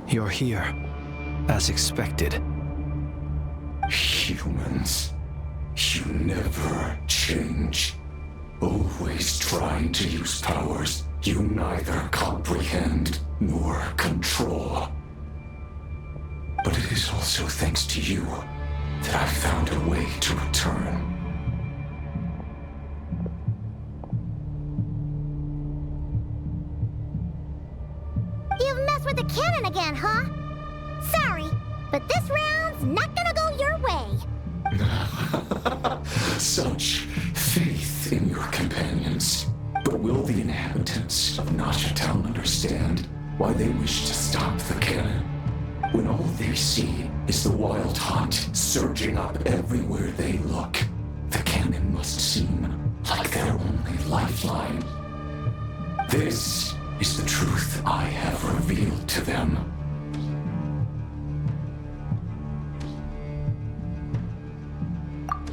You're here, as expected. Humans, you never change. Always trying to use powers you neither comprehend nor control. But it is also thanks to you that I found a way to return. You've messed with the cannon again, huh? Sorry, but this round's not gonna go your way. Such faith in your companions. But will the inhabitants of Nasha Town understand why they wish to stop the cannon? When all they see is the wild hunt surging up everywhere they look, the cannon must seem like their only lifeline. This is the truth I have revealed to them.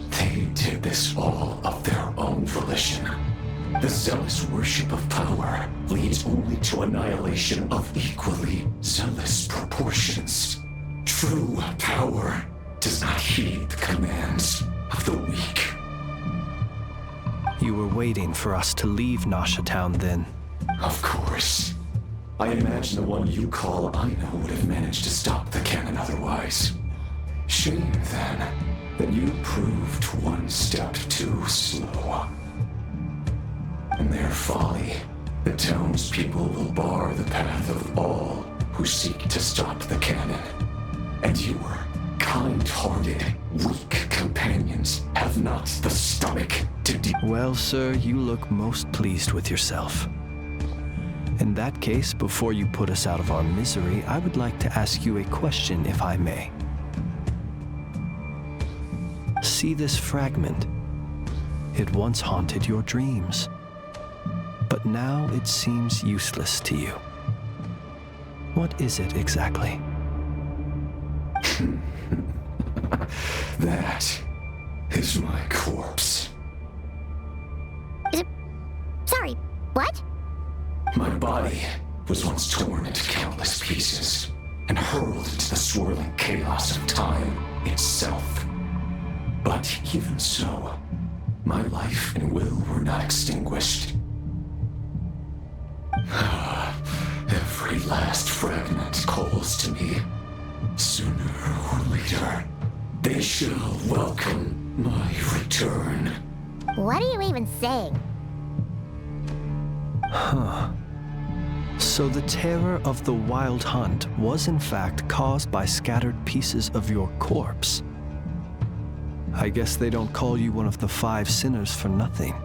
They did this all of their own volition. The zealous worship of power leads only to annihilation of equally zealous proportions. True power does not heed the commands of the weak. You were waiting for us to leave Nasha Town then. Of course. I imagine the one you call Aina would have managed to stop the cannon otherwise. Shame, then, that you proved one step too slow. In their folly, the townspeople will bar the path of all who seek to stop the cannon. And your kind-hearted, weak companions have not the stomach to Well, sir, you look most pleased with yourself. In that case, before you put us out of our misery, I would like to ask you a question, if I may. See this fragment? It once haunted your dreams, but now it seems useless to you. What is it exactly? That is my corpse. Sorry, what? My body was once torn into countless pieces and hurled into the swirling chaos of time itself. But even so, my life and will were not extinguished. Every last fragment calls to me. Sooner or later, they shall welcome my return. What are you even saying? Huh. So the terror of the Wild Hunt was in fact caused by scattered pieces of your corpse. I guess they don't call you one of the 5 sinners for nothing.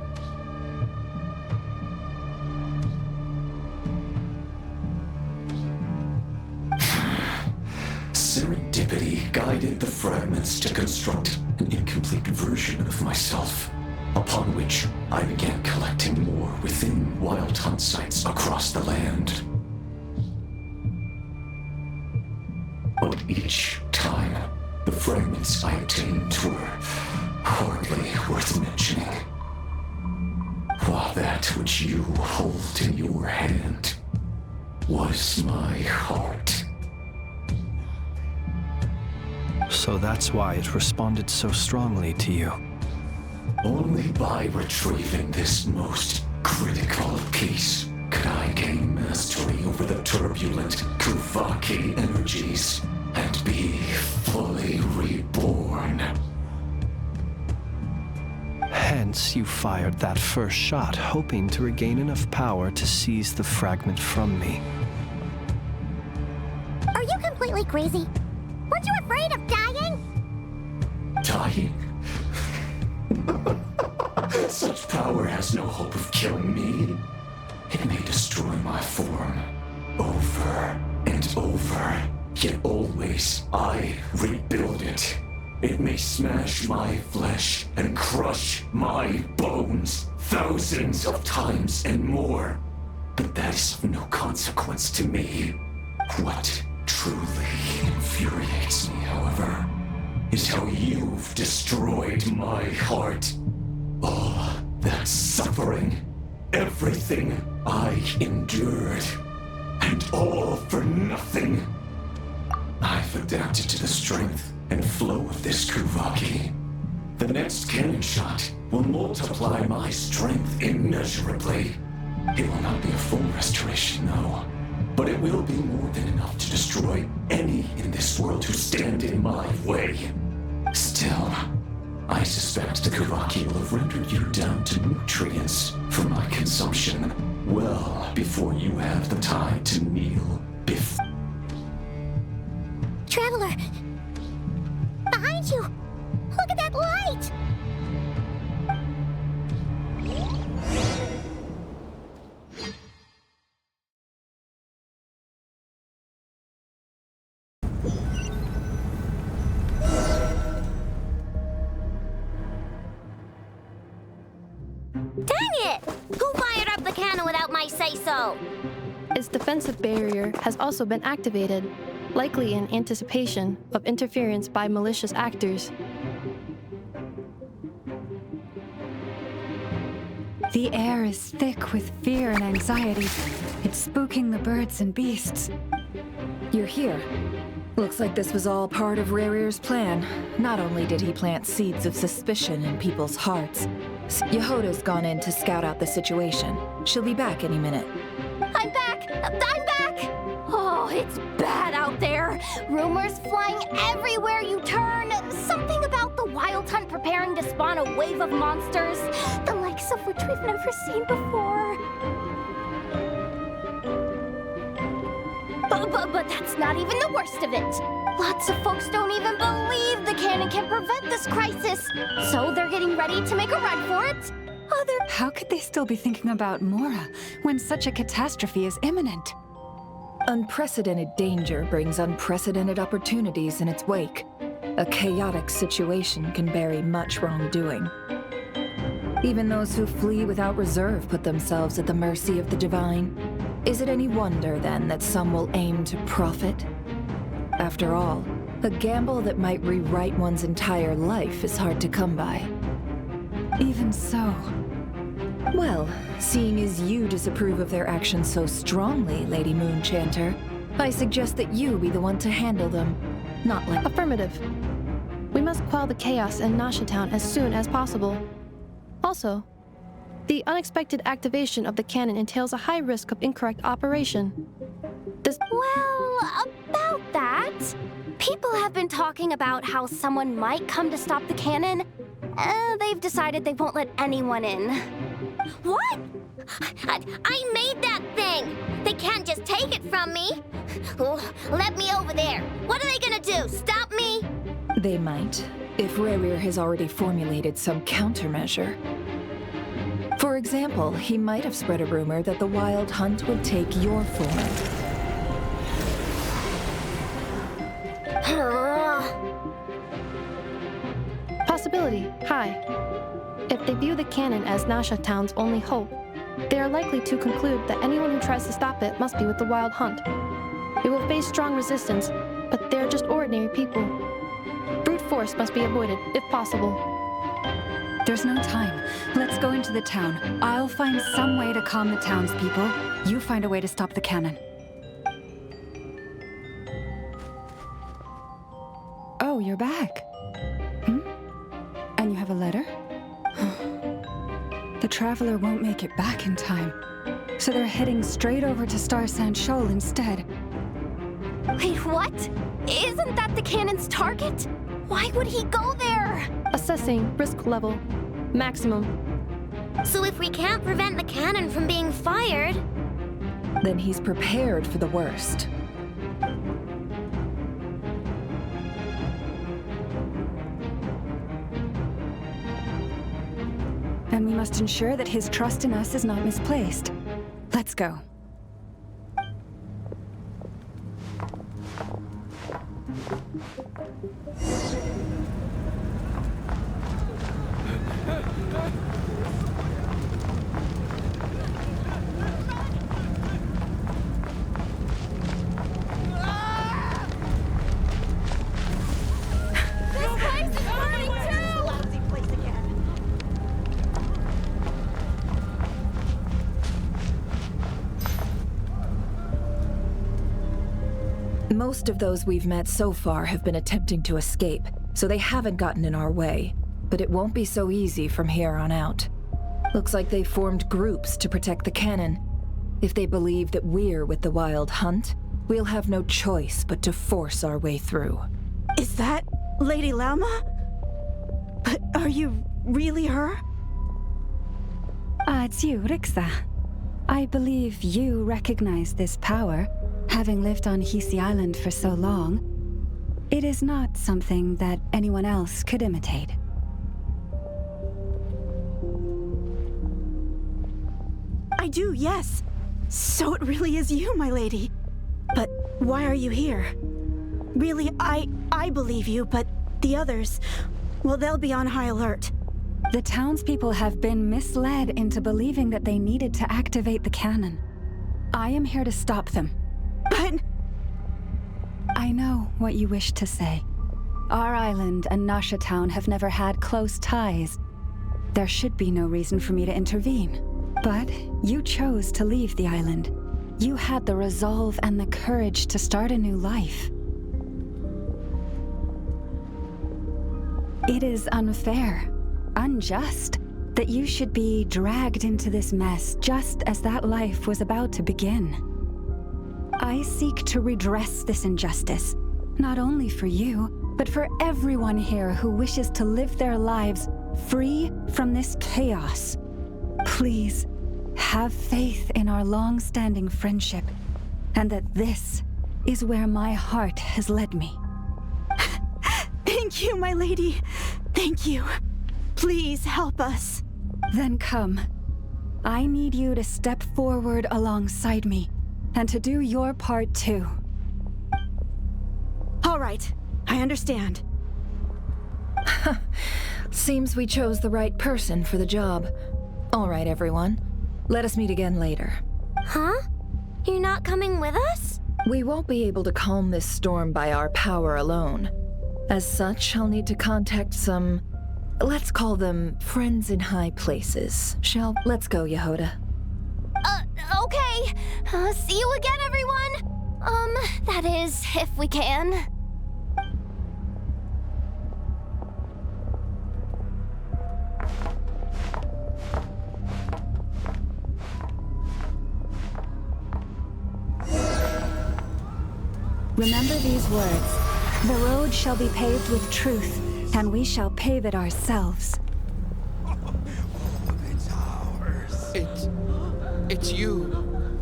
Serendipity guided the fragments to construct an incomplete version of myself, upon which I began collecting more within Wild Hunt sites across the land. But each time, the fragments I obtained were hardly worth mentioning. While that which you hold in your hand was my heart. So that's why it responded so strongly to you. Only by retrieving this most critical piece could I gain mastery over the turbulent Kuvaki energies and be fully reborn. Hence, you fired that first shot, hoping to regain enough power to seize the fragment from me. Are you completely crazy? Weren't you afraid of dying? Dying? Such power has no hope of killing me. It may destroy my form over and over, yet always I rebuild it. It may smash my flesh and crush my bones thousands of times and more, but that is of no consequence to me. What truly infuriates me, however, is how you've destroyed my heart. All that suffering, everything I endured, and all for nothing. I've adapted to the strength and flow of this Kuvaki. The next cannon shot will multiply my strength immeasurably. It will not be a full restoration, no, but it will be more than enough to destroy any in this world who stand in my way. Still, I suspect the Kuvaki will have rendered you down to nutrients for my consumption well before you have the time to kneel before. Traveler! Behind you! Look at that light! Dang it! Who fired up the cannon without my say-so? Its defensive barrier has also been activated, likely in anticipation of interference by malicious actors. The air is thick with fear and anxiety. It's spooking the birds and beasts. You're here. Looks like this was all part of Rerir's plan. Not only did he plant seeds of suspicion in people's hearts, Yehoda's gone in to scout out the situation. She'll be back any minute. I'm back! I'm back! Oh, it's bad out there. Rumors flying everywhere you turn. Something about the Wild Hunt preparing to spawn a wave of monsters, the likes of which we've never seen before. But that's not even the worst of it. Lots of folks don't even believe the cannon can prevent this crisis, so they're getting ready to make a run for it. How could they still be thinking about Mora when such a catastrophe is imminent? Unprecedented danger brings unprecedented opportunities in its wake. A chaotic situation can bury much wrongdoing. Even those who flee without reserve put themselves at the mercy of the divine. Is it any wonder, then, that some will aim to profit? After all, a gamble that might rewrite one's entire life is hard to come by. Even so... Well, seeing as you disapprove of their actions so strongly, Lady Moonchanter, I suggest that you be the one to handle them, not like— Affirmative. We must quell the chaos in Nasha Town as soon as possible. Also, the unexpected activation of the cannon entails a high risk of incorrect operation. Well, about that, people have been talking about how someone might come to stop the cannon. They've decided they won't let anyone in. What? I made that thing! They can't just take it from me! Oh, let me over there! What are they gonna do, stop me? They might, if Rerir has already formulated some countermeasure. For example, he might have spread a rumor that the Wild Hunt would take your form. Possibility, high. If they view the cannon as Nasha Town's only hope, they are likely to conclude that anyone who tries to stop it must be with the Wild Hunt. It will face strong resistance, but they're just ordinary people. Brute force must be avoided, if possible. There's no time. Let's go into the town. I'll find some way to calm the townspeople. You find a way to stop the cannon. Oh, you're back. And you have a letter? The Traveler won't make it back in time, so they're heading straight over to Star Sand Shoal instead. Wait, what? Isn't that the cannon's target? Why would he go there? Assessing risk level. Maximum. So if we can't prevent the cannon from being fired... Then he's prepared for the worst. And we must ensure that his trust in us is not misplaced. Let's go. Most of those we've met so far have been attempting to escape, so they haven't gotten in our way. But it won't be so easy from here on out. Looks like they formed groups to protect the cannon. If they believe that we're with the Wild Hunt, we'll have no choice but to force our way through. Is that Lady Lauma? But are you really her? It's you, Rixa. I believe you recognize this power. Having lived on Hisi Island for so long, it is not something that anyone else could imitate. I do, yes. So it really is you, my lady. But why are you here? Really, I believe you, but the others, well, they'll be on high alert. The townspeople have been misled into believing that they needed to activate the cannon. I am here to stop them. But... I know what you wish to say. Our island and Nasha Town have never had close ties. There should be no reason for me to intervene. But you chose to leave the island. You had the resolve and the courage to start a new life. It is unfair, unjust, that you should be dragged into this mess just as that life was about to begin. I seek to redress this injustice, not only for you, but for everyone here who wishes to live their lives free from this chaos. Please, have faith in our long-standing friendship, and that this is where my heart has led me. Thank you, my lady. Thank you. Please help us. Then come. I need you to step forward alongside me, and to do your part too. All right, I understand. Seems we chose the right person for the job. All right, everyone. Let us meet again later. Huh? You're not coming with us? We won't be able to calm this storm by our power alone. As such, I'll need to contact some... let's call them friends in high places. Let's go, Yehoda. Okay. See you again, everyone. That is, if we can. Remember these words. The road shall be paved with truth, and we shall pave it ourselves. It's you,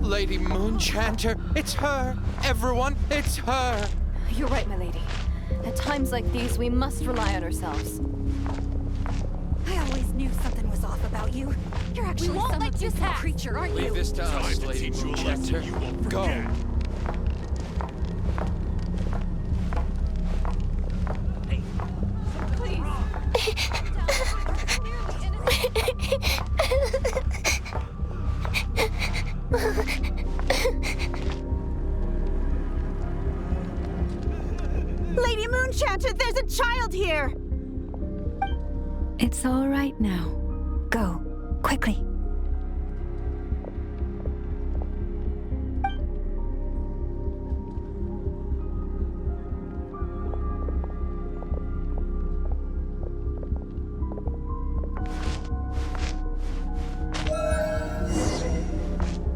Lady Moonchanter. It's her. Everyone, it's her. You're right, my lady. At times like these, we must rely on ourselves. I always knew something was off about you. You're actually some abysmal creature, aren't you? Leave this to us, Lady Moonchanter. Go. Lady Moonchanter, there's a child here! It's all right now. Go, quickly.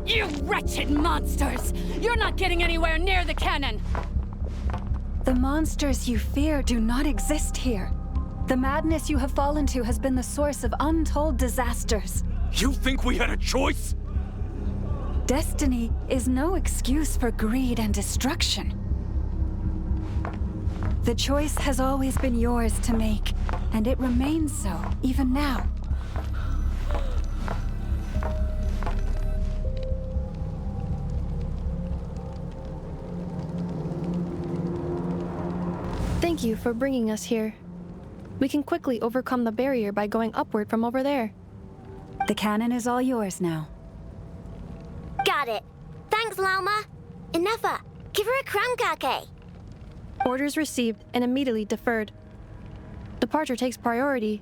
You wretched monsters! You're not getting anywhere near the cannon! The monsters you fear do not exist here. The madness you have fallen to has been the source of untold disasters. You think we had a choice? Destiny is no excuse for greed and destruction. The choice has always been yours to make, and it remains so, even now. Thank you for bringing us here. We can quickly overcome the barrier by going upward from over there. The cannon is all yours now. Got it. Thanks, Lauma. Inefa, give her a cramkake. Orders received and immediately deferred. Departure takes priority.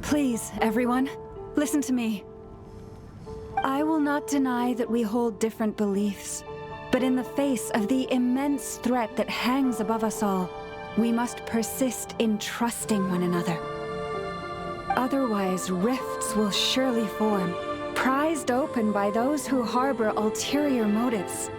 Please, everyone, listen to me. I will not deny that we hold different beliefs, but in the face of the immense threat that hangs above us all, we must persist in trusting one another. Otherwise, rifts will surely form, prized open by those who harbor ulterior motives.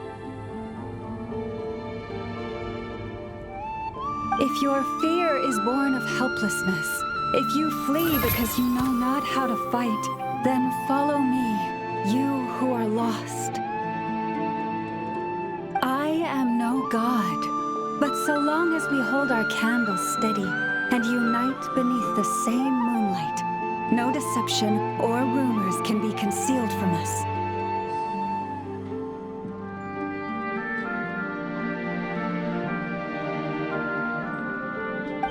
If your fear is born of helplessness, if you flee because you know not how to fight, then follow me, you who are lost. I am no god, but so long as we hold our candles steady and unite beneath the same moonlight, no deception or rumors can be concealed from us.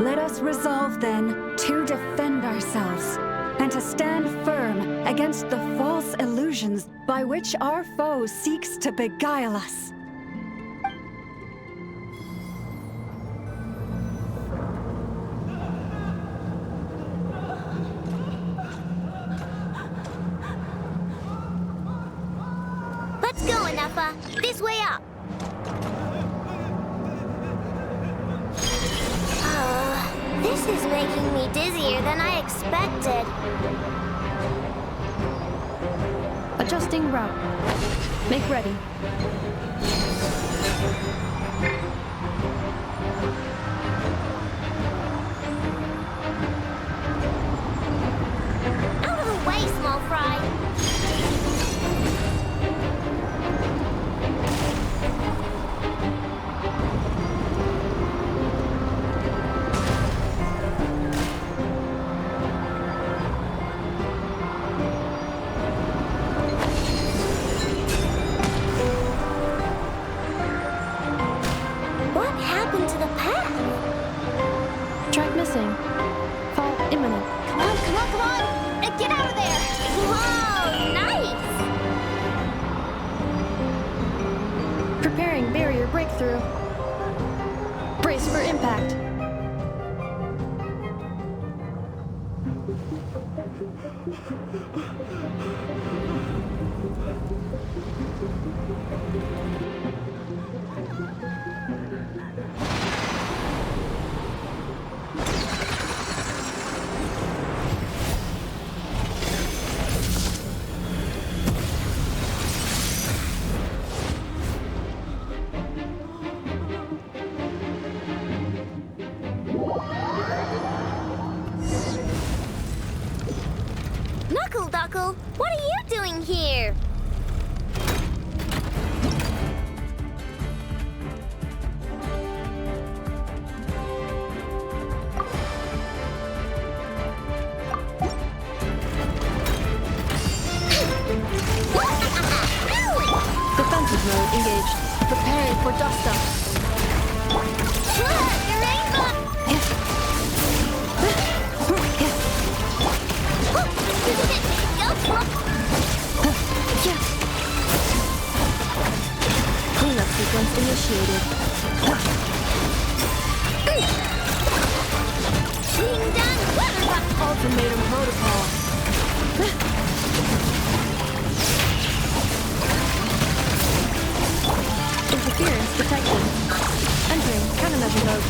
Let us resolve then to defend ourselves and to stand firm against the false illusions by which our foe seeks to beguile us. Let's go, Inefa. This way up. This is making me dizzier than I expected. Adjusting route. Make ready. Out of the way, small fry. What happened to the path? Track missing. Fall imminent. Come on, come on, come on! Get out of there! Whoa, nice! Preparing barrier breakthrough. Brace for impact. Knuckle Duckle, what are you doing here? Defensive mode engaged. Preparing for dust up. Cleanup sequence initiated. Being done, Ultimatum protocol. Interference detected. Entering countermeasure mode.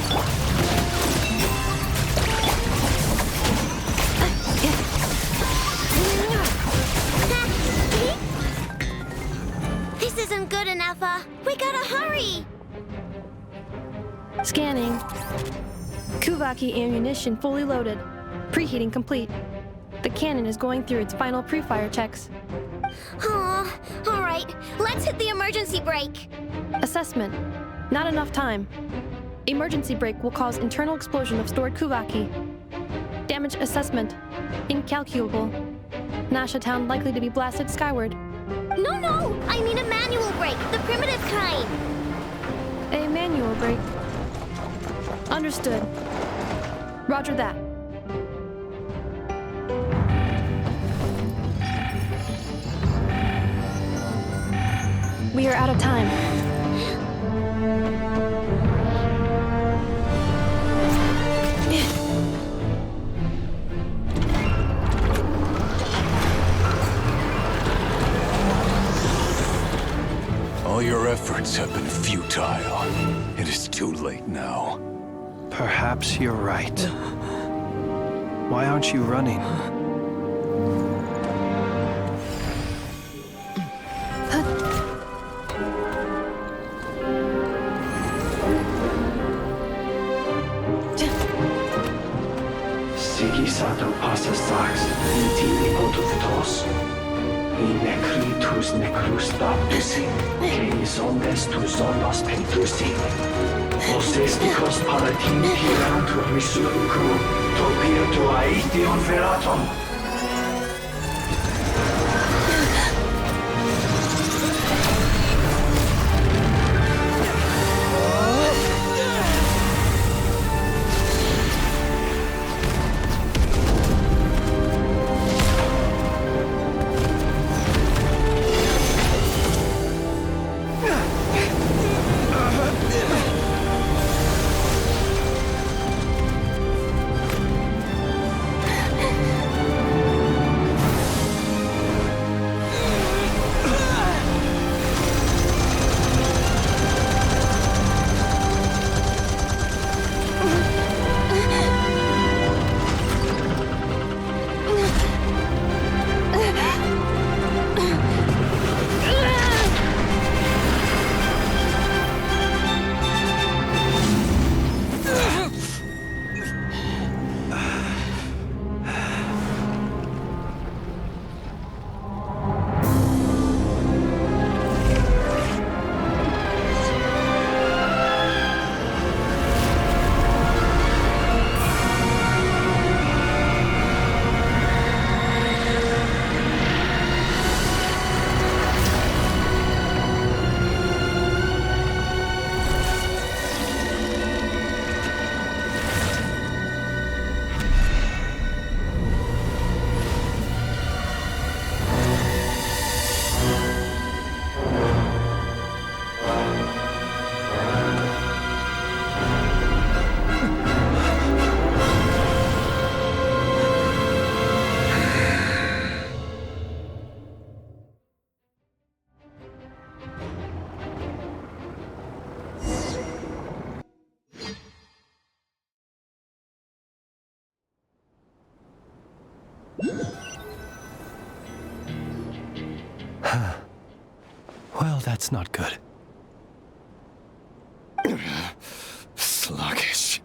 This isn't good enough, we gotta hurry! Scanning. Kuvaki ammunition fully loaded. Preheating complete. The cannon is going through its final pre-fire checks. Aw, alright, let's hit the emergency brake. Assessment. Not enough time. Emergency brake will cause internal explosion of stored Kuvaki. Damage assessment. Incalculable. Nasha Town likely to be blasted skyward. No, I mean a manual brake, the primitive kind. A manual brake. Understood. Roger that. We are out of time. All your efforts have been futile. It is too late now. Perhaps you're right. Why aren't you running? Sigisato passa sax, intimi potutos. In necritus necrus baptisi, canis omnes tu zonos pentusi. Osesticos palatin pirantur resurcu, topirtu aetion feratum. Well, that's not good. Sluggish,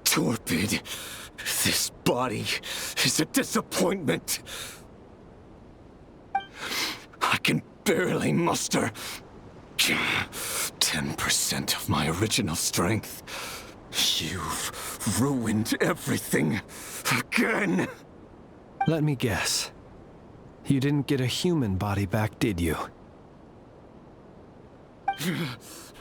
torpid. This body is a disappointment. I can barely muster 10% of my original strength. You've ruined everything again. Let me guess. You didn't get a human body back, did you? What's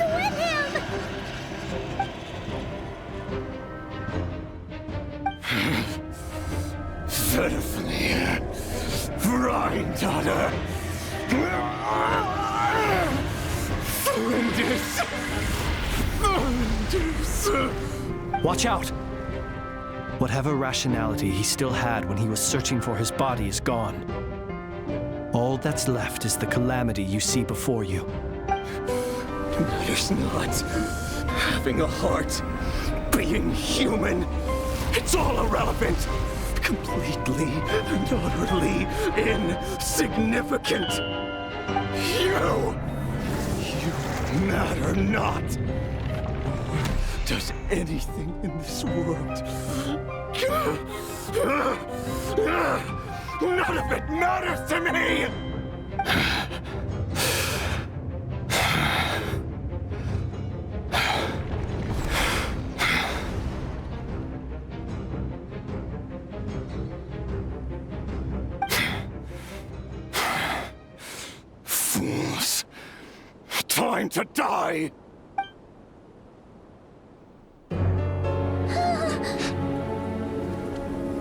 with him? Verfnir, Rheindaughter, Watch out! Whatever rationality he still had when he was searching for his body is gone. All that's left is the calamity you see before you. Matters not. Having a heart, being human, it's all irrelevant. Completely and utterly insignificant. You matter not. Does anything in this world. None of it matters to me! Fools. Time to die!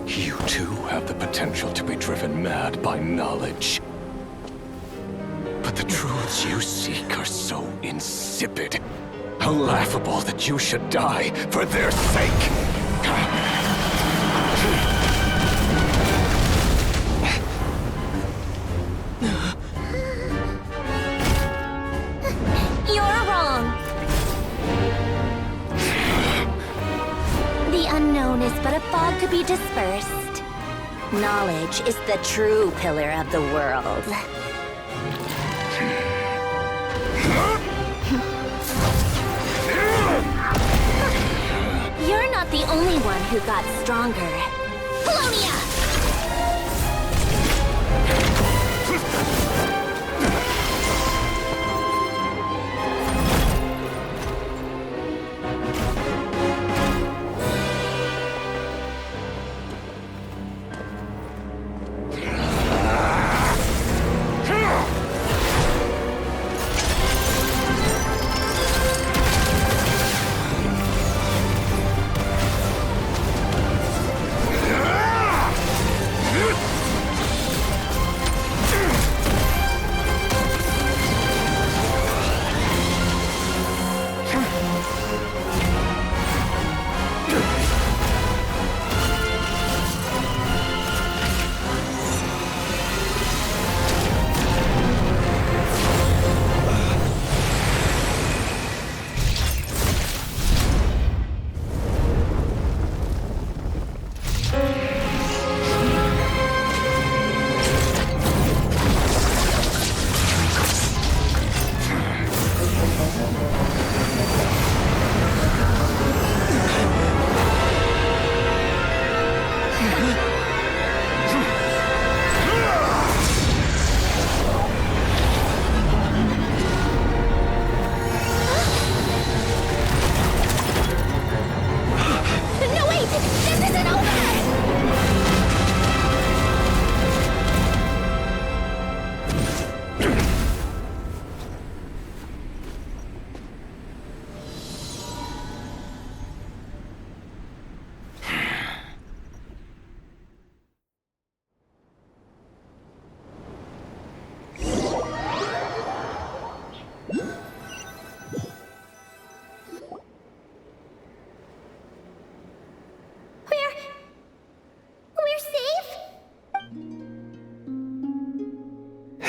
You too have the potential to be driven mad by knowledge. But the truths you seek are so insipid, how laughable that you should die for their sake. You're wrong. The unknown is but a fog to be dispersed. Knowledge is the true pillar of the world. You're not the only one who got stronger. Polonia!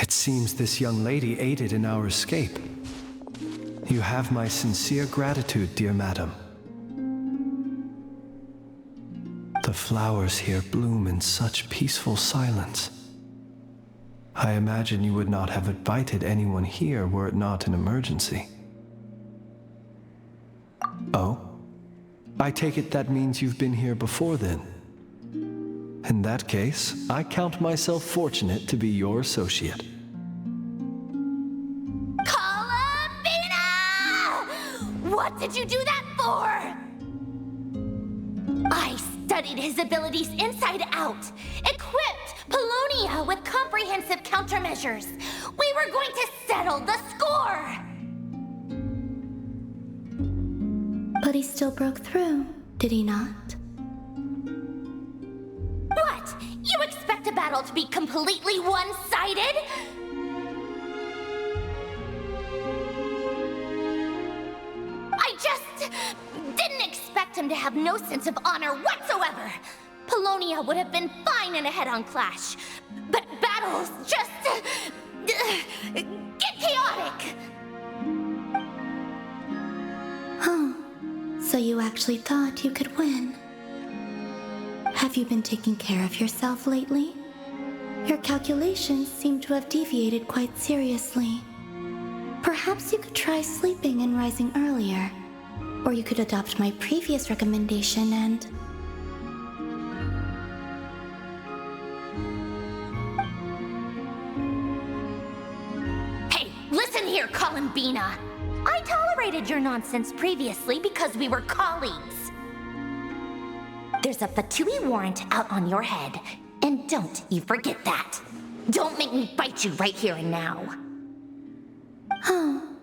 It seems this young lady aided in our escape. You have my sincere gratitude, dear madam. The flowers here bloom in such peaceful silence. I imagine you would not have invited anyone here were it not an emergency. Oh? I take it that means you've been here before then. In that case, I count myself fortunate to be your associate. What did you do that for? I studied his abilities inside out, equipped Polonia with comprehensive countermeasures. We were going to settle the score! But he still broke through, did he not? What? You expect a battle to be completely one-sided? I just didn't expect him to have no sense of honor whatsoever. Polonia would have been fine in a head-on clash, but battles just get chaotic. Oh, so you actually thought you could win. Have you been taking care of yourself lately? Your calculations seem to have deviated quite seriously. Perhaps you could try sleeping and rising earlier. Or you could adopt my previous recommendation and... Hey, listen here, Columbina. I tolerated your nonsense previously because we were colleagues. There's a Fatui warrant out on your head, and don't you forget that. Don't make me fight you right here and now. Oh,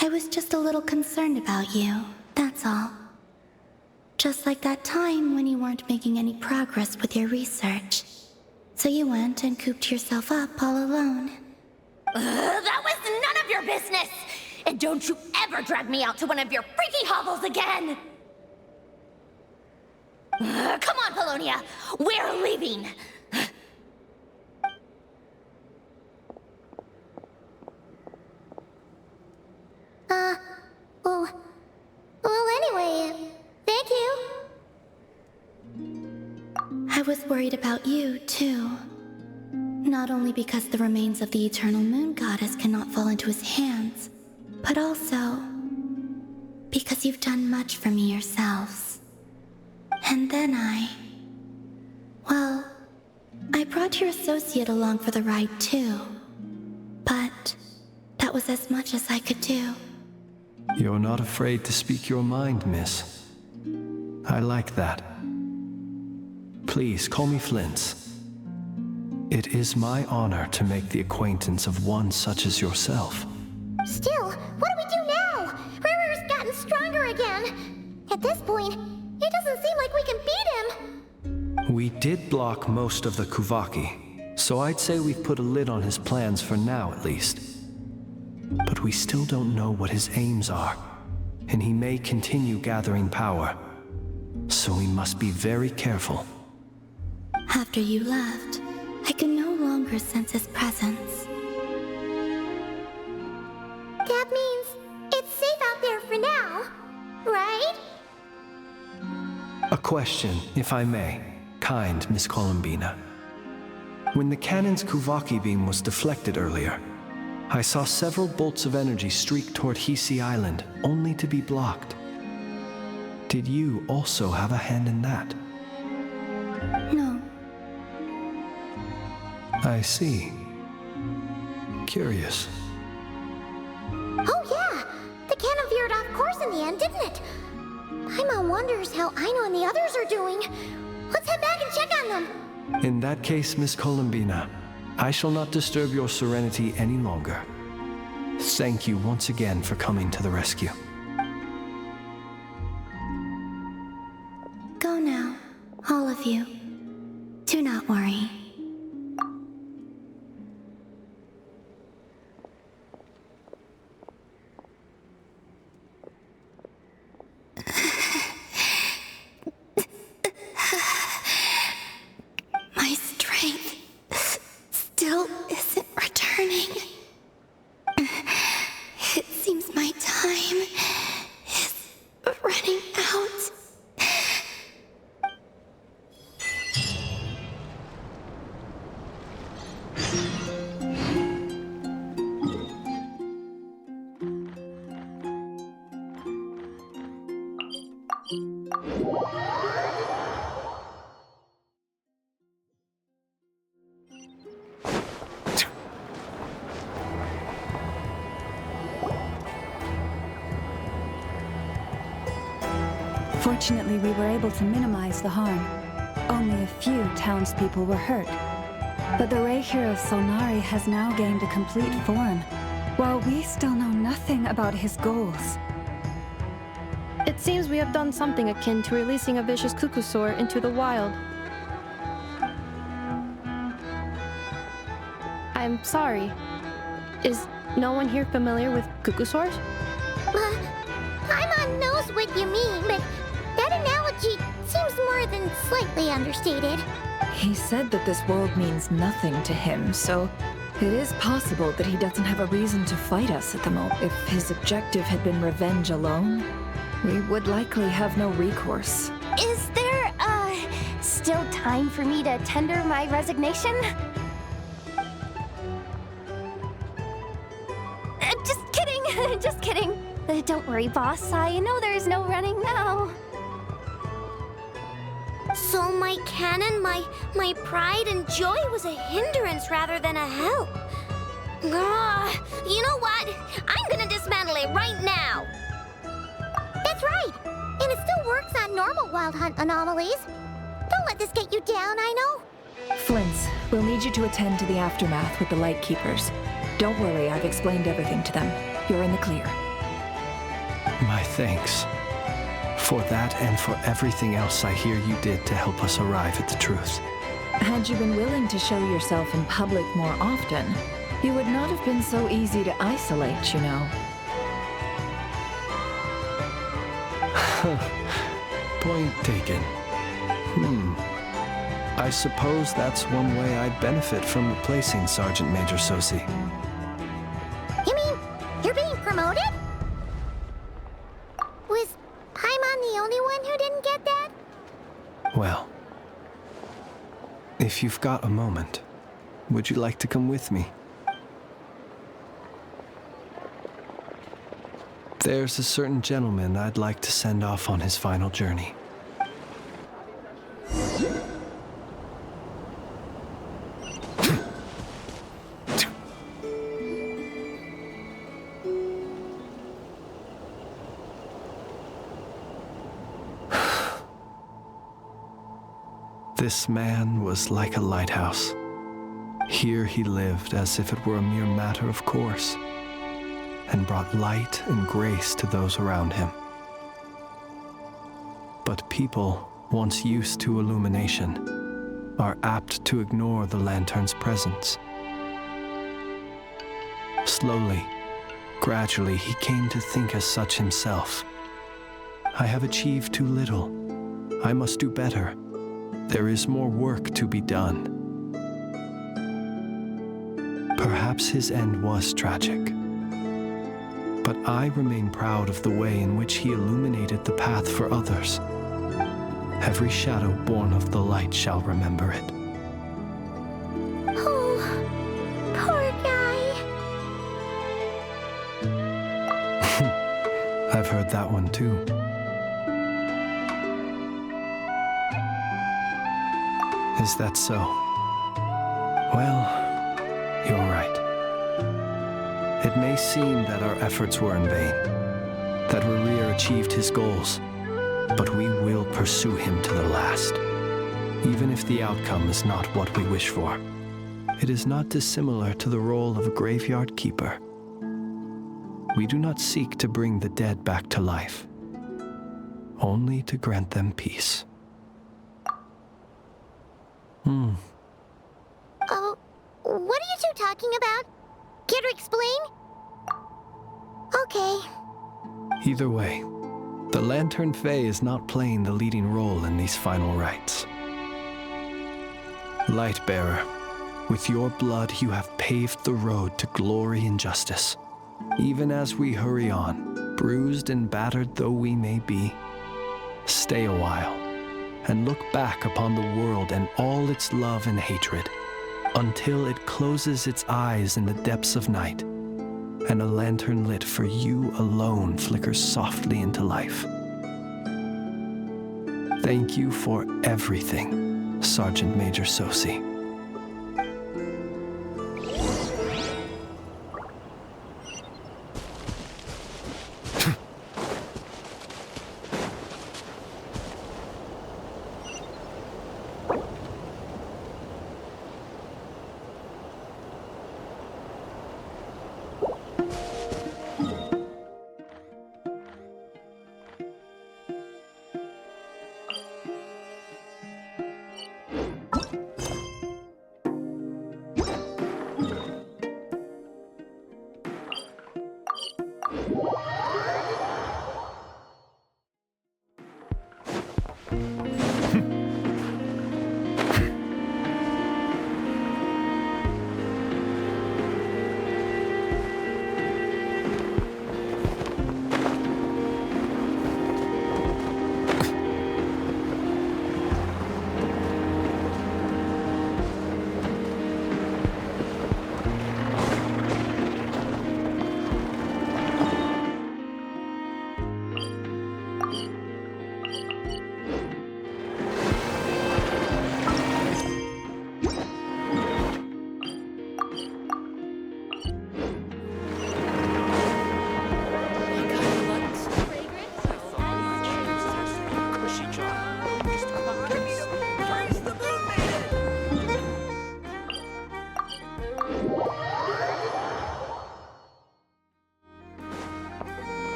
I was just a little concerned about you, that's all. Just like that time when you weren't making any progress with your research. So you went and cooped yourself up all alone. That was none of your business! And don't you ever drag me out to one of your freaky hovels again! Come on, Polonia! We're leaving! Well, anyway, thank you. I was worried about you, too. Not only because the remains of the Eternal Moon Goddess cannot fall into his hands, but also because you've done much for me yourselves. And then well, I brought your associate along for the ride, too. But that was as much as I could do. You're not afraid to speak your mind, miss. I like that. Please call me Flint's. It is my honor to make the acquaintance of one such as yourself. Still, what do we do now? Riri's gotten stronger again. At this point, it doesn't seem like we can beat him. We did block most of the Kuvaki, so I'd say we've put a lid on his plans for now at least. But we still don't know what his aims are, and he may continue gathering power. So we must be very careful. After you left, I could no longer sense his presence. That means it's safe out there for now, right? A question, if I may, kind Miss Columbina. When the cannon's Kuvaki beam was deflected earlier, I saw several bolts of energy streak toward Hisi Island, only to be blocked. Did you also have a hand in that? No. I see. Curious. Oh yeah! The cannon veered off course in the end, didn't it? Paimon wonders how Aino and the others are doing. Let's head back and check on them. In that case, Miss Columbina, I shall not disturb your serenity any longer. Thank you once again for coming to the rescue. Go now, all of you. Do not worry. My strength still isn't returning. returning. It seems my time is running out. Fortunately, we were able to minimize the harm. Only a few townspeople were hurt. But the Ray hero Solnari has now gained a complete form, while we still know nothing about his goals. It seems we have done something akin to releasing a vicious Kukusaur into the wild. I'm sorry. Is no one here familiar with Kukusaurs? Paimon knows what you mean, but that analogy seems more than slightly understated. He said that this world means nothing to him, so it is possible that he doesn't have a reason to fight us at the moment. If his objective had been revenge alone, we would likely have no recourse. Is there, still time for me to tender my resignation? Just kidding, just kidding. Don't worry, boss. I know there's no running now. So my cannon, my pride and joy was a hindrance rather than a help. Ugh, you know what? I'm gonna dismantle it right now. That's right. And it still works on normal Wild Hunt anomalies. Don't let this get you down, I know. Flints, we'll need you to attend to the aftermath with the Lightkeepers. Don't worry, I've explained everything to them. You're in the clear. My thanks. For that and for everything else I hear you did to help us arrive at the truth. Had you been willing to show yourself in public more often, you would not have been so easy to isolate, you know. Point taken. I suppose that's one way I'd benefit from replacing Sergeant Major Sosi. You mean you're being promoted? Was Paimon the only one who didn't get that? Well, if you've got a moment, would you like to come with me? There's a certain gentleman I'd like to send off on his final journey. This man was like a lighthouse. Here he lived as if it were a mere matter of course, and brought light and grace to those around him. But people, once used to illumination, are apt to ignore the lantern's presence. Slowly, gradually, he came to think as such himself. I have achieved too little. I must do better. There is more work to be done. Perhaps his end was tragic. But I remain proud of the way in which he illuminated the path for others. Every shadow born of the light shall remember it. Oh, poor guy. I've heard that one too. Is that so? Well, you're right. It may seem that our efforts were in vain, that Rerir achieved his goals, but we will pursue him to the last, even if the outcome is not what we wish for. It is not dissimilar to the role of a graveyard keeper. We do not seek to bring the dead back to life, only to grant them peace. Oh, what are you two talking about? Care to explain? Okay. Either way, the Lantern Fae is not playing the leading role in these final rites. Lightbearer, With your blood, you have paved the road to glory and justice. Even as we hurry on, bruised and battered though we may be, stay a while and look back upon the world and all its love and hatred until it closes its eyes in the depths of night and a lantern lit for you alone flickers softly into life. Thank you for everything, Sergeant Major Sosi.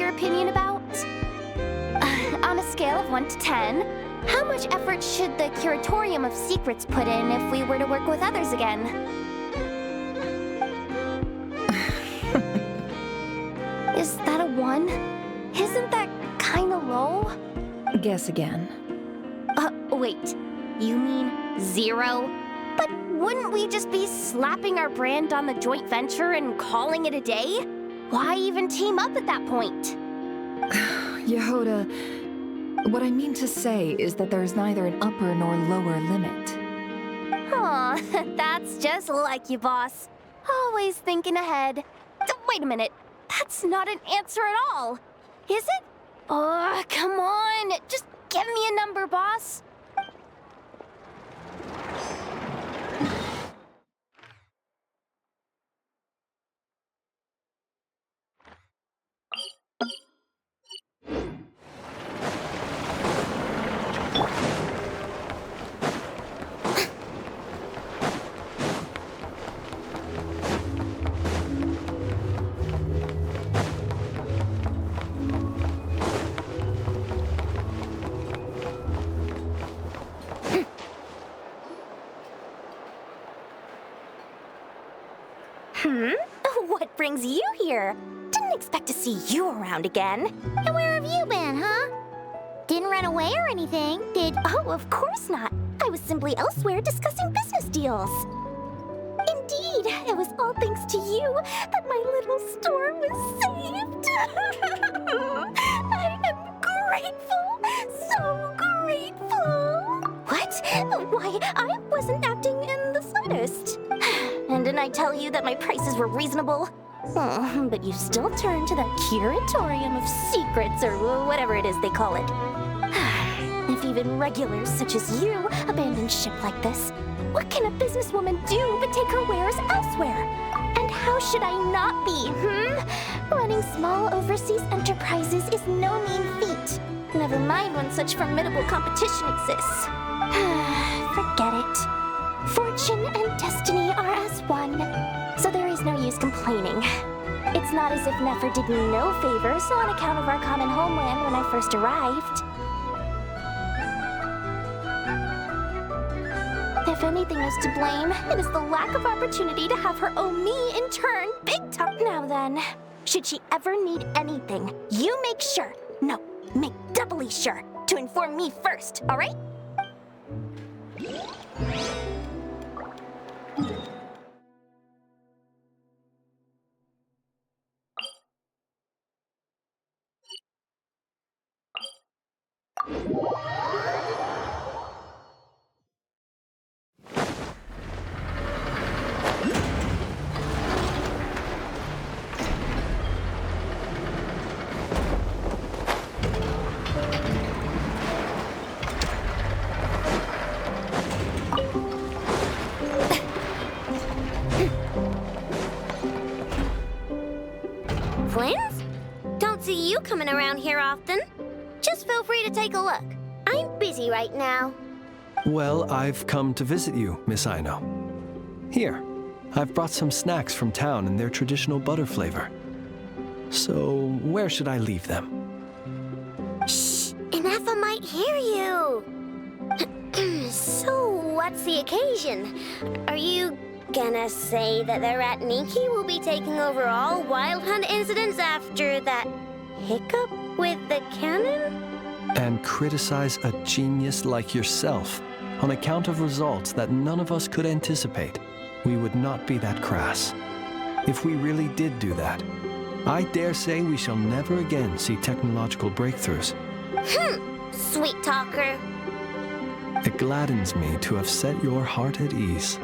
Opinion about? On a scale of 1 to 10, how much effort should the Curatorium of Secrets put in if we were to work with others again? Is that a 1? Isn't that kinda low? Guess again. Wait. You mean 0? But wouldn't we just be slapping our brand on the joint venture and calling it a day? Why even team up at that point? Yehoda, what I mean to say is that there's neither an upper nor lower limit. Aw, that's just like you, boss. Always thinking ahead. Wait a minute. That's not an answer at all. Is it? Oh, come on. Just give me a number, boss. What brings you here? Didn't expect to see you around again. And where have you been, huh? Didn't run away or anything, did... Oh, of course not. I was simply elsewhere discussing business deals. Indeed, it was all thanks to you that my little store was saved. I am grateful, so grateful. What? Why, I wasn't acting in the slightest. And didn't I tell you that my prices were reasonable? Oh, but you still turn to that Curatorium of Secrets, or whatever it is they call it. If even regulars such as you abandon ship like this, what can a businesswoman do but take her wares elsewhere? And how should I not be, Running small overseas enterprises is no mean feat. Never mind when such formidable competition exists. Forget it. Fortune and destiny are as one, so there is no use complaining. It's not as if Nefer did me no favors on account of our common homeland when I first arrived. If anything is to blame, it is the lack of opportunity to have her owe me, in turn, big Now then, should she ever need anything, you make sure, no, make doubly sure, to inform me first, alright? Flins? Don't see you coming around here often. Just feel free to take a look. I'm busy right now. Well, I've come to visit you, Miss Aino. Here, I've brought some snacks from town in their traditional butter flavor. So, where should I leave them? Shh! Ineffa might hear you! So, what's the occasion? Are you gonna say that the Rat Niki will be taking over all Wild Hunt incidents after that hiccup with the cannon? And criticize a genius like yourself on account of results that none of us could anticipate? We would not be that crass. If we really did do that, I dare say we shall never again see technological breakthroughs. Sweet talker. It gladdens me to have set your heart at ease.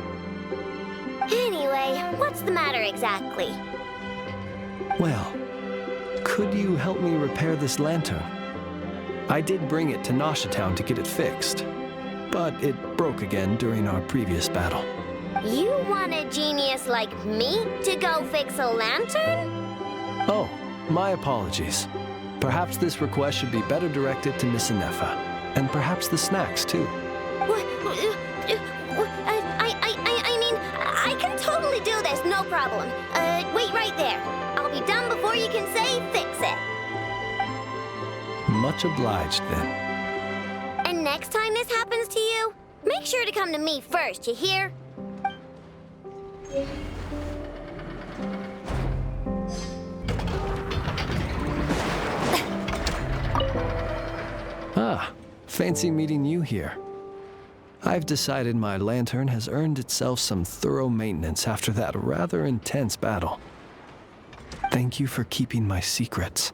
Anyway, what's the matter exactly? Well, could you help me repair this lantern? I did bring it to Noshatown to get it fixed, but it broke again during our previous battle. You want a genius like me to go fix a lantern? Oh, my apologies. Perhaps this request should be better directed to Miss Ineffa, and perhaps the snacks, too. I mean, I can totally do this, no problem. Wait right there. I'll be done before you can say fix it. Much obliged, then. And next time this happens to you, make sure to come to me first, you hear? Ah, fancy meeting you here. I've decided my lantern has earned itself some thorough maintenance after that rather intense battle. Thank you for keeping my secrets,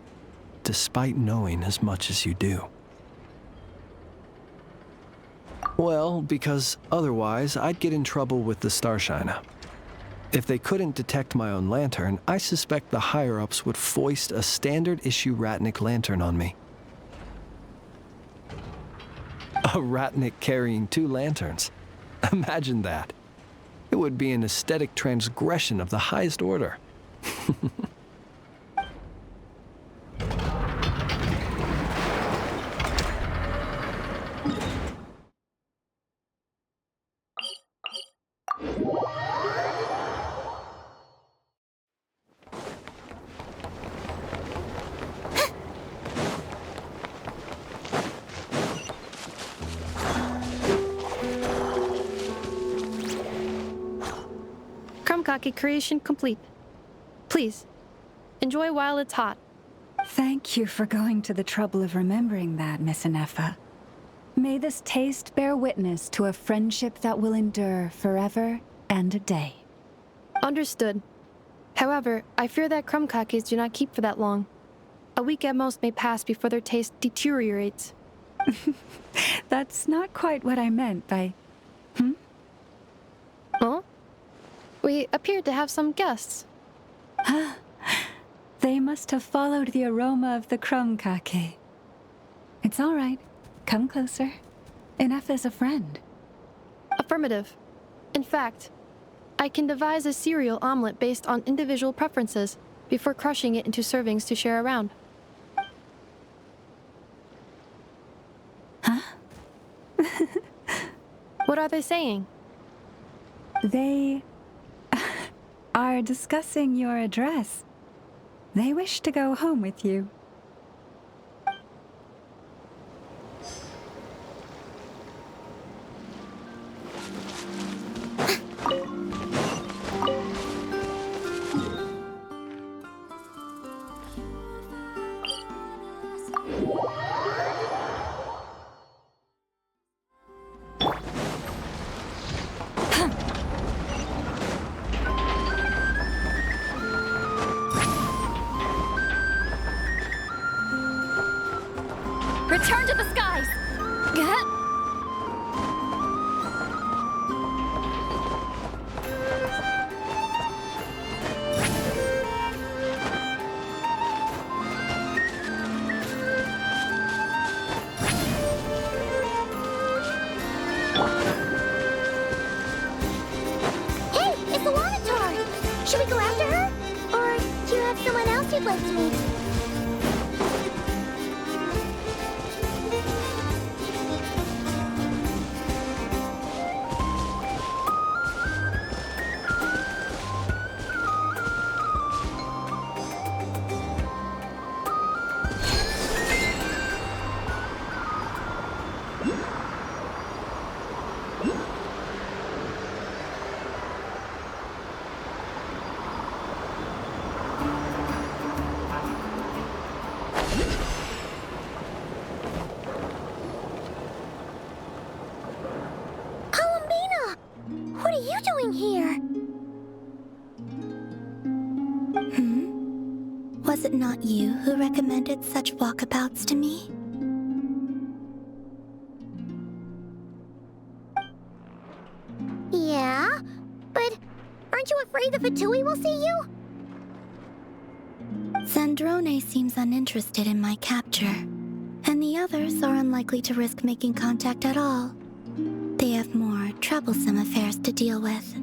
despite knowing as much as you do. Well, because otherwise I'd get in trouble with the Starshiner. If they couldn't detect my own lantern, I suspect the higher-ups would foist a standard-issue Ratnik lantern on me. A Ratnik carrying 2 lanterns. Imagine that. It would be an aesthetic transgression of the highest order. Krumkake creation complete. Please, enjoy while it's hot. Thank you for going to the trouble of remembering that, Miss Ineffa. May this taste bear witness to a friendship that will endure forever and a day. Understood. However, I fear that Krumkakes do not keep for that long. A week at most may pass before their taste deteriorates. That's not quite what I meant by... Huh? We appeared to have some guests. They must have followed the aroma of the Krumkake. It's all right. Come closer. Ineffa's a friend. Affirmative. In fact, I can devise a cereal omelet based on individual preferences before crushing it into servings to share around. Huh? What are they saying? They are discussing your address. They wish to go home with you. Return to the skies! Hey, it's Alanatar! Should we go after her? Or do you have someone else you'd like to meet? What are you doing here? Was it not you who recommended such walkabouts to me? Yeah, but aren't you afraid the Fatui will see you? Zandrone seems uninterested in my capture, and the others are unlikely to risk making contact at all. They have more troublesome affairs to deal with.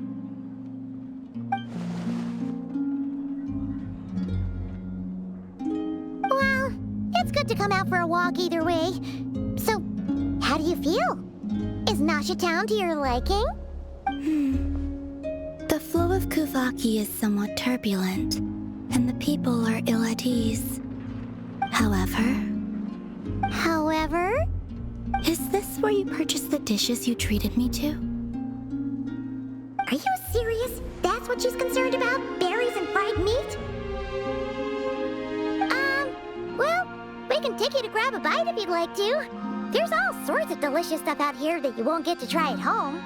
Well, it's good to come out for a walk either way. So, how do you feel? Is Nasha Town to your liking? The flow of Kuvaki is somewhat turbulent, and the people are ill at ease. However... Is this where you purchased the dishes you treated me to? Are you serious? That's what she's concerned about? Berries and fried meat? Well, we can take you to grab a bite if you'd like to. There's all sorts of delicious stuff out here that you won't get to try at home.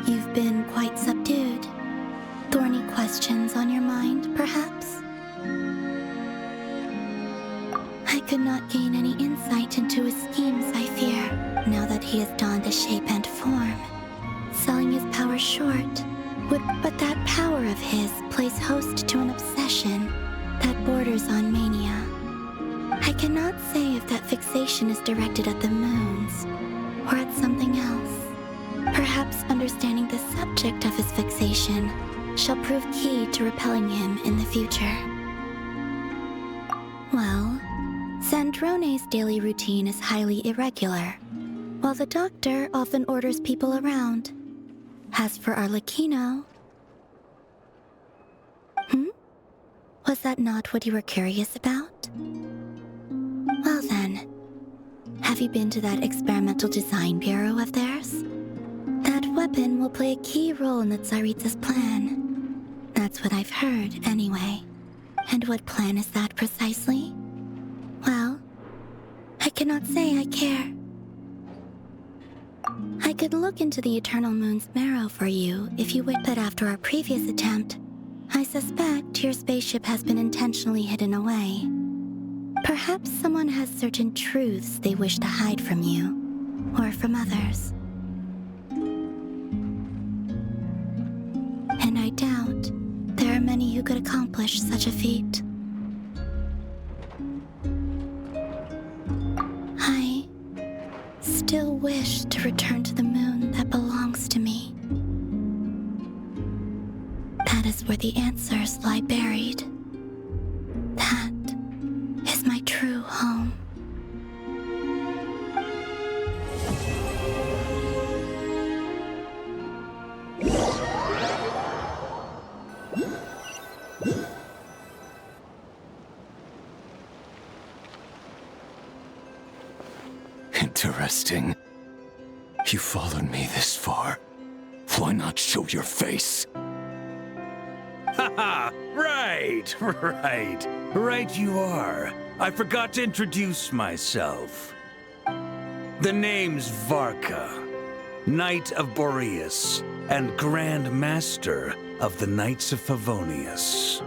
You've been quite subdued. Thorny questions on your mind, perhaps? I could not gain any insight into his schemes, I fear, now that he has donned a shape and form. Selling his power short would, but that power of his plays host to an obsession that borders on mania. I cannot say if that fixation is directed at the moons or at something else. Perhaps understanding the subject of his fixation shall prove key to repelling him in the future. Well, Zandrone's daily routine is highly irregular, while the doctor often orders people around. As for Arlecchino... Was that not what you were curious about? Well then, have you been to that experimental design bureau of theirs? That weapon will play a key role in the Tsaritsa's plan. That's what I've heard, anyway. And what plan is that precisely? Well, I cannot say I care. I could look into the Eternal Moon's marrow for you if you would, but after our previous attempt, I suspect your spaceship has been intentionally hidden away. Perhaps someone has certain truths they wish to hide from you, or from others. And I doubt there are many who could accomplish such a feat. I still wish to return to the moon that belongs to me. That is where the answers lie buried. That is my true home. Interesting. You followed me this far. Why not show your face? Haha! Right you are. I forgot to introduce myself. The name's Varka, Knight of Boreas, and Grand Master of the Knights of Favonius.